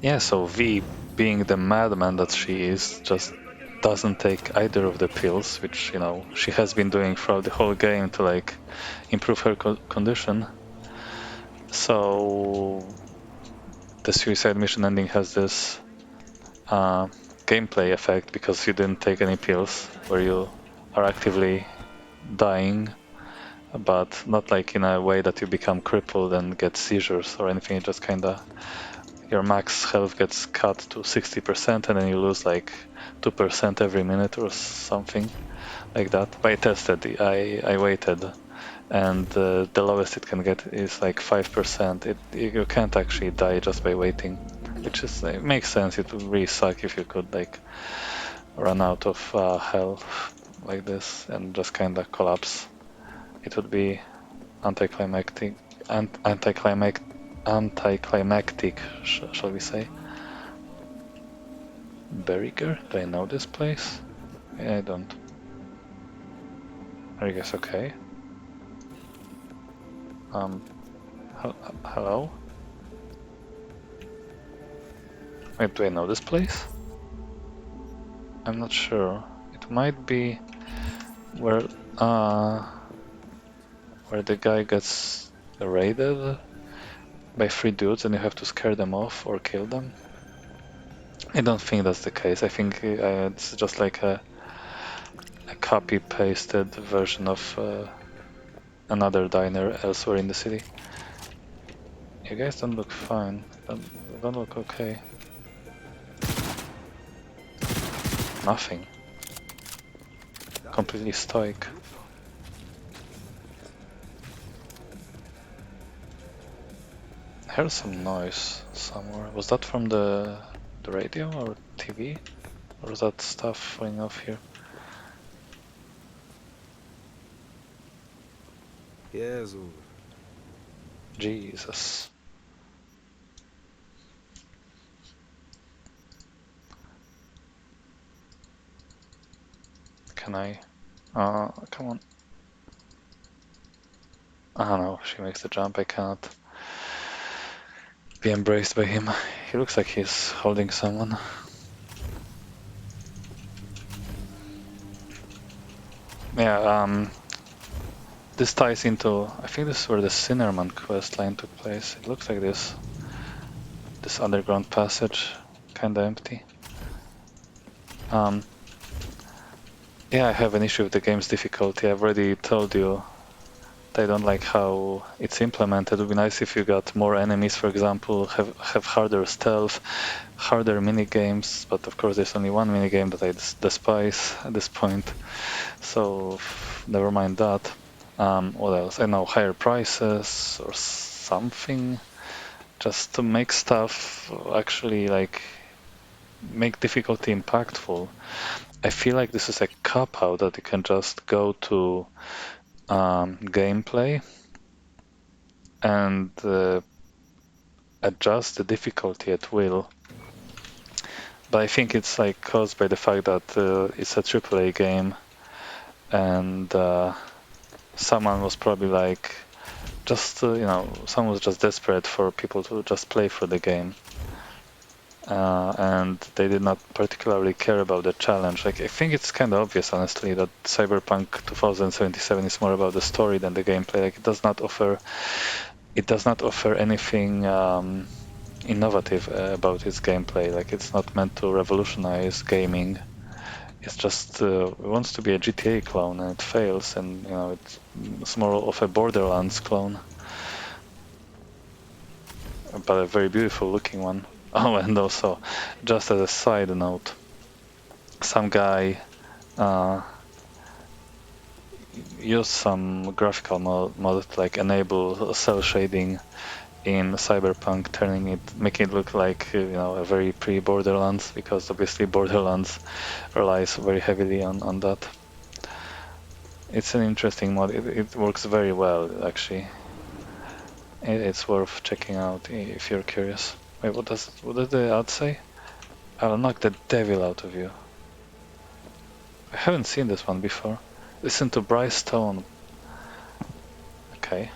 Yeah, so V, being the madman that she is, just doesn't take either of the pills, which, you know, she has been doing throughout the whole game to, like, improve her condition. So the suicide mission ending has this gameplay effect because you didn't take any pills, where you are actively dying, but not like in a way that you become crippled and get seizures or anything. It just kinda, your max health gets cut to 60% and then you lose like 2% every minute or something like that. But I tested, I waited, and the lowest it can get is like 5%. You can't actually die just by waiting, which is, it makes sense. It would really suck if you could like run out of health like this and just kind of collapse. It would be anticlimactic, anticlimactic, shall we say? Berriger? Do I know this place? Yeah, I don't. Are you guys okay? Hello? Wait, do I know this place? I'm not sure. It might be where the guy gets raided by 3 dudes and you have to scare them off or kill them. I don't think that's the case. I think it's just like a copy-pasted version of another diner elsewhere in the city. You guys don't look fine. Don't look okay. Nothing. Completely stoic. I heard some noise somewhere. Was that from the radio or TV? Or was that stuff falling off here? Jezu. Jesus. Can I? Come on. Ah no, she makes the jump. I cannot be embraced by him. He looks like he's holding someone. Yeah, this ties into, I think this is where the Sinnerman quest line took place. It looks like this underground passage, kinda empty. Yeah, I have an issue with the game's difficulty. I've already told you that I don't like how it's implemented. It would be nice if you got more enemies, for example, have harder stealth, harder minigames, but of course there's only one minigame that I despise at this point, so never mind that. What else? I know, higher prices or something, just to make stuff actually like make difficulty impactful. I feel like this is a cop-out that you can just go to gameplay and adjust the difficulty at will. But I think it's like caused by the fact that it's a AAA game and someone was probably like, just someone was just desperate for people to just play for the game. And they did not particularly care about the challenge. Like, I think it's kind of obvious, honestly, that Cyberpunk 2077 is more about the story than the gameplay. Like, it does not offer anything innovative about its gameplay. Like, it's not meant to revolutionize gaming. It's just it wants to be a GTA clone, and it fails. And it's more of a Borderlands clone, but a very beautiful looking one. Oh, and also, just as a side note, some guy used some graphical mod like enable cell shading in Cyberpunk, making it look like a very pre-Borderlands, because obviously Borderlands relies very heavily on that. It's an interesting mod. It works very well, actually. It's worth checking out if you're curious. Wait, what does the ad say? I'll knock the devil out of you. I haven't seen this one before. Listen to Bryce Stone. Okay.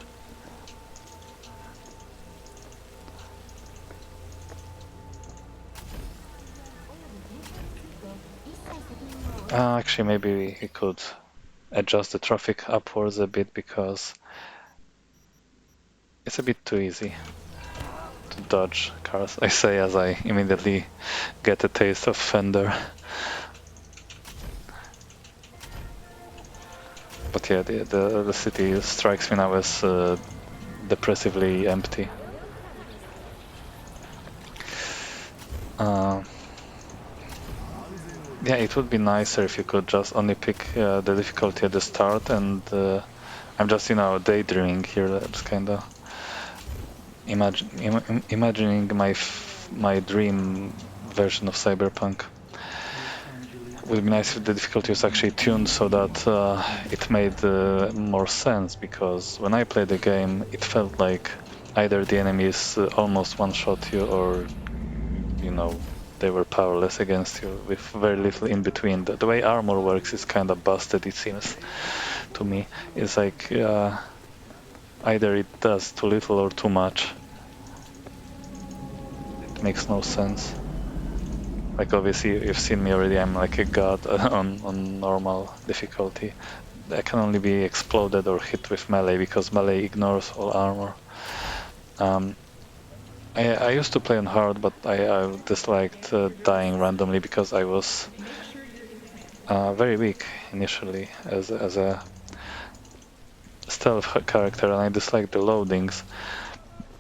Actually, maybe he could adjust the traffic upwards a bit, because it's a bit too easy to dodge cars. I say as I immediately get a taste of Fender. But yeah, the city strikes me now as depressively empty. Yeah, it would be nicer if you could just only pick the difficulty at the start, and I'm just daydreaming here, just kind of imagining my dream version of Cyberpunk. It would be nice if the difficulty was actually tuned so that it made more sense, because when I played the game, it felt like either the enemies almost one-shot you, or they were powerless against you, with very little in between. The way armor works is kind of busted, it seems to me. It's like either it does too little or too much. It makes no sense. Like, obviously, you've seen me already, I'm like a god on normal difficulty. I can only be exploded or hit with melee, because melee ignores all armor. I used to play on hard, but I disliked dying randomly, because I was very weak initially as a stealth character, and I disliked the loadings.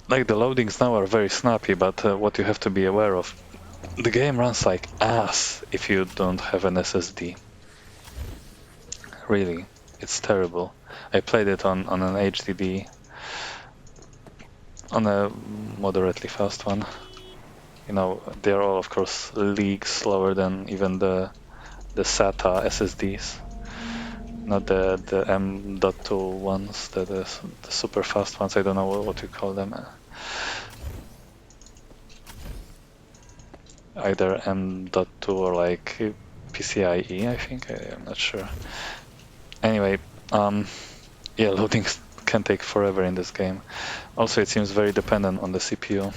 Like, the loadings now are very snappy, but what you have to be aware of, the game runs like ass if you don't have an SSD. Really, it's terrible. I played it on an HDD, on a moderately fast one. They're all, of course, leagues slower than even the SATA SSDs, not the M.2 ones, the super fast ones. I don't know what you call them. Either M.2 or like PCIe, I think. I'm not sure. Anyway, yeah, loading can take forever in this game. Also, it seems very dependent on the CPU,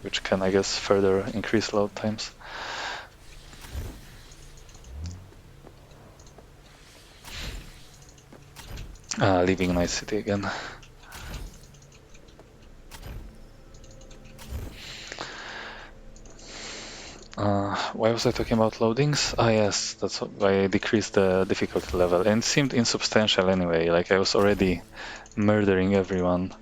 which can, I guess, further increase load times. Leaving Night City again. Why was I talking about loadings? Yes, that's why I decreased the difficulty level, and it seemed insubstantial anyway. Like, I was already murdering everyone.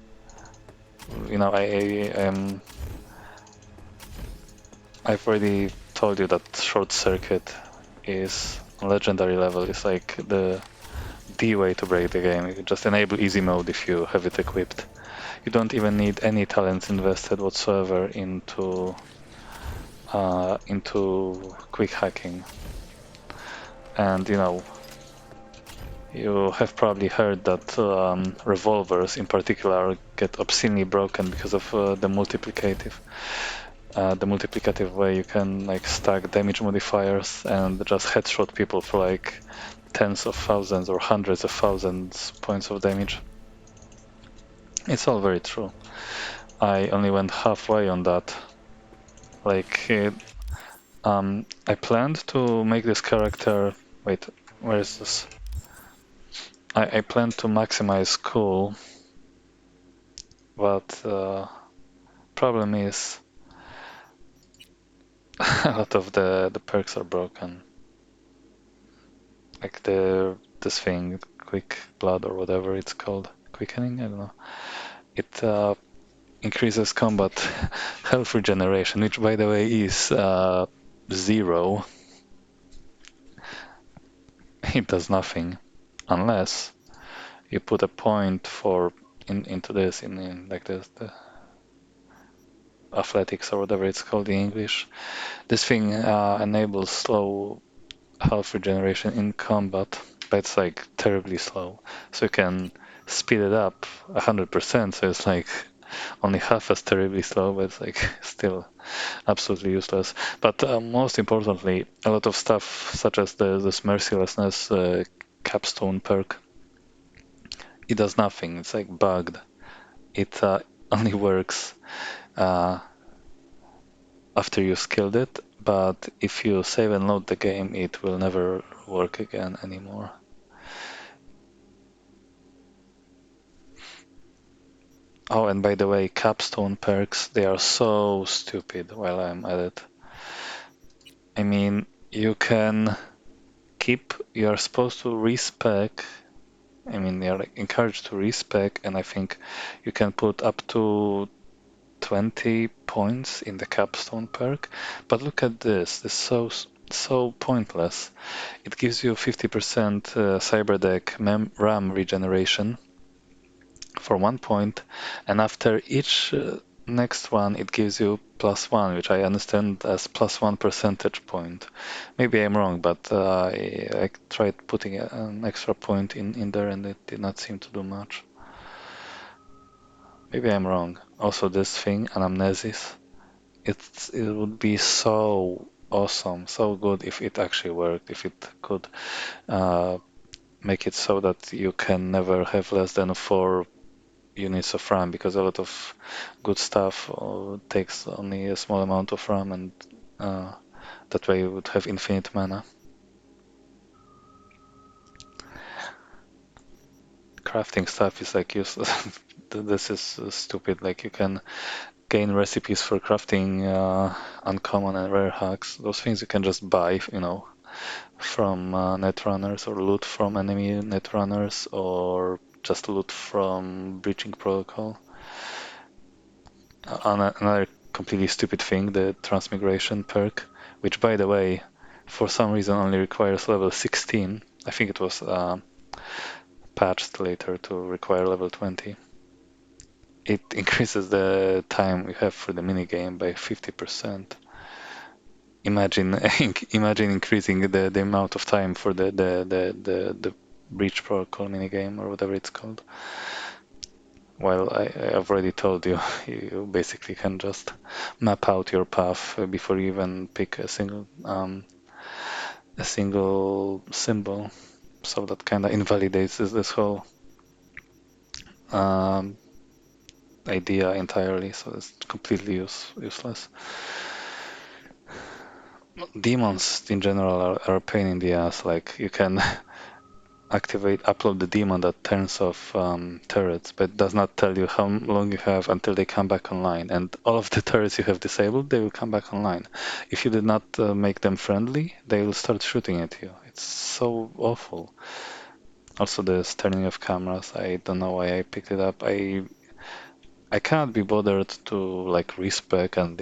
I've already told you that Short Circuit is on legendary level. It's like the way to break the game. You just enable easy mode if you have it equipped. You don't even need any talents invested whatsoever into quick hacking. And you have probably heard that revolvers in particular get obscenely broken because of the multiplicative way you can like stack damage modifiers and just headshot people for like tens of thousands or hundreds of thousands points of damage. It's all very true. I only went halfway on that. Like, I planned to make this character. Wait, where is this? I planned to maximize cool, but problem is a lot of the perks are broken. Like this thing, quick blood or whatever it's called, quickening. I don't know. It increases combat health regeneration, which by the way is 0. It does nothing unless you put a point for into this in like this the athletics or whatever it's called in English. This thing enables slow health regeneration in combat, but it's like terribly slow. So you can speed it up 100%. So it's like only half as terribly slow, but it's like still absolutely useless. But most importantly, a lot of stuff such as this mercilessness capstone perk, it does nothing. It's like bugged. It only works after you skilled it, but if you save and load the game, it will never work again anymore. Oh, and by the way, capstone perks, they are so stupid while I'm at it. I mean, you can you're supposed to respec. I mean, you're like encouraged to respec, and I think you can put up to 20 points in the capstone perk. But look at this. This is so pointless. It gives you 50% cyberdeck RAM regeneration for 1 point, and after each next one, it gives you +1, which I understand as +1 percentage point. Maybe I'm wrong, but I tried putting an extra point in there, and it did not seem to do much. Maybe I'm wrong. Also, this thing, anamnesis, it would be so awesome, so good if it actually worked, if it could make it so that you can never have less than 4 units of RAM, because a lot of good stuff takes only a small amount of RAM, and that way you would have infinite mana. Crafting stuff is like useless. This is stupid. Like you can gain recipes for crafting uncommon and rare hacks. Those things you can just buy, from netrunners, or loot from enemy netrunners, or just loot from breaching protocol. Another completely stupid thing, the Transmigration Perk, which by the way, for some reason only requires level 16. I think it was patched later to require level 20. It increases the time you have for the minigame by 50%. Imagine imagine increasing the amount of time for the breach protocol minigame, or whatever it's called. Well, I've already told you, you basically can just map out your path before you even pick a single symbol. So that kind of invalidates this whole um, idea entirely. So it's completely useless. Demons in general are a pain in the ass. Like you can upload the demon that turns off turrets, but does not tell you how long you have until they come back online. And all of the turrets you have disabled, they will come back online. If you did not make them friendly, they will start shooting at you. It's so awful. Also, the turning of cameras, I don't know why I picked it up. I cannot be bothered to like respec and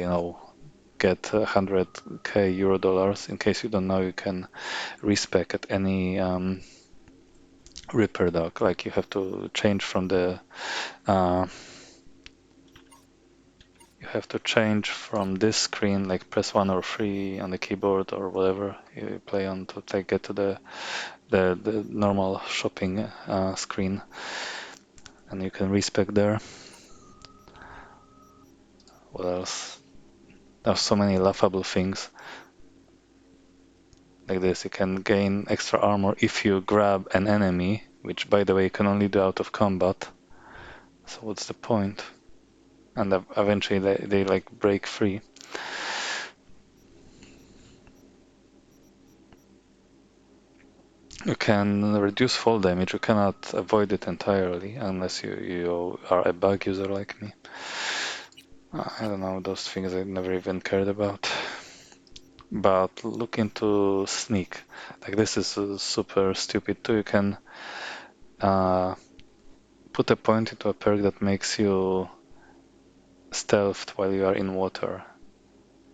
get 100k euro dollars. In case you don't know, you can respec at any Reaper dock. Like you have to change from uh, this screen, like press 1 or 3 on the keyboard or whatever you play on to get to the normal shopping screen, and you can respec there. What else? There's so many laughable things like this. You can gain extra armor if you grab an enemy, which by the way you can only do out of combat. So what's the point? And eventually they like break free. You can reduce fall damage. You cannot avoid it entirely unless you are a bug user like me. I don't know, those things I never even cared about. But look into sneak. Like this is super stupid too. You can put a point into a perk that makes you stealthed while you are in water.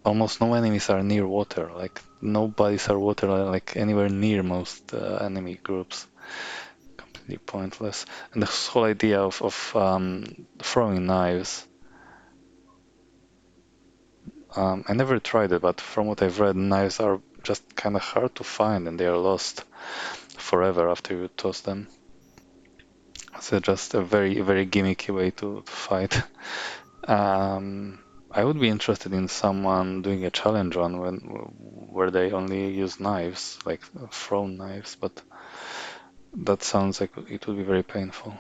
Almost no enemies are near water. Like no bodies are water like anywhere near most enemy groups. Completely pointless. And this whole idea of throwing knives. I never tried it, but from what I've read, knives are just kind of hard to find and they are lost forever after you toss them. So just a very, very gimmicky way to fight. I would be interested in someone doing a challenge on where they only use knives, like thrown knives, but that sounds like it would be very painful.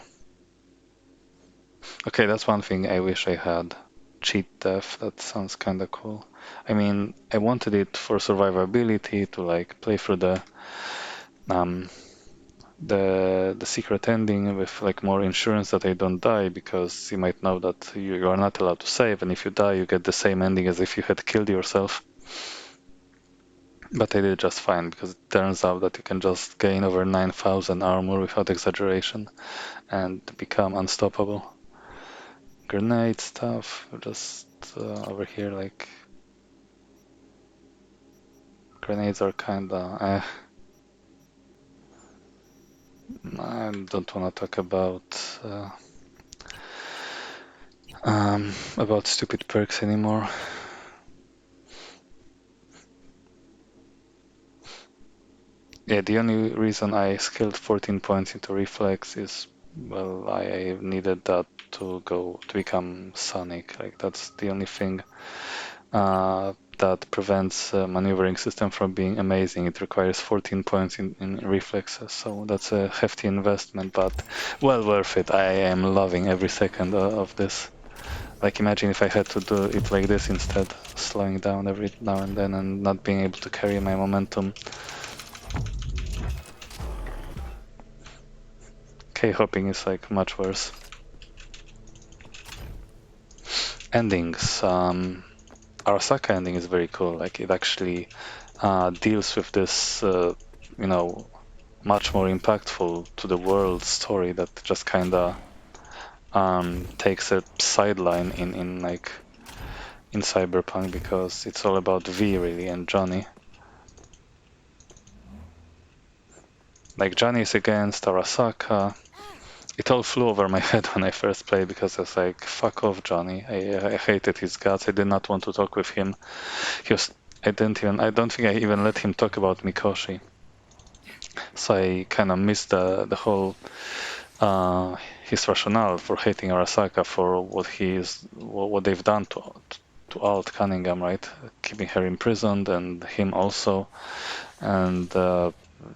Okay, that's one thing I wish I had. Cheat death, that sounds kind of cool. I mean, I wanted it for survivability to like play through um the secret ending with like more insurance that I don't die, because you might know that you are not allowed to save, and if you die you get the same ending as if you had killed yourself. But I did just fine, because it turns out that you can just gain over 9,000 armor without exaggeration and become unstoppable. Grenade stuff, just over here, like grenades are kinda I don't want to talk about stupid perks anymore. Yeah, the only reason I scaled 14 points into reflex is, well, I needed that to become Sonic. Like that's the only thing that prevents maneuvering system from being amazing. It requires 14 points in reflexes, so that's a hefty investment, but well worth it. I am loving every second of this. Like imagine if I had to do it like this instead, slowing down every now and then and not being able to carry my momentum. K-hopping is like much worse. Endings. Arasaka ending is very cool. Like it actually deals with this, you know, much more impactful to the world story that just kinda takes a sideline in like in Cyberpunk, because it's all about V really and Johnny. Like Johnny is against Arasaka. It all flew over my head when I first played, because I was like, fuck off, Johnny. I hated his guts. I did not want to talk with him. He was. I don't think I even let him talk about Mikoshi. So I kind of missed the whole his rationale for hating Arasaka for what they've done to Alt Cunningham, right? Keeping her imprisoned and him also, and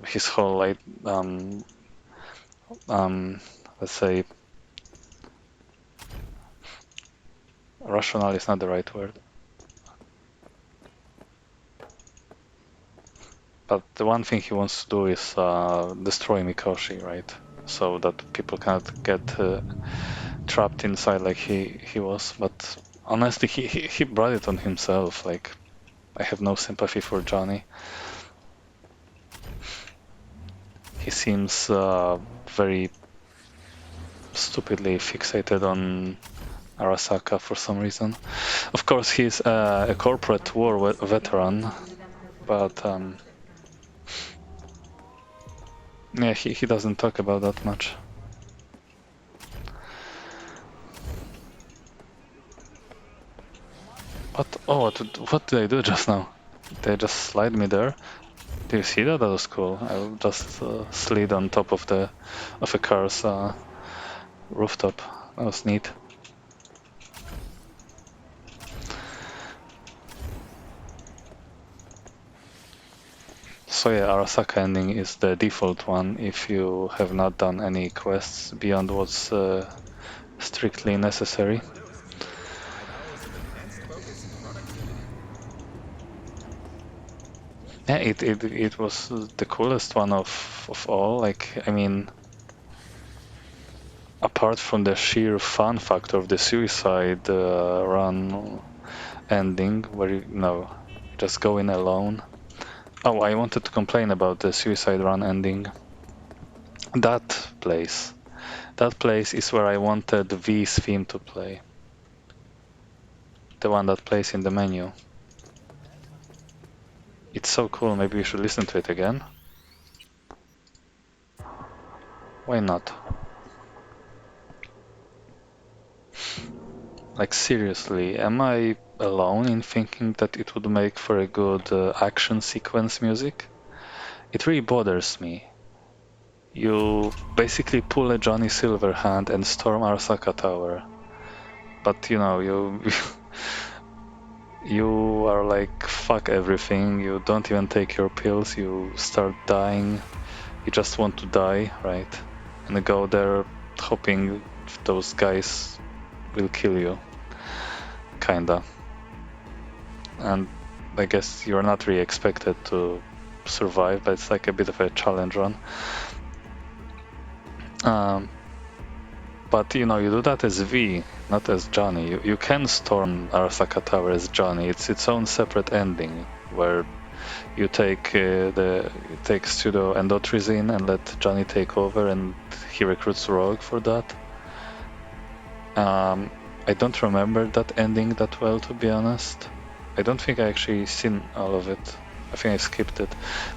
his whole like let's say rationale is not the right word. But the one thing he wants to do is destroy Mikoshi, right? So that people cannot get trapped inside like he was. But honestly, he brought it on himself. Like, I have no sympathy for Johnny. He seems very stupidly fixated on Arasaka for some reason. Of course, he's a corporate war veteran, but yeah, he doesn't talk about that much. What? Oh, what did I do just now? Did I just slide me there? Do you see that? That was cool. I just slid on top of a car's rooftop. That was neat. So yeah, Arasaka ending is the default one if you have not done any quests beyond what's strictly necessary. Yeah, it was the coolest one of all. Like, I mean, apart from the sheer fun factor of the suicide run ending, where you know just go in alone. Oh, I wanted to complain about the suicide run ending. That place, that place is where I wanted V's theme to play. The one that plays in the menu. It's so cool. Maybe we should listen to it again. Why not? Like, seriously, am I alone in thinking that it would make for a good action sequence music? It really bothers me. You basically pull a Johnny Silverhand and storm Arasaka Tower. But you know, you are like, fuck everything, you don't even take your pills, you start dying, you just want to die, right? And go there hoping those guys will kill you. Kinda. And I guess you're not really expected to survive, but it's like a bit of a challenge run. But you know, you do that as V, not as Johnny. You can storm Arasaka Tower as Johnny. It's its own separate ending where you take pseudo endotrizine and let Johnny take over, and he recruits Rogue for that. I don't remember that ending that well, to be honest. I don't think I actually seen all of it. I think I skipped it.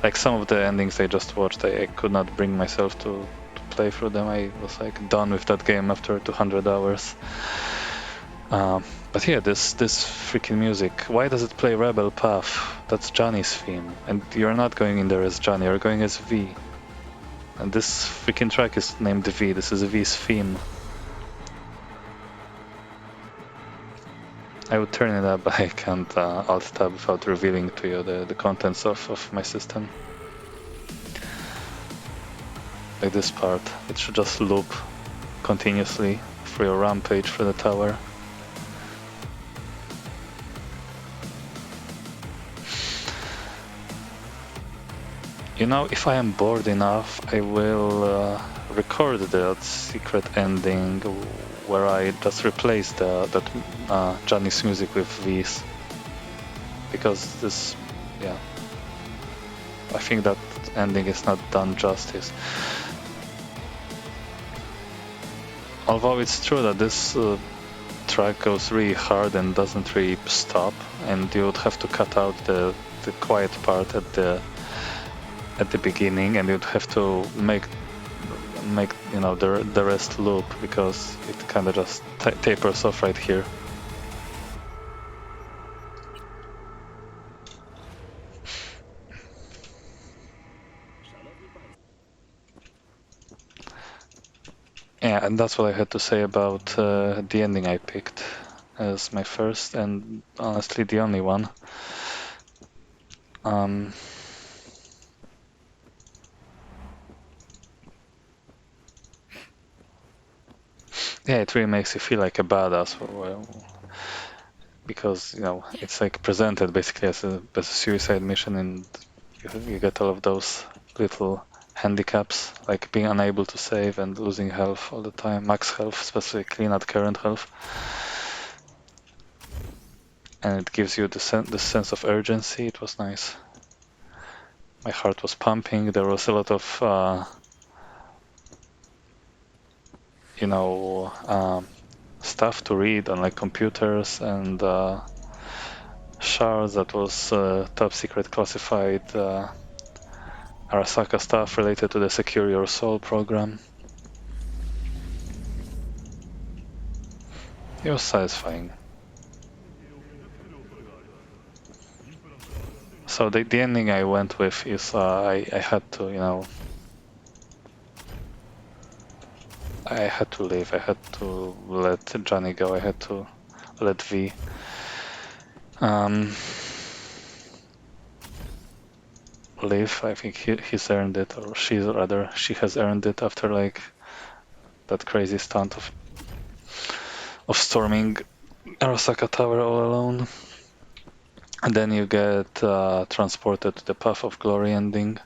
Like some of the endings I just watched, I could not bring myself to play through them. I was like done with that game after 200 hours. But yeah, this freaking music. Why does it play Rebel Path? That's Johnny's theme, and you're not going in there as Johnny. You're going as V. And this freaking track is named V. This is V's theme. I would turn it up, but I can't alt tab without revealing to you the contents of my system. Like this part, it should just loop continuously through your rampage for the tower. You know, if I am bored enough, I will record that secret ending where I just replace that Johnny's music with V's. Because this, yeah, I think that ending is not done justice. Although it's true that this track goes really hard and doesn't really stop, and you would have to cut out the quiet part at the beginning, and you'd have to make you know the rest loop, because it kind of just tapers off right here. Yeah, and that's what I had to say about the ending I picked as my first and honestly the only one. Yeah, it really makes you feel like a badass, because you know it's like presented basically as a suicide mission, and you get all of those little handicaps, like being unable to save and losing health all the time, max health specifically, not current health. And it gives you the sense of urgency. It was nice. My heart was pumping. There was a lot of you know stuff to read on like computers and shards that was top secret classified Arasaka stuff related to the Secure Your Soul program. It was satisfying. So the ending I went with is I had to, you know, I had to leave. I had to let Johnny go. I had to let V. Live. I think he's earned it, or she has earned it after like that crazy stunt of of storming Arasaka Tower all alone. And then you get transported to the Path of Glory ending,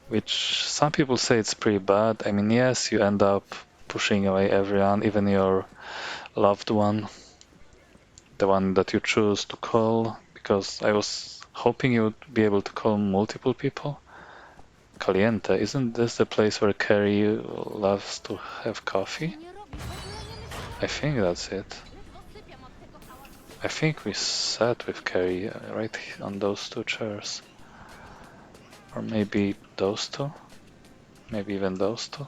which some people say it's pretty bad. I mean, yes, you end up pushing away everyone, even your loved one, the one that you choose to call, because I was hoping you would be able to call multiple people. Caliente, isn't this the place where Carrie loves to have coffee? I think that's it. I think we sat with Carrie right on those two chairs. Or maybe those two? Maybe even those two?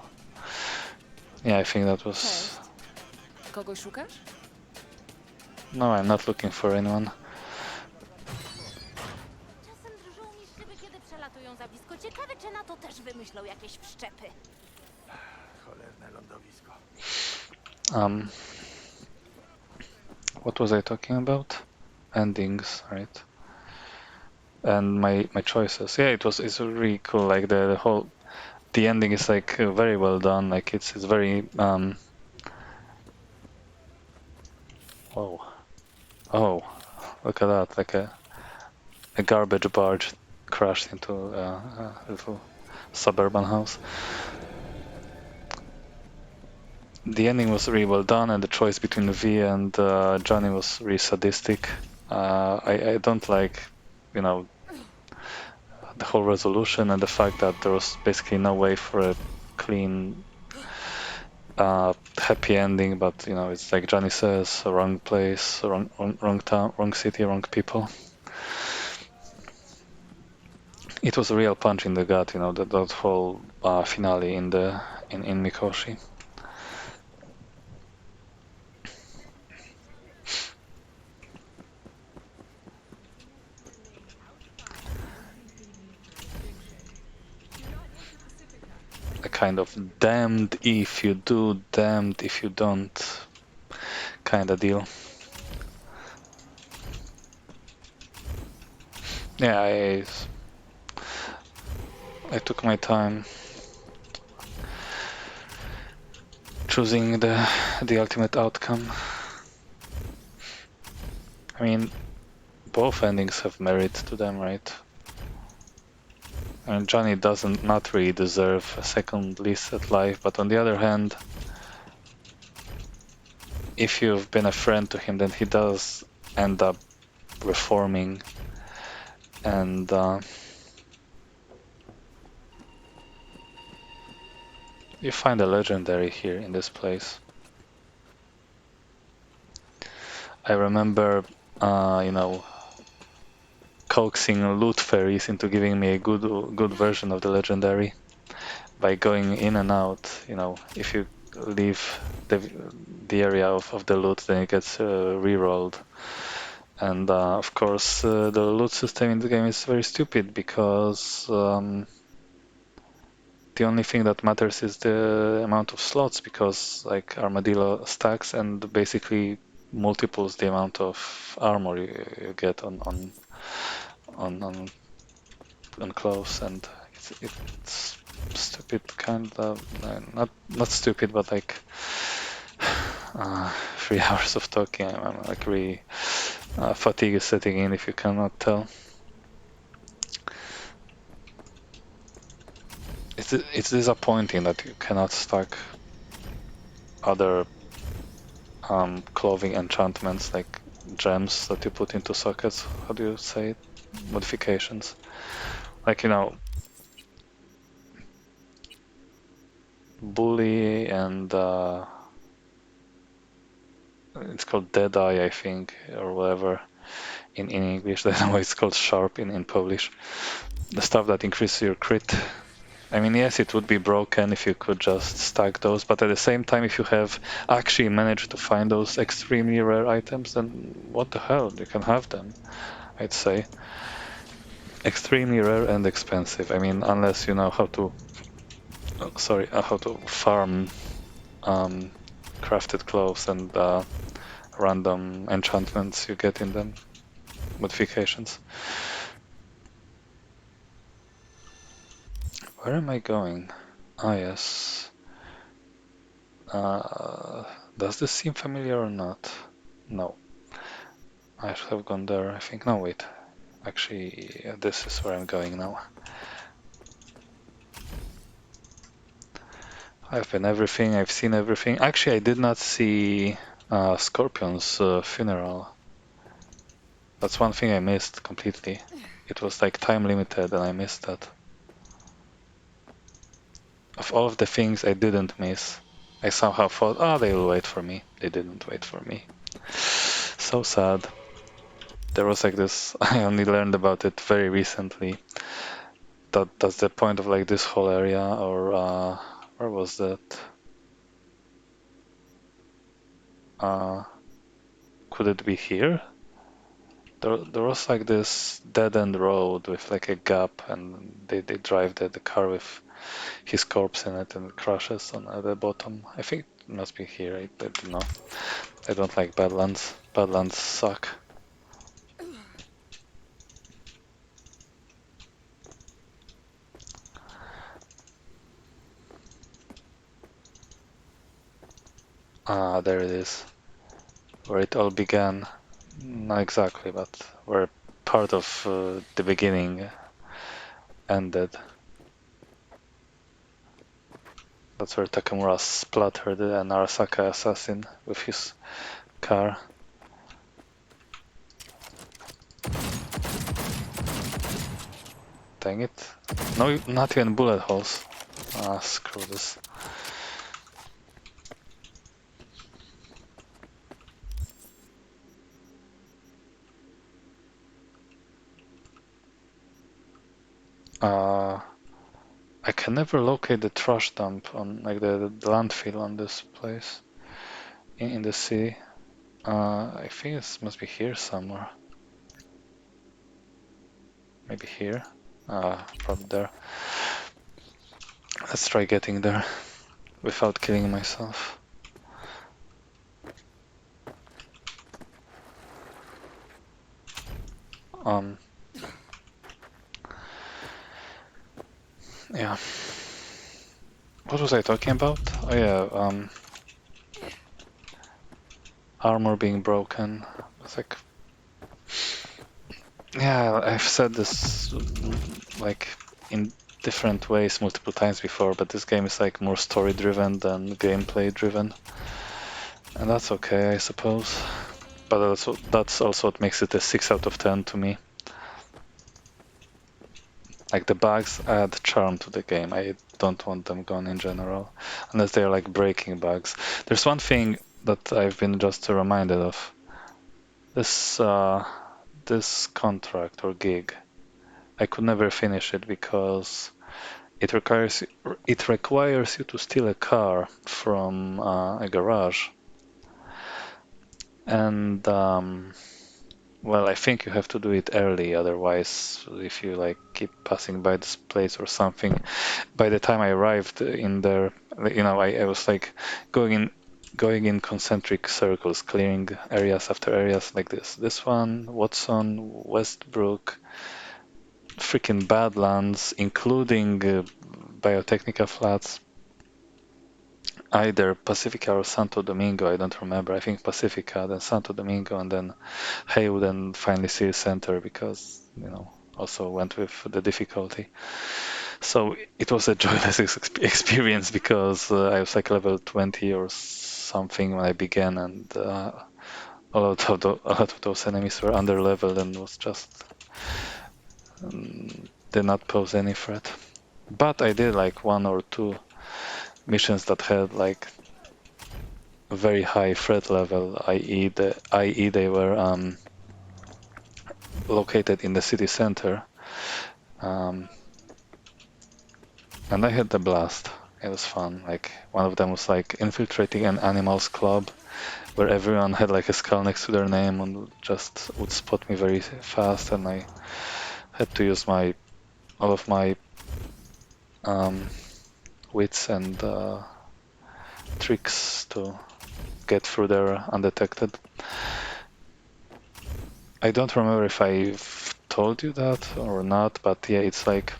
Yeah, I think that was... Cześć. Kogoś szukasz? No, I'm not looking for anyone. Czasem drżą mi szyby, kiedy przelatują za blisko. Ciekawe, czy na to też wymyślą jakieś wszczepy. Cholerne lądowisko. What was I talking about? Endings, right? And my choices. Yeah, it's really cool. Like the ending is like very well done. Like it's very whoa, oh, look at that! Like a garbage barge crashed into a little suburban house. The ending was really well done, and the choice between V and Johnny was really sadistic. I don't like, you know, the whole resolution and the fact that there was basically no way for a clean, happy ending. But you know, it's like Johnny says, wrong place, wrong town, wrong city, wrong people. It was a real punch in the gut, you know, that whole finale in Mikoshi. A kind of damned if you do, damned if you don't kind of deal. Yeah, I took my time choosing the ultimate outcome. I mean, both endings have merit to them, right? And Johnny doesn't not really deserve a second lease at life, but on the other hand, if you've been a friend to him, then he does end up reforming, and you find a legendary here in this place. I remember, you know, coaxing loot fairies into giving me a good version of the legendary by going in and out. You know, if you leave the area of the loot, then it gets re-rolled. And of course, the loot system in the game is very stupid because the only thing that matters is the amount of slots, because like Armadillo stacks and basically multiples the amount of armor you get on clothes, and it's stupid, kind of not stupid, but like 3 hours of talking. I'm like really fatigue is setting in if you cannot tell. It's disappointing that you cannot stack other clothing enchantments like gems that you put into sockets. How do you say it? Modifications. Like, you know, bully and it's called Deadeye, I think, or whatever in English. I don't know, it's called Sharp in Polish. The stuff that increases your crit. I mean, yes, it would be broken if you could just stack those, but at the same time, if you have actually managed to find those extremely rare items, then what the hell, you can have them, I'd say. Extremely rare and expensive. I mean, unless you know how to, how to farm crafted clothes and random enchantments you get in them, modifications. Where am I going? Ah, yes. Does this seem familiar or not? No. I should have gone there, I think. No, wait. Actually, this is where I'm going now. I've been everything, I've seen everything. Actually, I did not see Scorpion's funeral. That's one thing I missed completely. It was like time limited and I missed that. Of all of the things I didn't miss, I somehow thought, oh, they will wait for me. They didn't wait for me. So sad. There was like this, I only learned about it very recently. That's the point of like this whole area, or where was that? Could it be here? There was like this dead-end road with like a gap, and they drive the car with his corpse in it, and it crashes on at the bottom. I think it must be here. I don't know. I don't like Badlands. Badlands suck. Ah, there it is. Where it all began. Not exactly, but where part of the beginning ended. That's where Takamura splattered an Arasaka assassin with his car. Dang it. No, not even bullet holes. Ah, screw this. I can never locate the trash dump on like the landfill on this place in the city. I think it must be here somewhere. Maybe here. Probably there. Let's try getting there without killing myself. Yeah. What was I talking about? Oh yeah, armor being broken. It's like, yeah, I've said this like in different ways multiple times before, but this game is like more story driven than gameplay driven, and that's okay, I suppose. But that's also what makes it a 6 out of 10 to me. Like the bugs add charm to the game. I don't want them gone in general, unless they're like breaking bugs. There's one thing that I've been just reminded of. This contract or gig, I could never finish it because it requires you to steal a car from a garage, and well, I think you have to do it early, otherwise, if you like keep passing by this place or something, by the time I arrived in there, I was like going in concentric circles, clearing areas after areas like this. This one, Watson, Westbrook, freaking Badlands, including Biotechnica Flats, either Pacifica or Santo Domingo, I don't remember. I think Pacifica, then Santo Domingo, and then Haywood, and finally City Center, because, also went with the difficulty. So it was a joyless experience because I was like level 20 or something when I began, and a lot of those enemies were under leveled and was just did not pose any threat. But I did like one or two missions that had like a very high threat level, i.e. They were located in the city center. And I had a blast. It was fun. Like one of them was like infiltrating an animals club where everyone had like a skull next to their name and just would spot me very fast, and I had to use all of my wits and tricks to get through there undetected. I don't remember if I've told you that or not, but yeah, it's like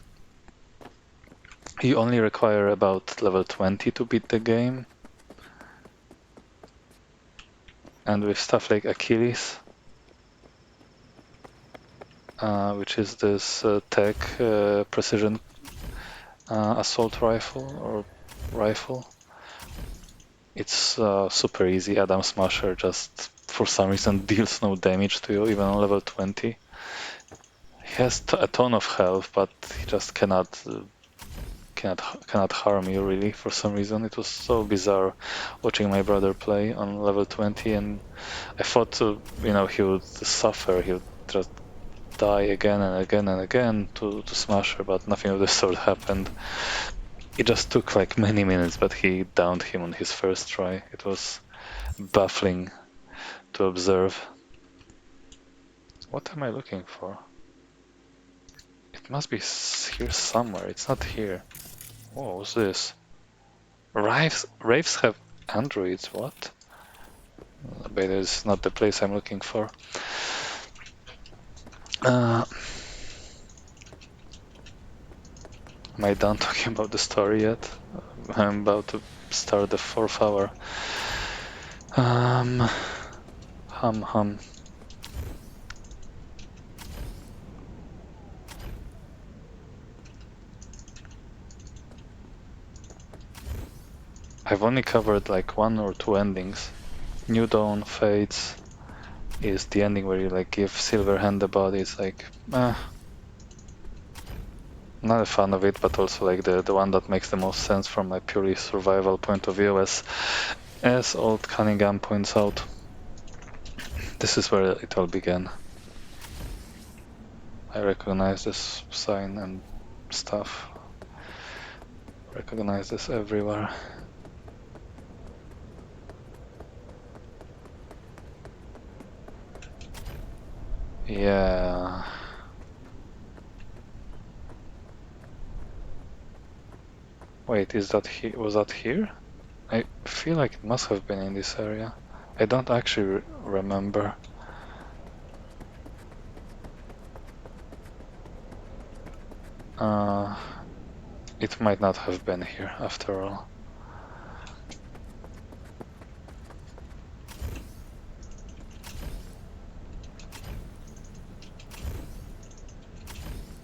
you only require about level 20 to beat the game. And with stuff like Achilles, which is this tech precision assault rifle or rifle. It's super easy. Adam Smasher just for some reason deals no damage to you even on level 20. He has a ton of health, but he just cannot harm you really for some reason. It was so bizarre watching my brother play on level 20, and I thought he would suffer. He would just die again and again and again to Smasher, but nothing of the sort happened. It just took like many minutes, but he downed him on his first try. It was baffling to observe. What am I looking for? It must be here somewhere. It's not here. Whoa, what's this? Wraiths have androids, what? But it's not the place I'm looking for. Am I done talking about the story yet? I'm about to start the 4th hour. Hum. I've only covered like 1 or 2 endings. New Dawn Fates is the ending where you like give Silverhand the body. It's like, not a fan of it, but also like the one that makes the most sense from a purely survival point of view, as old Cunningham points out. This is where it all began. I recognize this sign and stuff. Recognize this everywhere. Yeah. Wait, was that here? I feel like it must have been in this area. I don't actually remember. It might not have been here after all.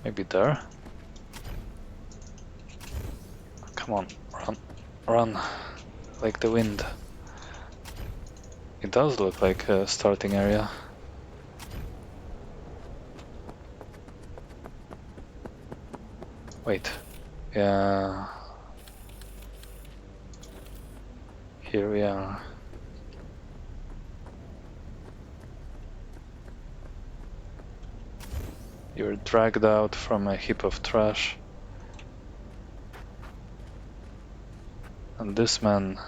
Maybe there? Come on, run, like the wind. It does look like a starting area. Wait, yeah. Here we are. You're dragged out from a heap of trash. And this man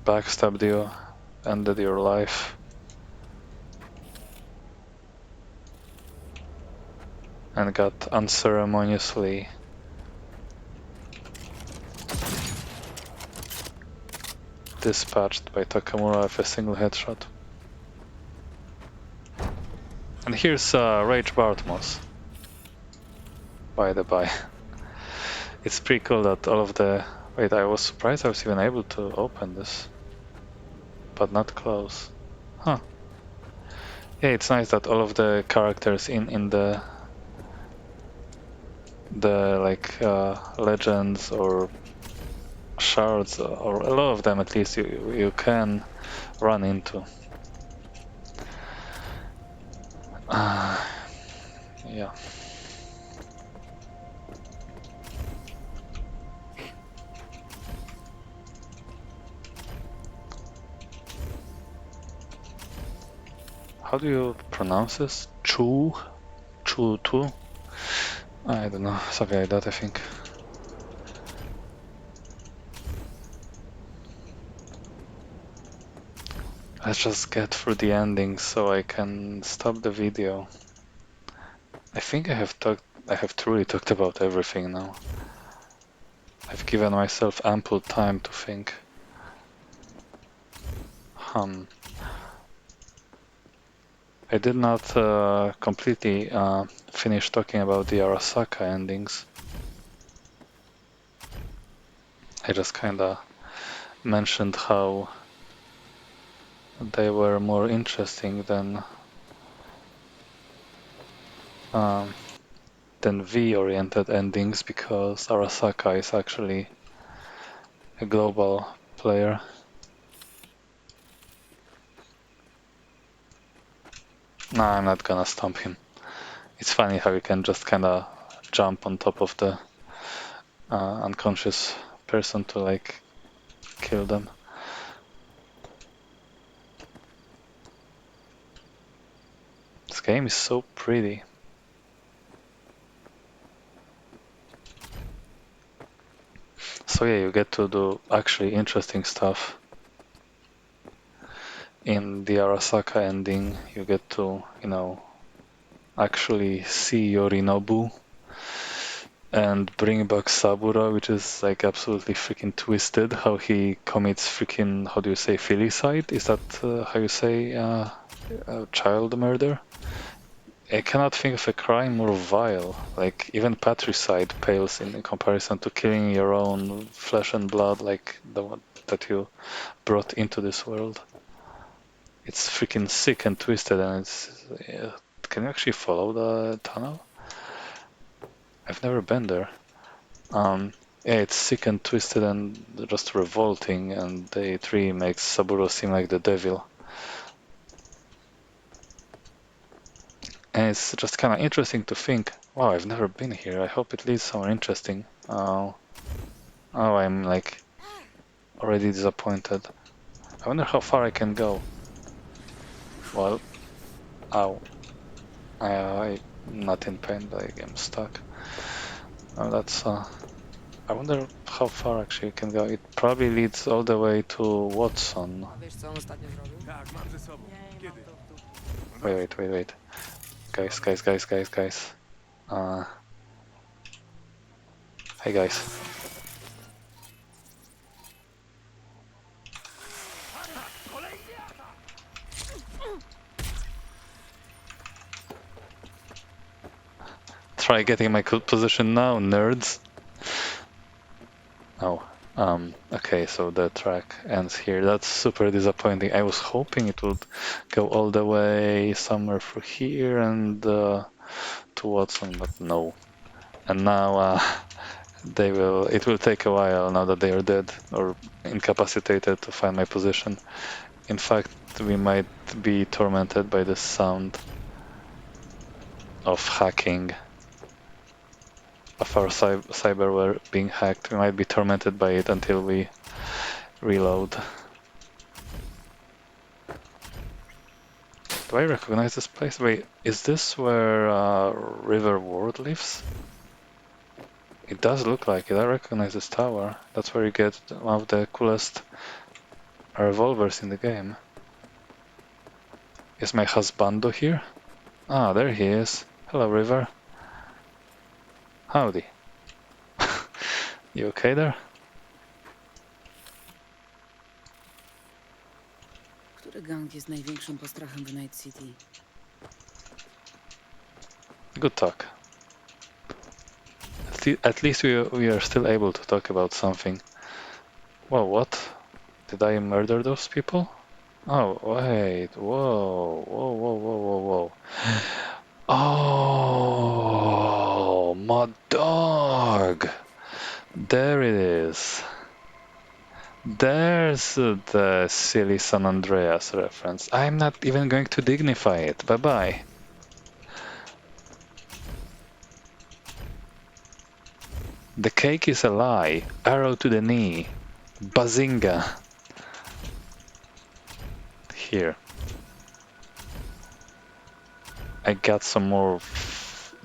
backstabbed you, ended your life. And got unceremoniously dispatched by Takamura with a single headshot. And here's Rage Bartmoss, by the by. It's pretty cool that all of the... Wait, I was surprised I was even able to open this, but not close. Huh. Yeah, it's nice that all of the characters in the like legends or shards, or a lot of them at least, you can run into. Yeah. How do you pronounce this? Chu? Chu Tu? I don't know, something like that, I think. Let's just get through the ending so I can stop the video. I think I have truly talked about everything now. I've given myself ample time to think. I did not completely finish talking about the Arasaka endings. I just kinda mentioned how they were more interesting than um, V-oriented endings because Arasaka is actually a global player. No, I'm not gonna stomp him. It's funny how you can just kinda jump on top of the unconscious person to like kill them. This game is so pretty. So yeah, you get to do actually interesting stuff. In the Arasaka ending, you get to, actually see Yorinobu and bring back Sabura, which is like absolutely freaking twisted. How he commits freaking, how do you say, filicide? Is that how you say child murder? I cannot think of a crime more vile. Like even patricide pales in comparison to killing your own flesh and blood, like the one that you brought into this world. It's freaking sick and twisted, and it's. Can you actually follow the tunnel? I've never been there. Yeah, it's sick and twisted and just revolting, and the tree makes Saburo seem like the devil. And it's just kind of interesting to think, wow, I've never been here. I hope it leads somewhere interesting. Oh, I'm like already disappointed. I wonder how far I can go. Well, ow. I'm not in pain, but I'm stuck. Oh, that's I wonder how far actually it can go. It probably leads all the way to Watson. A wiesz, co on ostatnio zrobił? Tak, mam ze sobą. Nie, Kiedy? mam to w dupie. No dobrze. Wait. Guys. Uh, hey guys. Try getting my position now, nerds. Oh, okay, so the track ends here. That's super disappointing. I was hoping it would go all the way somewhere through here and to Watson, but no. And now it will take a while now that they are dead or incapacitated to find my position. In fact, we might be tormented by the sound of hacking, of our cyberware being hacked. We might be tormented by it until we reload. Do I recognize this place? Wait, is this where River Ward lives? It does look like it. I recognize this tower. That's where you get one of the coolest revolvers in the game. Is my husbando here? Ah, there he is. Hello, River. Howdy. You okay there? Który gang jest największym postrachem w Night City? Good talk. At least we are still able to talk about something. Well, what? Did I murder those people? Oh, wait. Whoa. Oh, my dog. There it is. There's the silly San Andreas reference. I'm not even going to dignify it. Bye-bye. The cake is a lie. Arrow to the knee. Bazinga. Here. I got some more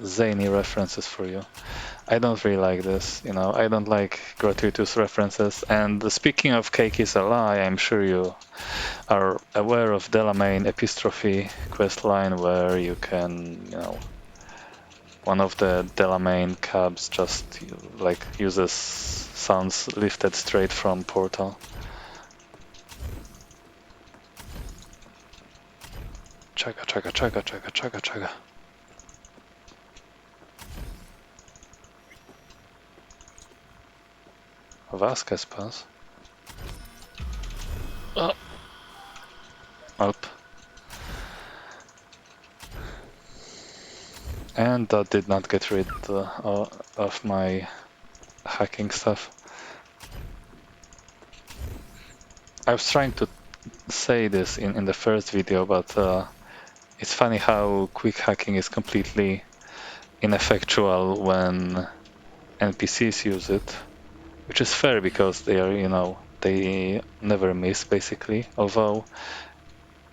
zany references for you. I don't really like this, I don't like gratuitous references. And speaking of cake is a lie, I'm sure you are aware of Delamain Epistrophe quest line where you can, one of the Delamain cabs just like uses sounds lifted straight from Portal. Chaga. Vasquez pass. Oh. Up. And that did not get rid of my hacking stuff. I was trying to say this in the first video, but it's funny how quick hacking is completely ineffectual when NPCs use it, which is fair because they are, they never miss basically. Although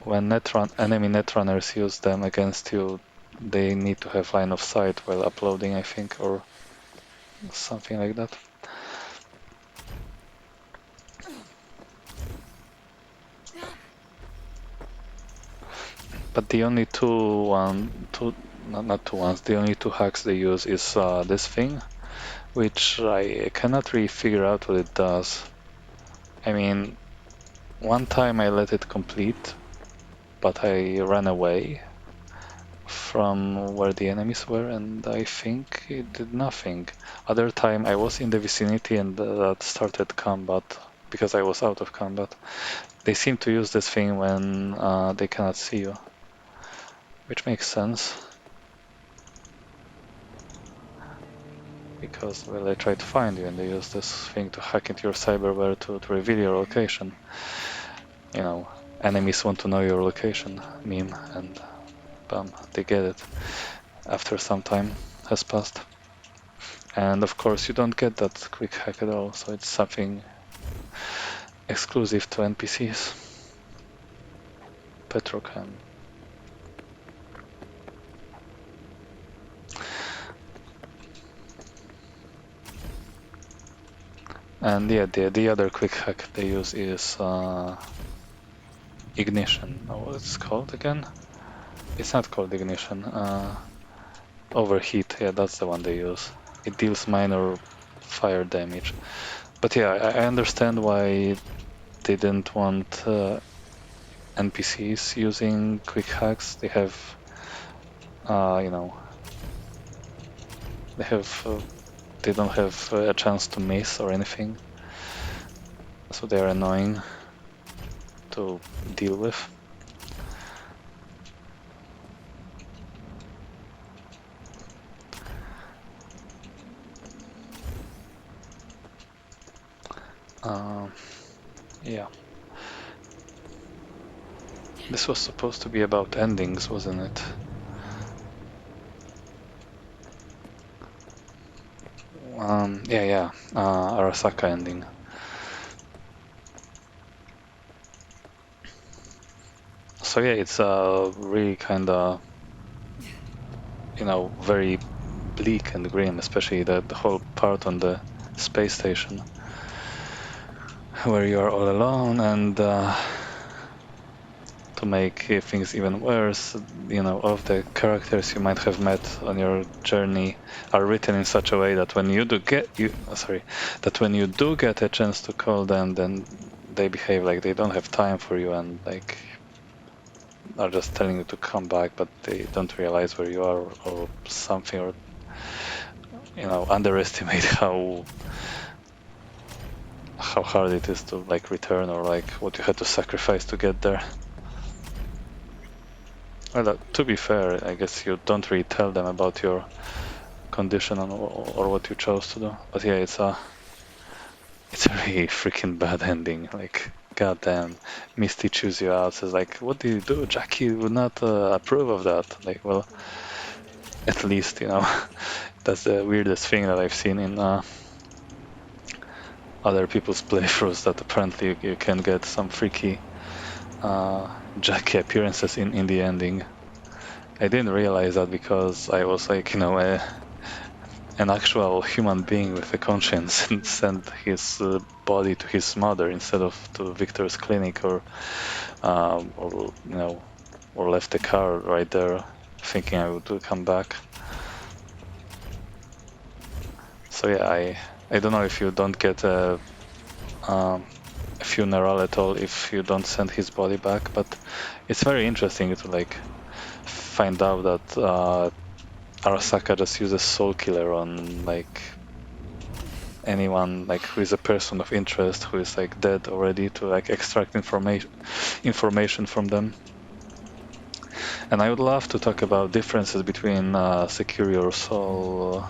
when enemy netrunners use them against you, they need to have line of sight while uploading, I think, or something like that. But the only not two ones, the only two hacks they use is this thing, which I cannot really figure out what it does. I mean, one time I let it complete, but I ran away from where the enemies were, and I think it did nothing. Other time I was in the vicinity and that started combat, because I was out of combat. They seem to use this thing when they cannot see you, which makes sense. Because, well, they try to find you and they use this thing to hack into your cyberware to reveal your location. You know, enemies want to know your location meme, and bam, they get it after some time has passed. And of course, you don't get that quick hack at all, so it's something exclusive to NPCs. Petrochem. And yeah, the other quick hack they use is ignition. Oh, what it's called again? It's not called ignition. Overheat, yeah, that's the one they use. It deals minor fire damage. But yeah, I understand why they didn't want NPCs using quick hacks. They have, they don't have a chance to miss or anything. So they're annoying to deal with. Yeah. This was supposed to be about endings, wasn't it? Yeah. Arasaka Ending. So yeah, it's really kind of, very bleak and grim, especially the whole part on the space station where you are all alone, and to make things even worse, all of the characters you might have met on your journey are written in such a way that when you do get a chance to call them, then they behave like they don't have time for you and like are just telling you to come back, but they don't realize where you are or something, or underestimate how hard it is to like return, or like what you had to sacrifice to get there. Well, to be fair, I guess you don't really tell them about your condition or what you chose to do. But yeah, it's a really freaking bad ending. Like, goddamn, Misty chews you out. Says like, "What did you do? Jackie would not approve of that." Like, well, at least that's the weirdest thing that I've seen in other people's playthroughs. That apparently you can get some freaky Jackie appearances in the ending. I didn't realize that because I was like, an actual human being with a conscience and sent his body to his mother instead of to Victor's clinic, or left the car right there thinking I would come back. So yeah, I don't know if you don't get a funeral at all if you don't send his body back, but it's very interesting to like find out that Arasaka just uses Soul Killer on like anyone like who is a person of interest who is like dead already to like extract information from them. And I would love to talk about differences between Secure Your Soul,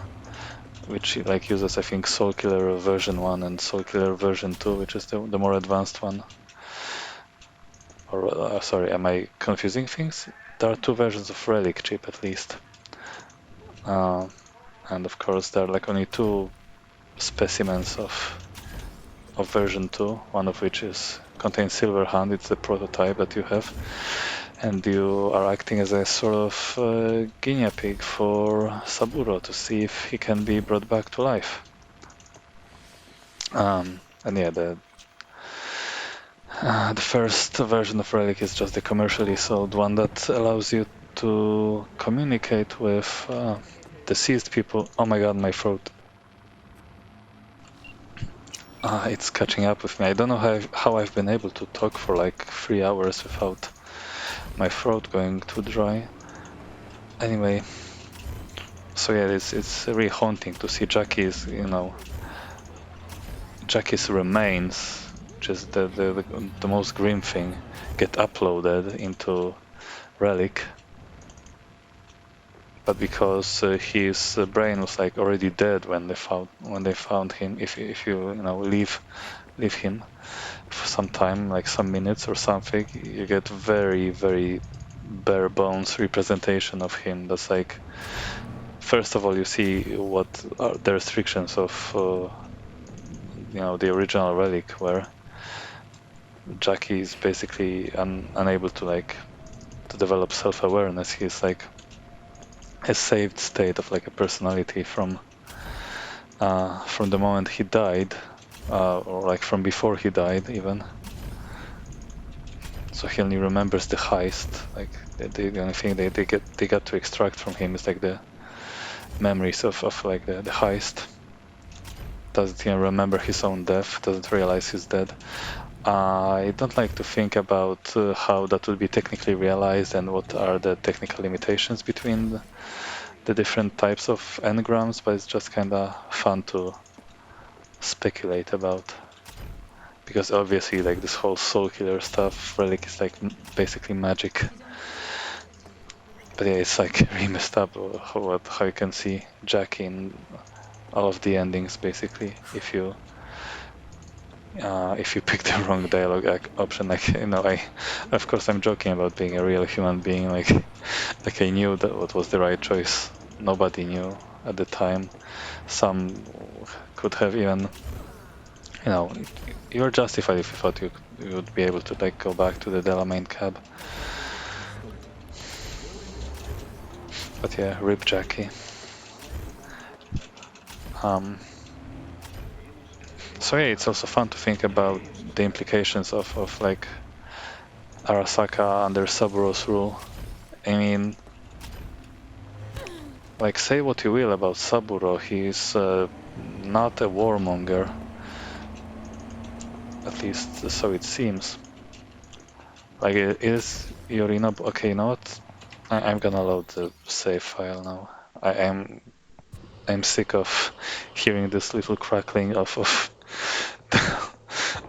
which like uses I think Soul Killer version 1 and Soul Killer version 2, which is the more advanced one. Or sorry, am I confusing things? There are two versions of Relic chip at least. And of course there are like only two specimens of version 2, one of which contains Silver Hand, it's the prototype that you have, and you are acting as a sort of guinea pig for Saburo to see if he can be brought back to life. And yeah, the first version of Relic is just the commercially sold one that allows you to communicate with deceased people. Oh my god, my throat. It's catching up with me. I don't know how I've been able to talk for like 3 hours without my throat going too dry. Anyway, so yeah, it's really haunting to see Jackie's remains, which is the most grim thing, get uploaded into Relic. But because his brain was like already dead when they found him, if you leave him for some time, like some minutes or something, you get very, very bare bones representation of him. That's like, first of all, you see what are the restrictions of the original Relic, where Jackie is basically unable to develop self-awareness. He's like a saved state of like a personality from the moment he died, or like from before he died even. So he only remembers the heist. Like the only thing they got to extract from him is like the memories of like the heist. Doesn't even remember his own death. Doesn't realize he's dead. I don't like to think about how that would be technically realized and what are the technical limitations between the different types of engrams, but it's just kind of fun to speculate about. Because obviously, like this whole soul killer stuff, Relic is like basically magic. But yeah, it's like really messed up how you can see Jack in all of the endings basically if you pick the wrong dialogue option. Like of course I'm joking about being a real human being. Like I knew that what was the right choice. Nobody knew at the time. Some could have even, you're justified if you thought you would be able to like go back to the Delamain cab. But yeah, rip Jackie. So yeah, it's also fun to think about the implications of like Arasaka under Saburo's rule. I mean, like say what you will about Saburo, he's not a warmonger. At least so it seems. Like is Yorinobu. Okay, you know what? I'm gonna load the save file now. I'm sick of hearing this little crackling of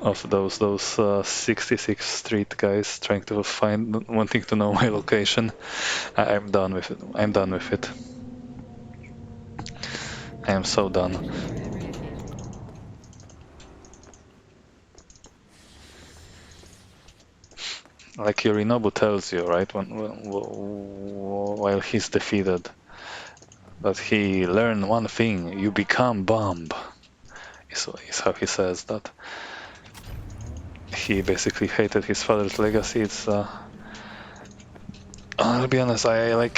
of those 66th Street guys trying to wanting to know my location. I'm done with it. I'm done with it. I am so done. Like Yorinobu tells you, right, while he's defeated, that he learned one thing: you become bomb. Is how he says that. He basically hated his father's legacy. It's I'll be honest, I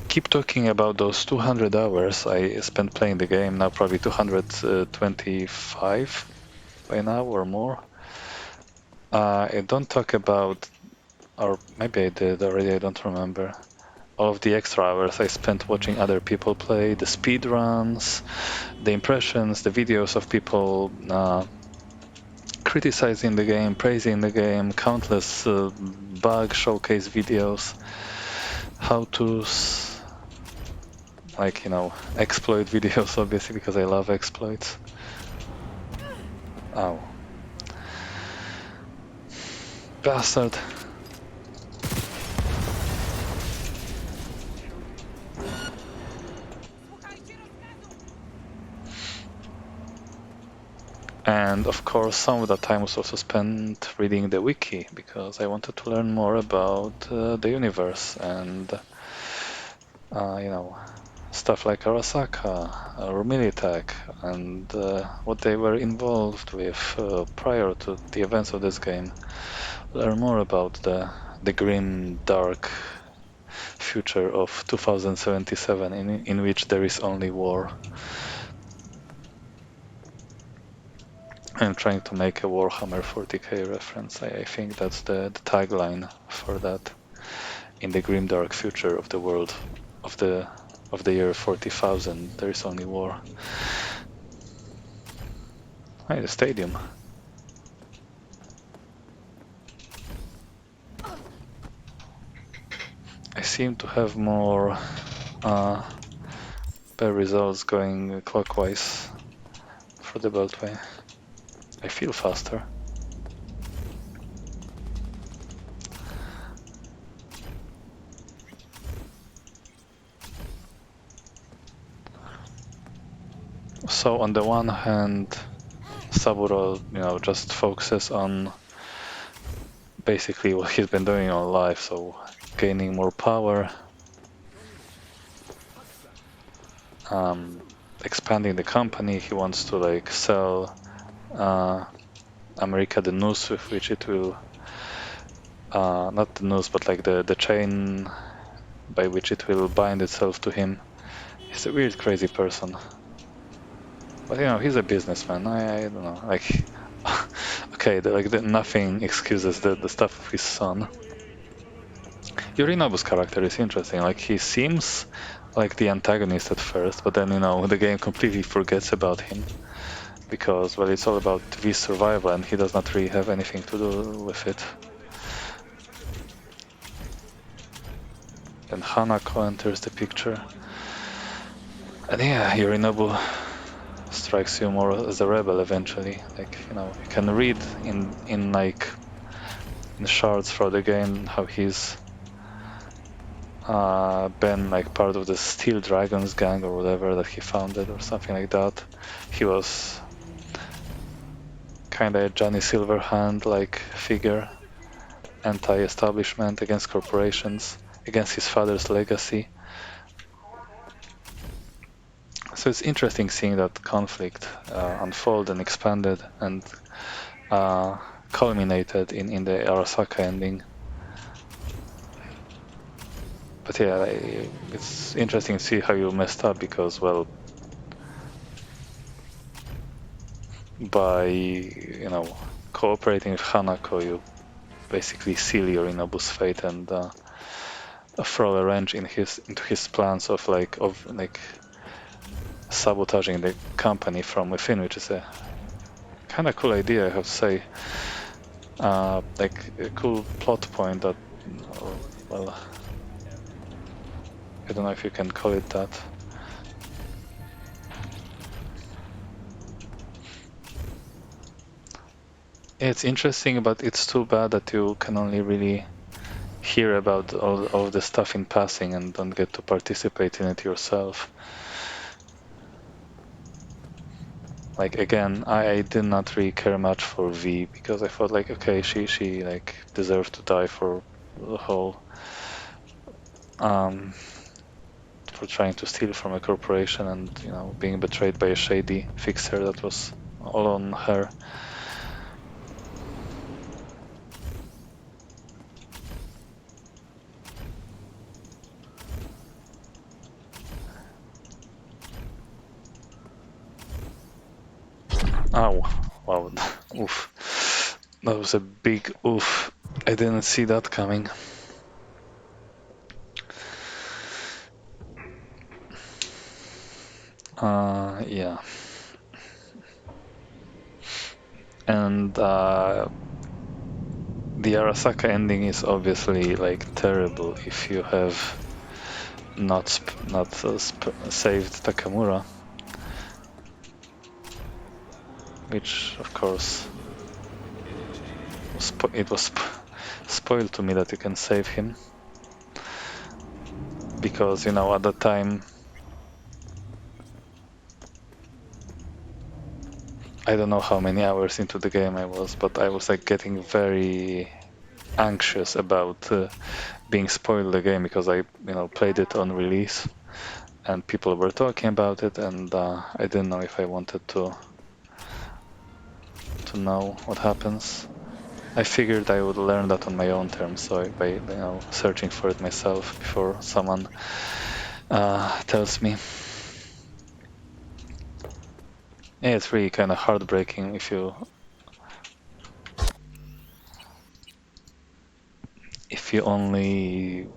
keep talking about those 200 hours I spent playing the game, now probably 225 by now or more. I don't talk about, or maybe I did already, I don't remember, all of the extra hours I spent watching other people play, the speed runs, the impressions, the videos of people criticizing the game, praising the game, countless bug showcase videos, how-tos, like, you know, exploit videos, obviously, because I love exploits. Oh. Bastard. And of course, some of the time was also spent reading the wiki, because I wanted to learn more about the universe and, you know, stuff like Arasaka or Militech and what they were involved with prior to the events of this game. Learn more about the grim, dark future of 2077 in which there is only war. I'm trying to make a Warhammer 40k reference. I think that's the tagline for that. In the grim, dark future of the world of the year 40,000, there is only war. Hey, the stadium. I seem to have more better results going clockwise for the beltway. I feel faster. So on the one hand, Saburo, you know, just focuses on basically what he's been doing all life, so gaining more power, expanding the company. He wants to like sell America the noose with which it will, not the noose, but like the chain by which it will bind itself to him. He's a weird, crazy person. But you know, he's a businessman. I don't know, like, okay, nothing excuses the stuff of his son. Yorinobu's character is interesting. Like, he seems like the antagonist at first, but then, you know, the game completely forgets about him. Because, well, it's all about V's survival, and he does not really have anything to do with it. Then Hanako enters the picture. And yeah, Yorinobu strikes you more as a rebel eventually. Like, you know, you can read in like in shards throughout the game how he's been like part of the Steel Dragons gang or whatever that he founded or something like that. He was kind of a Johnny Silverhand like figure, anti-establishment, against corporations, against his father's legacy. So it's interesting seeing that conflict unfold and expanded and culminated in the Arasaka ending. But yeah, it's interesting to see how you messed up because, well, by, you know, cooperating with Hanako, you basically seal Yorinobu's fate and throw a wrench into his plans of sabotaging the company from within, which is a kind of cool idea, I have to say. Like a cool plot point that, well, I don't know if you can call it that. It's interesting, but it's too bad that you can only really hear about all of the stuff in passing and don't get to participate in it yourself. Like, again, I did not really care much for V because I thought like, okay, she like deserved to die for the whole for trying to steal from a corporation and, you know, being betrayed by a shady fixer. That was all on her. Oh, wow. Oof. That was a big oof. I didn't see that coming. Yeah. And the Arasaka ending is obviously like terrible if you have not saved Takamura, which of course it was spoiled to me that you can save him, because at the time I don't know how many hours into the game I was, but I was like getting very anxious about being spoiled the game, because I played it on release and people were talking about it, and I didn't know if I wanted to know what happens. I figured I would learn that on my own terms, so by searching for it myself before someone tells me. Yeah, it's really kind of heartbreaking if you only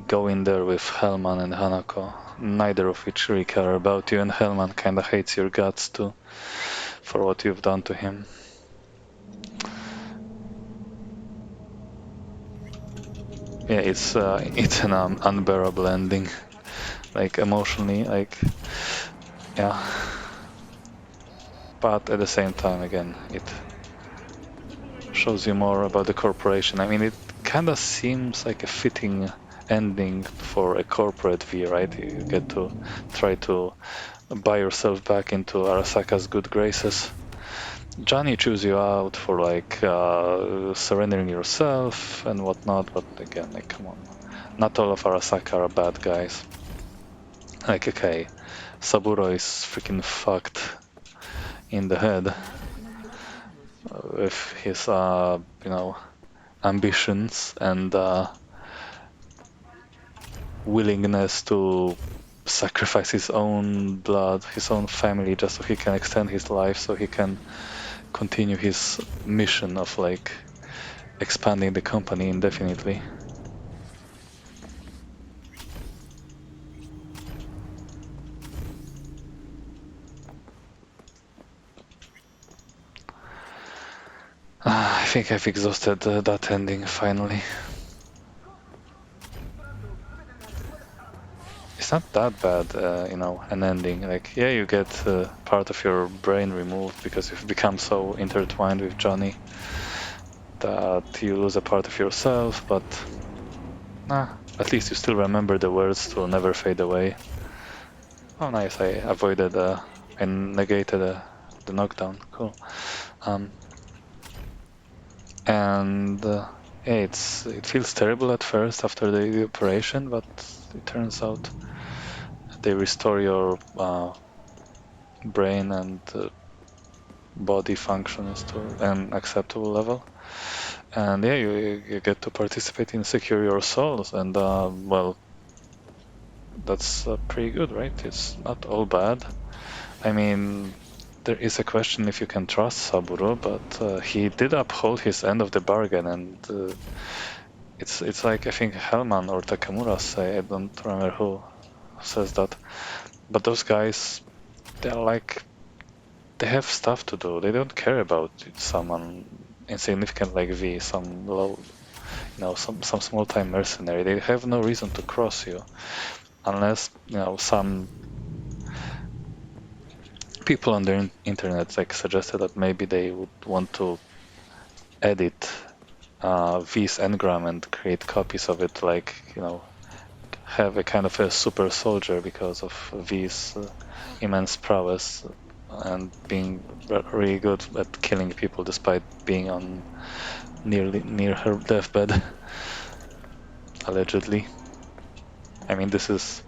go in there with Hellman and Hanako, neither of which really care about you, and Hellman kind of hates your guts too for what you've done to him. Yeah, it's an unbearable ending, like emotionally, like yeah. But at the same time, again, it shows you more about the corporation. I mean, it kind of seems like a fitting ending for a corporate V, right? You get to try to buy yourself back into Arasaka's good graces. Johnny chews you out for like surrendering yourself and whatnot, but again, like, come on, not all of Arasaka are bad guys. Like, okay, Saburo is freaking fucked in the head with his, ambitions and willingness to sacrifice his own blood, his own family, just so he can extend his life, so he can continue his mission of like expanding the company indefinitely. I think I've exhausted that ending finally. It's not that bad, an ending. Like, yeah, you get part of your brain removed because you've become so intertwined with Johnny that you lose a part of yourself, but at least you still remember the words to never fade away. Oh, nice, I negated the knockdown. Cool. And yeah, it feels terrible at first after the operation, but it turns out they restore your brain and body functions to an acceptable level. And yeah, you get to participate in Secure Your Souls, and well, that's pretty good, right? It's not all bad. I mean, there is a question if you can trust Saburo, but he did uphold his end of the bargain, and it's like, I think Hellman or Takamura say, I don't remember who says that, but those guys, they're like, they have stuff to do. They don't care about someone insignificant like V, some low, some small time mercenary. They have no reason to cross you unless some people on the internet like suggested that maybe they would want to edit V's engram and create copies of it, like have a kind of a super soldier because of V's immense prowess and being really good at killing people despite being on near her deathbed, allegedly. I mean, this is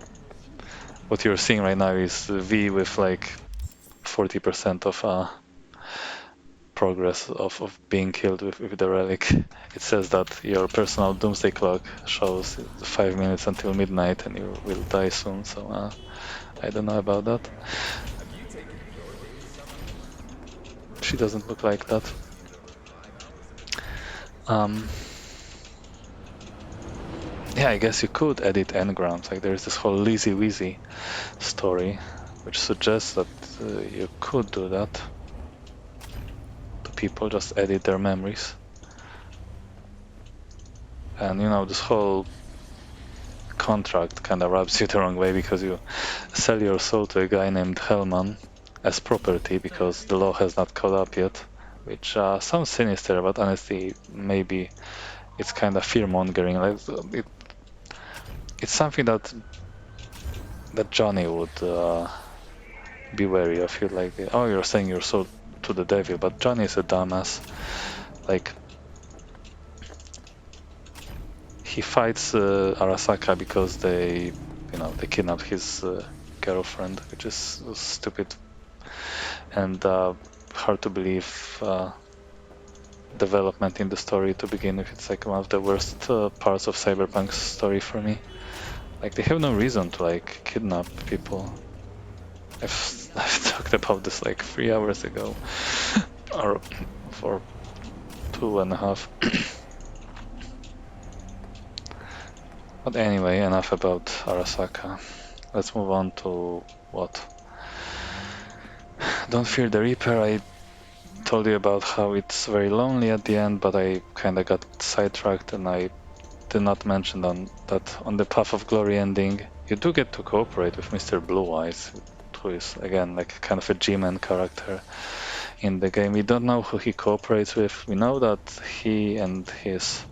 what you're seeing right now is V with like 40% of progress of being killed with the relic. It says that your personal doomsday clock shows 5 minutes until midnight and you will die soon, so I don't know about that. She doesn't look like that. Yeah, I guess you could edit engrams. Like, there's this whole Lizzy Weezy story, which suggests that you could do that to people, just edit their memories. And this whole contract kind of rubs you the wrong way because you sell your soul to a guy named Hellman as property because the law has not caught up yet, which sounds sinister, but honestly, maybe it's kind of fear-mongering. Like it's something that Johnny would be wary of. You like, oh, you're selling your soul to the devil, but Johnny is a dumbass. Like, he fights Arasaka because they kidnapped his girlfriend, which is stupid and hard to believe development in the story to begin with. It's like one of the worst parts of Cyberpunk's story for me. Like, they have no reason to like kidnap people. I've talked about this like 3 hours ago, or for 2.5. But anyway, enough about Arasaka. Let's move on to what? Don't Fear the Reaper. I told you about how it's very lonely at the end, but I kinda got sidetracked and I did not mention that on the Path of Glory ending, you do get to cooperate with Mr. Blue Eyes, who is again like kind of a G-Man character in the game. We don't know who he cooperates with. We know that he and his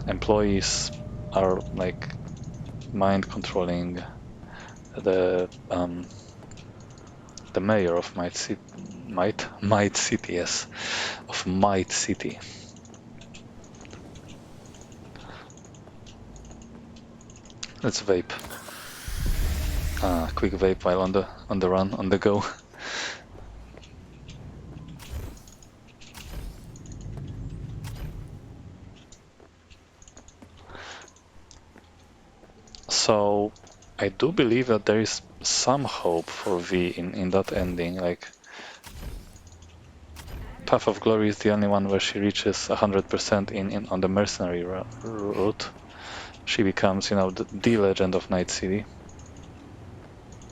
employees are like mind controlling the mayor of Might City, yes, of Might City. Let's vape. Quick vape while on the run, on the go. So I do believe that there is some hope for V in that ending. Like, Path of Glory is the only one where she reaches 100% in on the mercenary route. She becomes, the legend of Night City.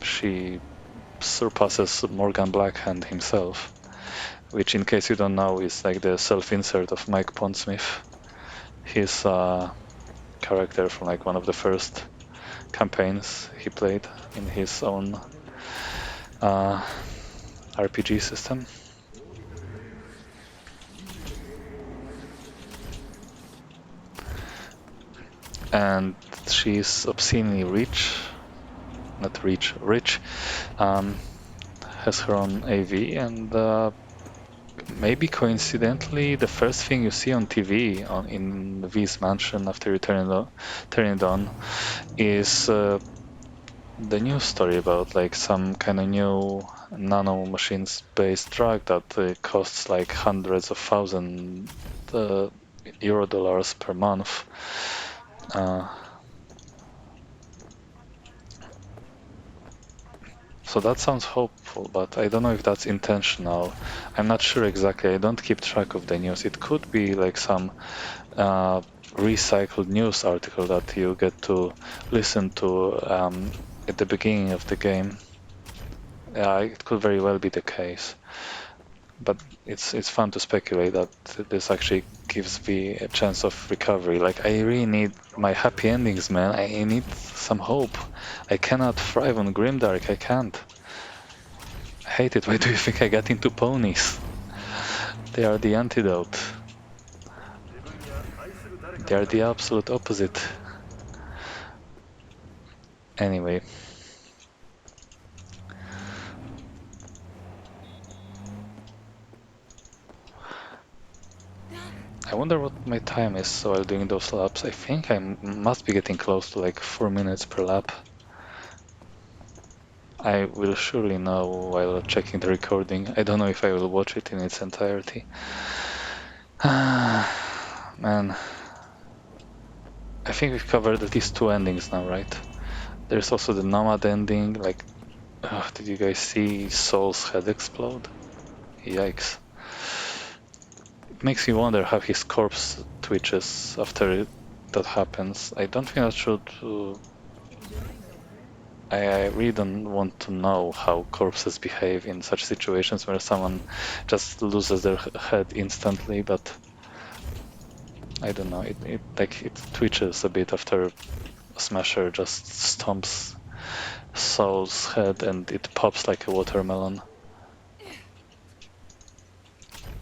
She surpasses Morgan Blackhand himself, which, in case you don't know, is like the self-insert of Mike Pondsmith. His character from like one of the first campaigns he played in his own RPG system. And she's obscenely rich, has her own AV, and maybe coincidentally, the first thing you see on TV in V's mansion after you turn it on is the news story about like some kind of new nano machines based drug that costs like hundreds of thousand euro dollars per month. So that sounds hopeful, but I don't know if that's intentional. I'm not sure exactly. I don't keep track of the news. It could be like some recycled news article that you get to listen to at the beginning of the game. It could very well be the case. But it's fun to speculate that this actually gives me a chance of recovery. Like, I really need my happy endings, man. I need some hope. I cannot thrive on Grimdark. I can't. I hate it. Why do you think I got into ponies? They are the antidote. They are the absolute opposite. Anyway. I wonder what my time is while doing those laps. I think I must be getting close to like 4 minutes per lap. I will surely know while checking the recording. I don't know if I will watch it in its entirety. Man. I think we've covered at least 2 endings now, right? There's also the Nomad ending. Like, did you guys see Saul's head explode? Yikes. It makes me wonder how his corpse twitches after that happens. I don't think that should... I really don't want to know how corpses behave in such situations where someone just loses their head instantly, but I don't know. It twitches a bit after Smasher just stomps Saul's head and it pops like a watermelon.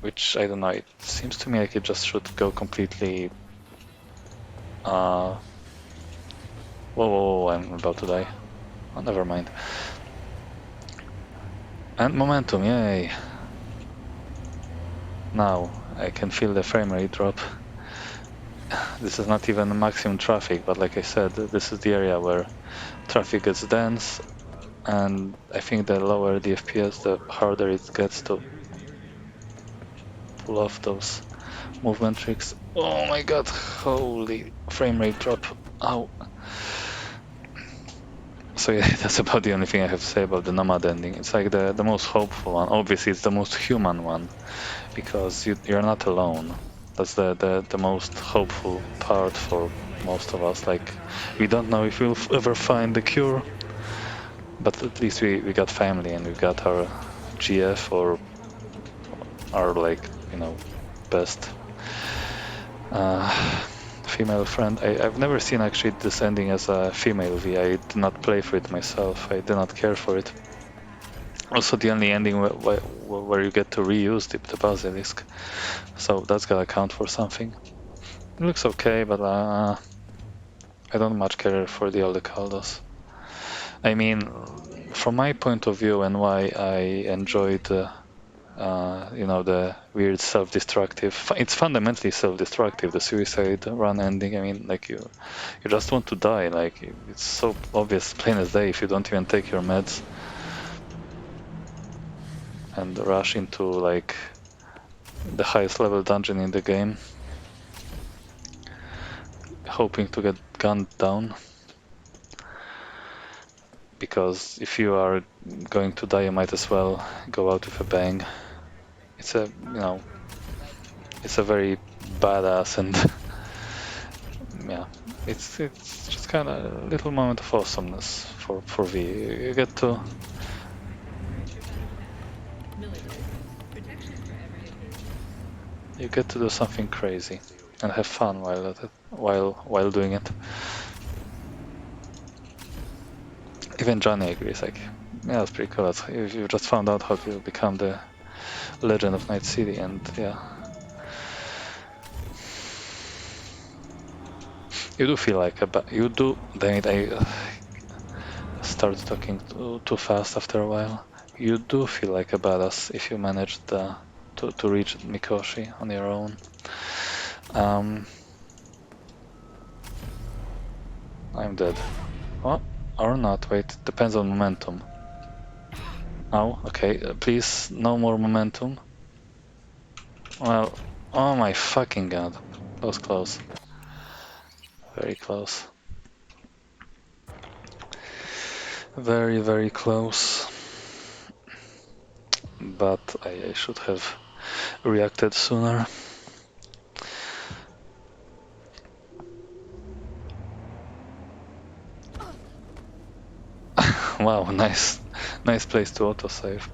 Which I don't know. It seems to me like it just should go completely. Whoa, whoa, whoa! I'm about to die. Oh, never mind. And momentum, yay! Now I can feel the frame rate drop. This is not even maximum traffic, but like I said, this is the area where traffic gets dense, and I think the lower the FPS, the harder it gets to pull off those movement tricks. Oh my god, holy frame rate drop. Ow. So yeah, that's about the only thing I have to say about the Nomad ending. It's like the most hopeful one. Obviously, it's the most human one, because you're not alone. That's the most hopeful part for most of us. Like, we don't know if we'll ever find the cure, but at least we got family and we got our GF or our, like, best female friend. I've never seen actually this ending as a female V. I did not play for it myself. I did not care for it. Also, the only ending where you get to reuse the basilisk, so that's gotta count for something. It looks okay, but I don't much care for the other Caldos. I mean, from my point of view and why I enjoyed, the weird self-destructive. It's fundamentally self-destructive. The suicide run ending. I mean, like you just want to die. Like it's so obvious, plain as day. If you don't even take your meds and rush into like the highest level dungeon in the game, hoping to get gunned down. Because if you are going to die, you might as well go out with a bang. It's it's a very badass and yeah, it's just kind of a little moment of awesomeness for V. You get to do something crazy and have fun while doing it. Even Johnny agrees. Like, yeah, it's pretty cool. You just found out how to become the legend of Night City, and yeah. You do feel like you do. Dang it, I started talking too fast after a while. You do feel like a badass if you managed to reach Mikoshi on your own. I'm dead. Oh, or not. Wait, depends on momentum. Oh, okay. Please, no more momentum. Well, oh my fucking god. That was close. Very close. Very, very close. But I should have reacted sooner. Wow, nice place to autosave.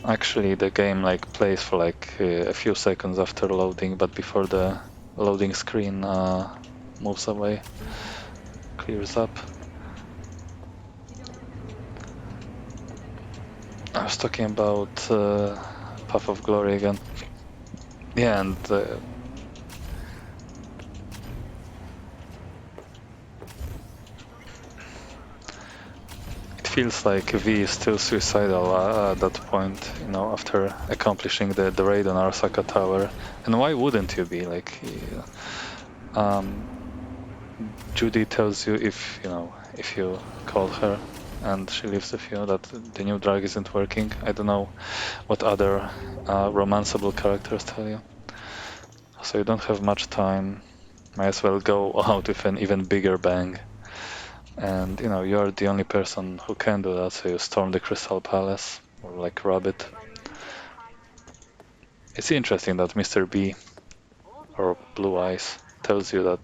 Actually, the game like plays for like a few seconds after loading, but before the loading screen moves away, clears up. I was talking about Path of Glory again. Yeah, and it feels like V is still suicidal at that point, after accomplishing the raid on Arasaka Tower. And why wouldn't you be? Like, Judy tells you if you call her and she lives with you that the new drug isn't working. I don't know what other romanceable characters tell you. So you don't have much time. Might as well go out with an even bigger bang. And you're the only person who can do that, so you storm the Crystal Palace or like rob it. It's interesting that Mr. B or Blue Eyes tells you that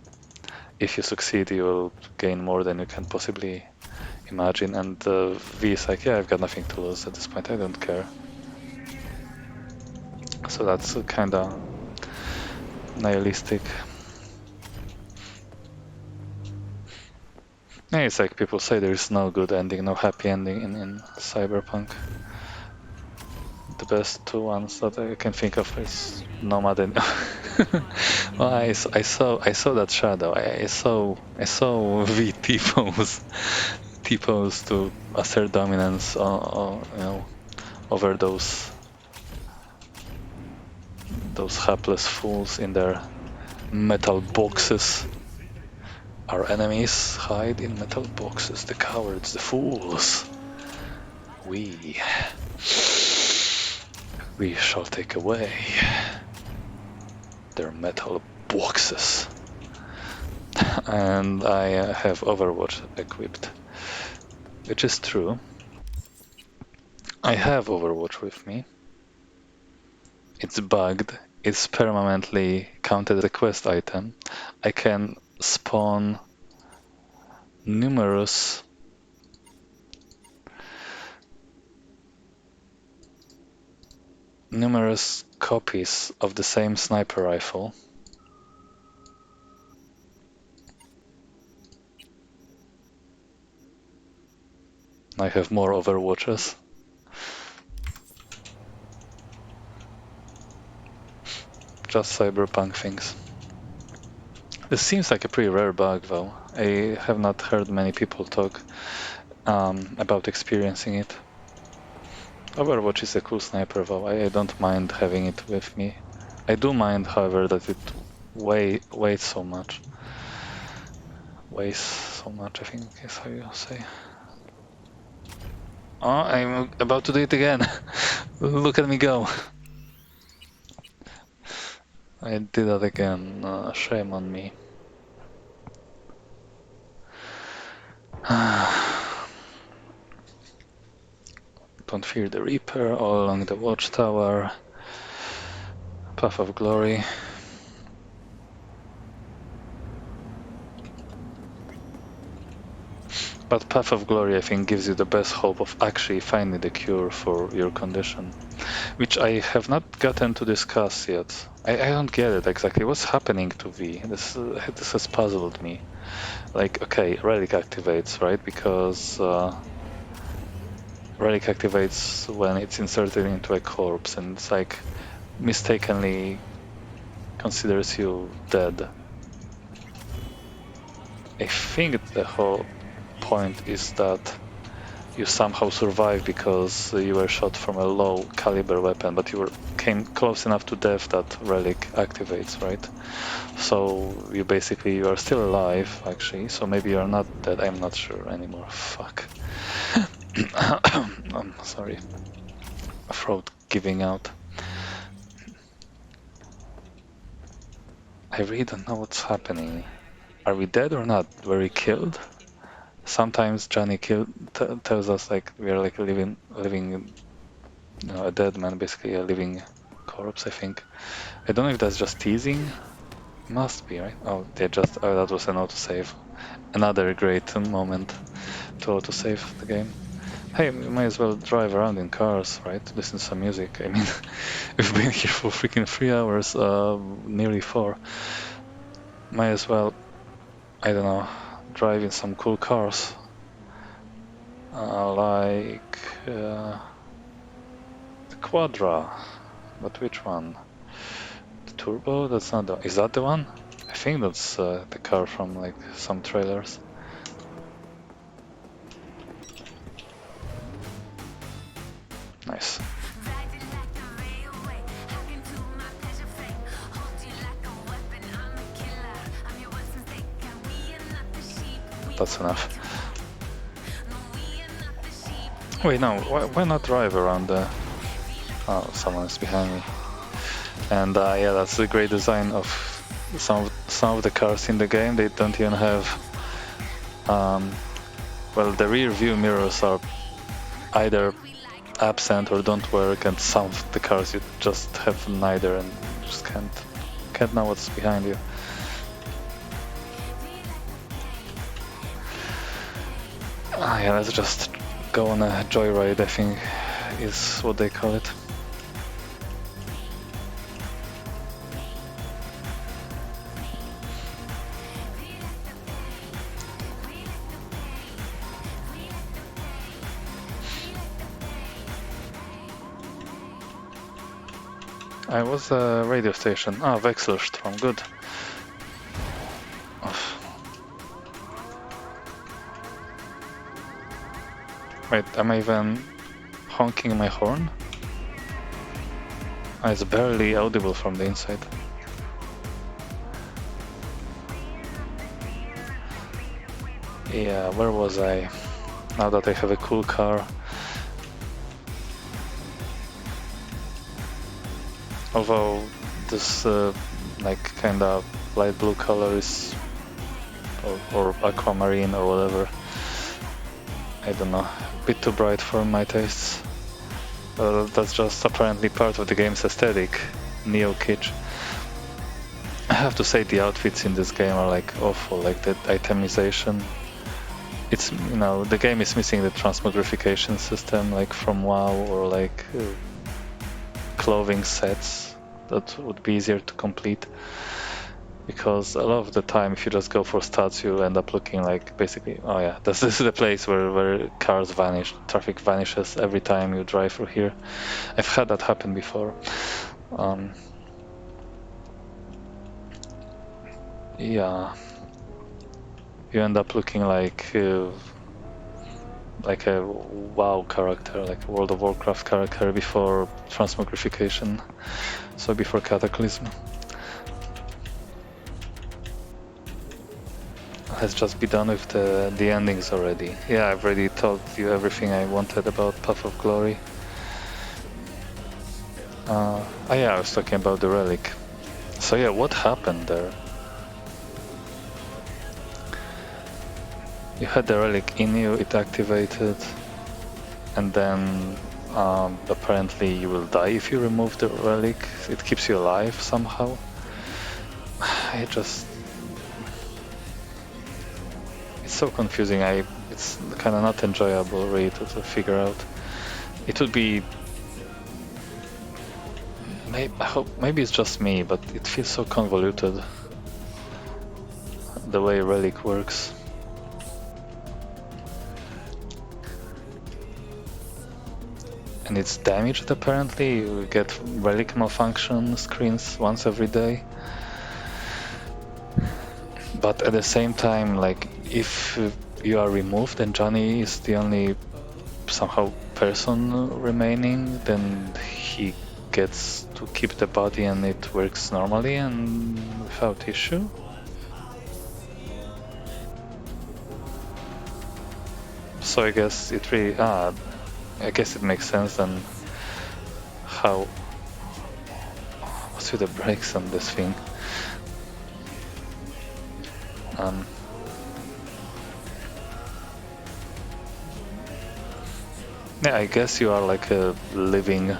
if you succeed, you will gain more than you can possibly imagine. And V is like, yeah, I've got nothing to lose at this point. I don't care. So that's kind of nihilistic. Yeah, it's like people say there is no good ending, no happy ending in Cyberpunk. The best two ones that I can think of is Nomad Ending. Well, I saw that shadow. I saw V T-pose to assert dominance over those hapless fools in their metal boxes. Our enemies hide in metal boxes, the cowards, the fools. We shall take away their metal boxes. And I have Overwatch equipped, which is true. I have Overwatch with me. It's bugged. It's permanently counted as a quest item. I can spawn numerous copies of the same sniper rifle. I have more Overwatches. Just Cyberpunk things. This seems like a pretty rare bug, though. I have not heard many people talk about experiencing it. Overwatch is a cool sniper, though. I don't mind having it with me. I do mind, however, that it weighs so much. Weighs so much, I think is how you say. Oh, I'm about to do it again. Look at me go. I did that again. Shame on me. Don't fear the Reaper, all along the watchtower. Path of Glory. But Path of Glory, I think, gives you the best hope of actually finding the cure for your condition, which I have not gotten to discuss yet. I don't get it exactly. What's happening to V? This has puzzled me. Like, okay, Relic activates, right? Because Relic activates when it's inserted into a corpse, and it's like mistakenly considers you dead. I think the whole point is that you somehow survive because you were shot from a low caliber weapon, but you came close enough to death that Relic activates, right? So you are still alive, actually, so maybe you're not dead. I'm not sure anymore. Fuck. I'm sorry. Throat giving out. I really don't know what's happening. Are we dead or not? Were we killed? Sometimes Johnny tells us like we are like living, a dead man, basically a living corpse. I think. I don't know if that's just teasing. Must be, right? Oh, that was an autosave. Another great moment to autosave the game. Hey, we might as well drive around in cars, right? Listen to some music. I mean, we've been here for freaking 3 hours, nearly 4. Might as well, I don't know, drive in some cool cars. Like the Quadra. But which one? The Turbo? That's not the... Is that the one? I think that's the car from like some trailers. Nice. That's enough. Wait, no, why not drive around the... Oh, someone's behind me. And yeah, that's the great design of some of the cars in the game. They don't even have... well, the rear view mirrors are either absent or don't work, and some of the cars you just have neither and just can't know what's behind you. Yeah, let's just go on a joyride, I think is what they call it. I was a radio station. Ah, Wechselstrom, good. Wait, am I even honking my horn? Ah, it's barely audible from the inside. Yeah, where was I? Now that I have a cool car. Although this like kinda light blue color is or aquamarine or whatever. I don't know, a bit too bright for my tastes. That's just apparently part of the game's aesthetic, neo-kitsch. I have to say the outfits in this game are like awful, like the itemization. It's, you know, the game is missing the transmogrification system like from WoW, or like clothing sets that would be easier to complete. Because a lot of the time, if you just go for stats, you end up looking like basically, oh yeah, this is the place where cars vanish, traffic vanishes every time you drive through here. I've had that happen before. Yeah, you end up looking like a WoW character, like a World of Warcraft character before transmogrification, so before Cataclysm. Let's just be done with the endings already. Yeah, I've already told you everything I wanted about Path of Glory. Oh yeah, I was talking about the relic. So yeah, what happened there? You had the relic in you, it activated, and then apparently you will die if you remove the relic. It keeps you alive somehow. It's so confusing. It's kind of not enjoyable really to figure out. It would be. Maybe it's just me, but it feels so convoluted. The way relic works. And it's damaged apparently. You get relic malfunction screens once every day. But at the same time, like, if you are removed and Johnny is the only somehow person remaining, then he gets to keep the body and it works normally and without issue. So I guess it really, I guess it makes sense then how, what's with the brakes on this thing? Yeah, I guess you are like a living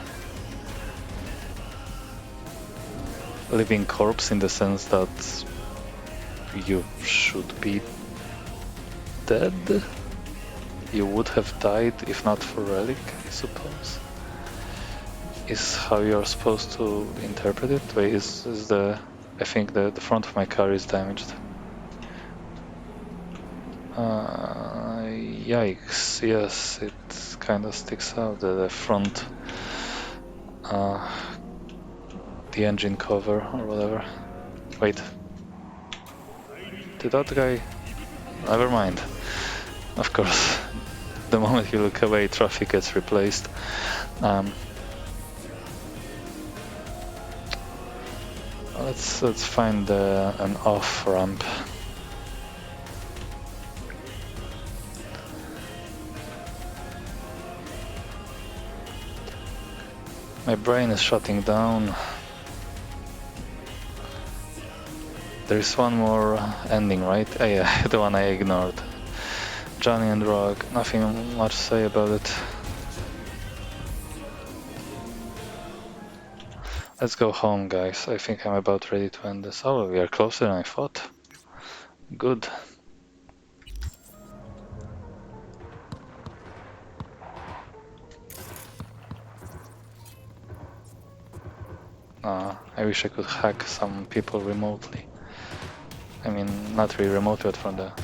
corpse in the sense that you should be dead. You would have died if not for relic, I suppose. Is how you're supposed to interpret it. Wait, I think the front of my car is damaged. Yikes, yes, it kind of sticks out, the front, the engine cover or whatever. Wait, did that guy? Never mind. Of course, the moment you look away, traffic gets replaced. Let's find an off ramp. My brain is shutting down. There's one more ending, right? Oh yeah, the one I ignored. Johnny and Rogue, nothing much to say about it. Let's go home, guys. I think I'm about ready to end this. Oh, we are closer than I thought. Good. I wish I could hack some people remotely. I mean, not really remotely, but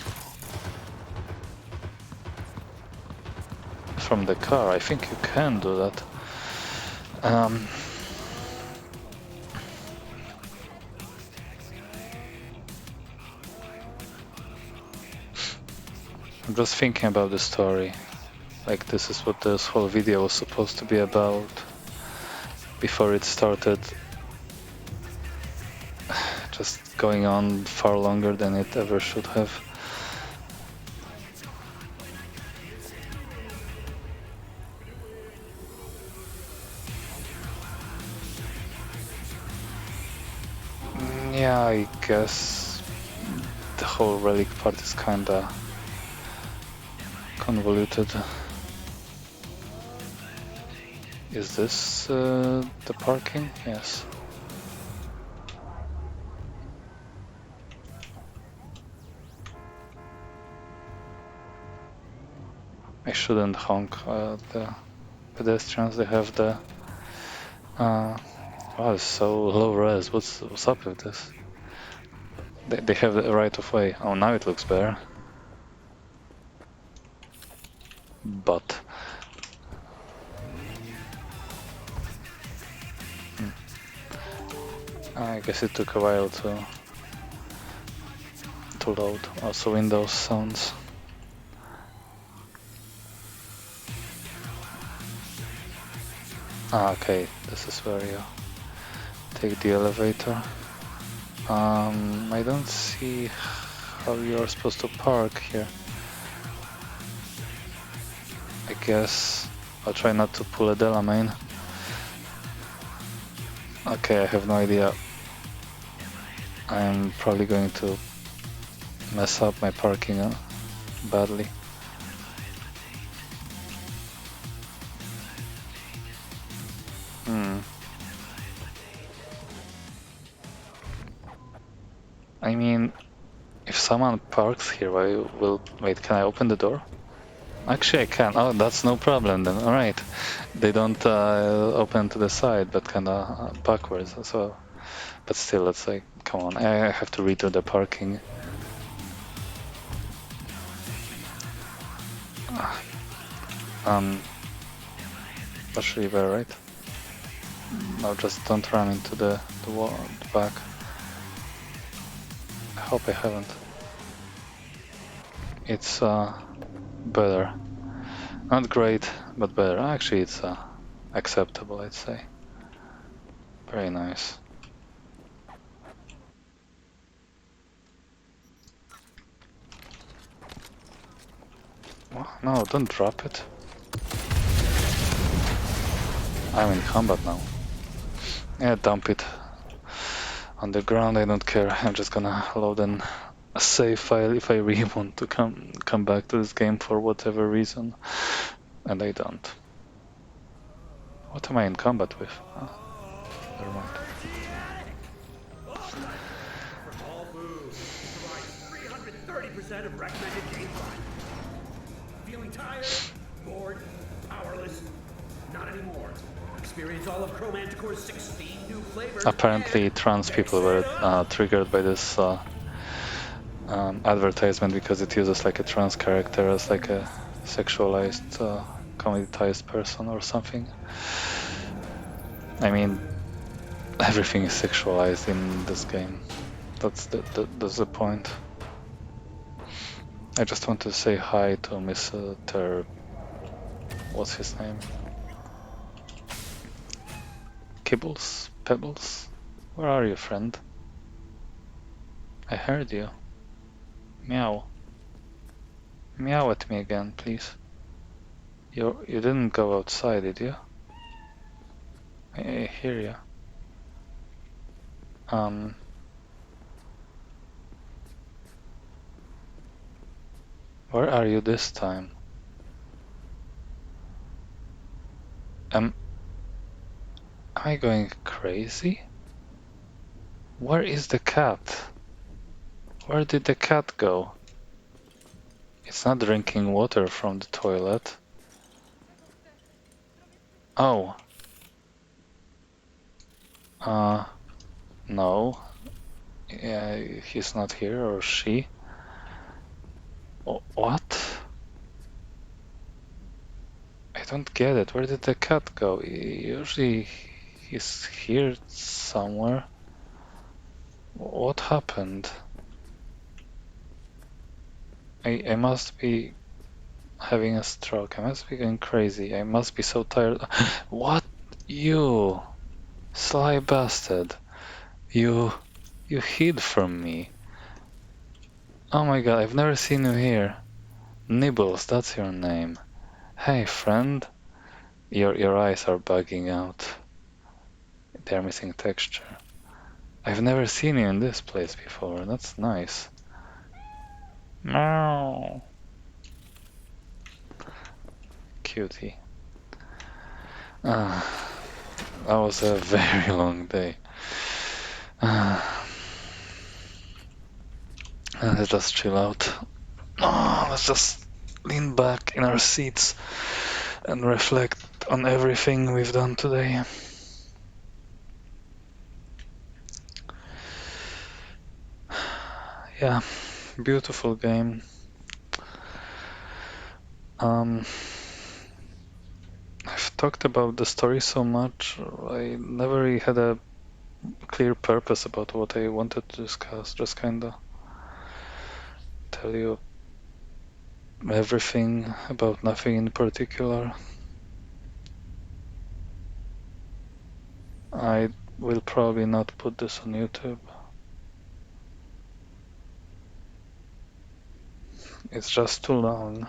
from the car. I think you can do that. I'm just thinking about the story. Like, this is what this whole video was supposed to be about before it started just going on far longer than it ever should have. Yeah, I guess the whole relic part is kinda convoluted. Is this the parking? Yes. I shouldn't honk the pedestrians. They have the oh, it's so low res. What's up with this? They have the right of way. Oh, now it looks better. But I guess it took a while to load. Also Windows sounds. Ah, okay, this is where you take the elevator. I don't see how you're supposed to park here. I guess I'll try not to pull a Delamain. Okay, I have no idea. I'm probably going to mess up my parking badly. I mean, if someone parks here, I will... Wait, can I open the door? Actually, I can. Oh, that's no problem then. Alright. They don't open to the side, but kinda backwards. So, but still, it's like, come on, I have to redo the parking. That should be better, right? No, just don't run into the wall, the back. I hope I haven't. It's better. Not great, but better. Actually, it's acceptable, I'd say. Very nice. No, don't drop it. I'm in combat now. Yeah, dump it on the ground, I don't care. I'm just gonna load a save file if I really want to come back to this game for whatever reason. And I don't. What am I in combat with? Oh, never mind. From all foods, provides 330% of recommended game time. Feeling tired? Bored? Powerless? Not anymore. Experience all of Chromanticore's 16 new flavors. Apparently trans people were triggered by this advertisement because it uses like a trans character as like a sexualized, commoditized person or something. I mean, everything is sexualized in this game. That's the point. I just want to say hi to Mr. What's his name? Kibbles? Pebbles? Where are you, friend? I heard you. Meow. Meow at me again, please. You didn't go outside, did you? I hear you. Where are you this time? Am I going crazy? Where is the cat? Where did the cat go? It's not drinking water from the toilet. Oh. No. Yeah, he's not here, or she. What? I don't get it. Where did the cat go? Usually he's here somewhere. What happened? I must be having a stroke. I must be going crazy. I must be so tired. What? You sly bastard. You hid from me. Oh my god, I've never seen you here. Nibbles, that's your name. Hey, friend. Your eyes are bugging out. They're missing texture. I've never seen you in this place before. That's nice. Meow. Cutie. Ah, that was a very long day. Let's just chill out. Let's just lean back in our seats and reflect on everything we've done today. Yeah, beautiful game. I've talked about the story so much, I never really had a clear purpose about what I wanted to discuss, just kinda tell you everything about nothing in particular. I will probably not put this on YouTube. It's just too long.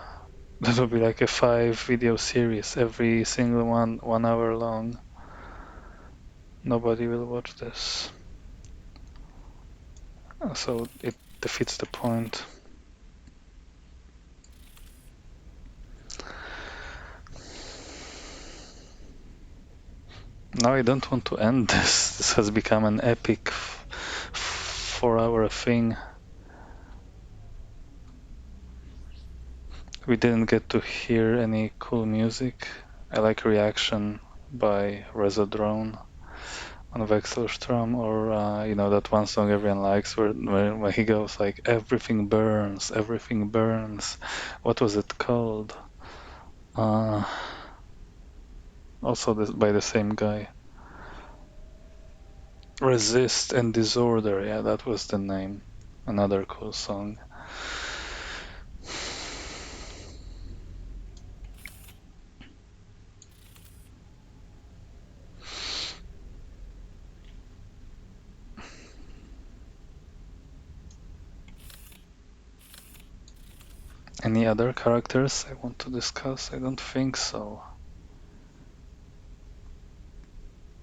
That will be like a 5 video series, every single one 1 hour long. Nobody will watch this. So it defeats the point. Now I don't want to end this. This has become an epic 4 hour thing. We didn't get to hear any cool music. I like Reaction by Rezodrone on Wechselstrom, or you know that one song everyone likes where he goes like everything burns, everything burns. What was it called? Also by the same guy. Resist and Disorder, yeah, that was the name. Another cool song. Any other characters I want to discuss? I don't think so.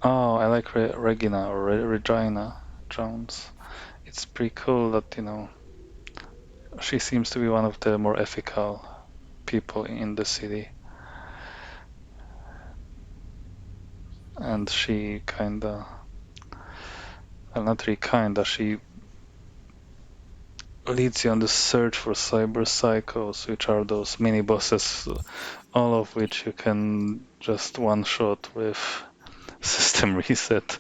Oh, I like Regina or Regina Jones. It's pretty cool that, you know, she seems to be one of the more ethical people in the city. And she kinda, well, not really kinda, she leads you on the search for cyber psychos, which are those mini bosses, all of which you can just one shot with system reset,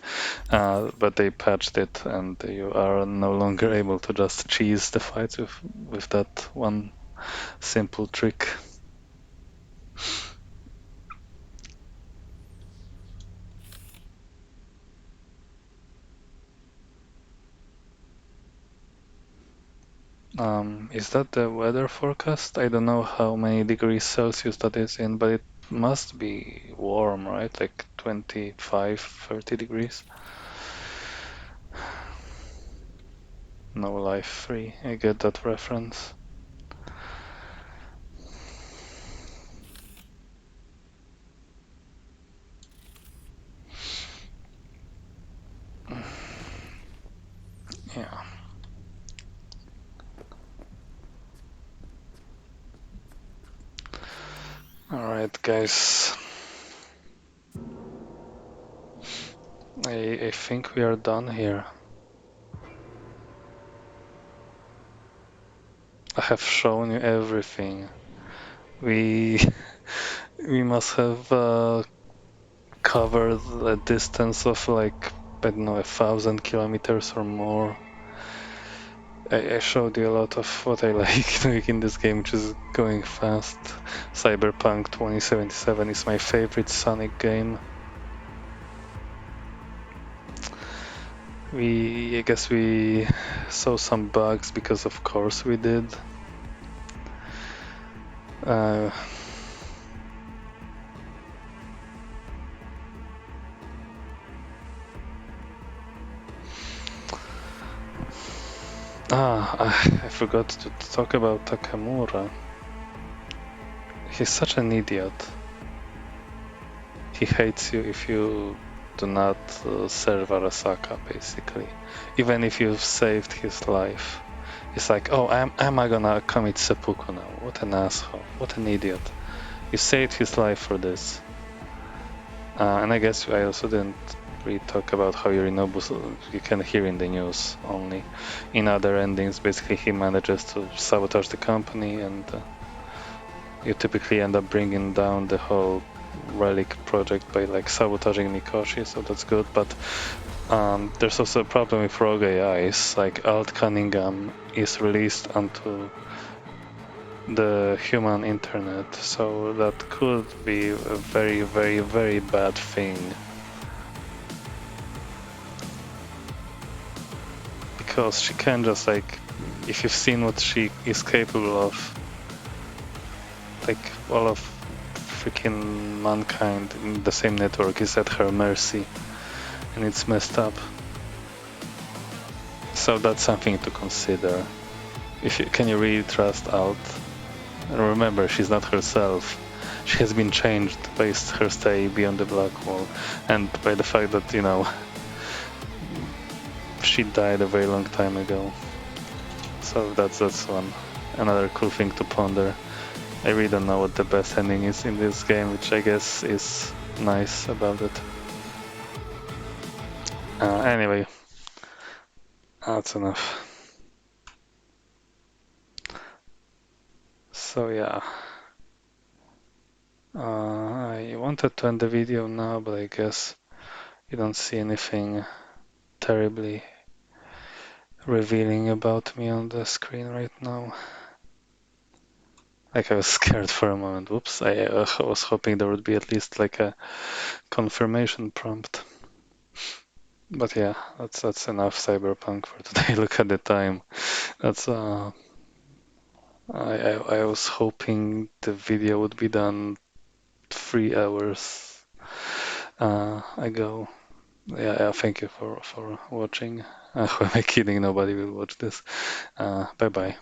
but they patched it and you are no longer able to just cheese the fights with that one simple trick. Is that the weather forecast? I don't know how many degrees Celsius that is in, but it must be warm, right? Like 25, 30 degrees. No life free. I get that reference. Yeah. Alright, guys. I think we are done here. I have shown you everything. We we must have covered a distance of like, I don't know, 1,000 kilometers or more. I showed you a lot of what I like doing in this game, which is going fast. Cyberpunk 2077 is my favorite Sonic game. I guess we saw some bugs because of course we did. Uh, I forgot to talk about Takamura. He's such an idiot. He hates you if you do not serve Arasaka, basically. Even if you've saved his life. It's like, oh, am I gonna commit seppuku now? What an asshole. What an idiot. You saved his life for this. And I guess I also didn't really talk about how Yorinobu, you can hear in the news only. In other endings, basically he manages to sabotage the company, and you typically end up bringing down the whole relic project by like sabotaging Mikoshi, so that's good. But there's also a problem with rogue AIs, like Alt Cunningham is released onto the human internet, so that could be a very, very, very bad thing. Because she can just like, if you've seen what she is capable of, like all of freaking mankind in the same network is at her mercy, and it's messed up. So that's something to consider. Can you really trust Alt? And remember, she's not herself. She has been changed by her stay beyond the black wall, and by the fact that, you know, she died a very long time ago. So that's another cool thing to ponder. I really don't know what the best ending is in this game, which I guess is nice about it. Anyway, that's enough. So yeah, I wanted to end the video now, but I guess you don't see anything terribly revealing about me on the screen right now. Like I was scared for a moment. Whoops, I was hoping there would be at least like a confirmation prompt. But yeah, that's enough Cyberpunk for today. Look at the time. That's I was hoping the video would be done 3 hours ago. Yeah, thank you for watching. Who am I kidding? Nobody will watch this. Bye bye.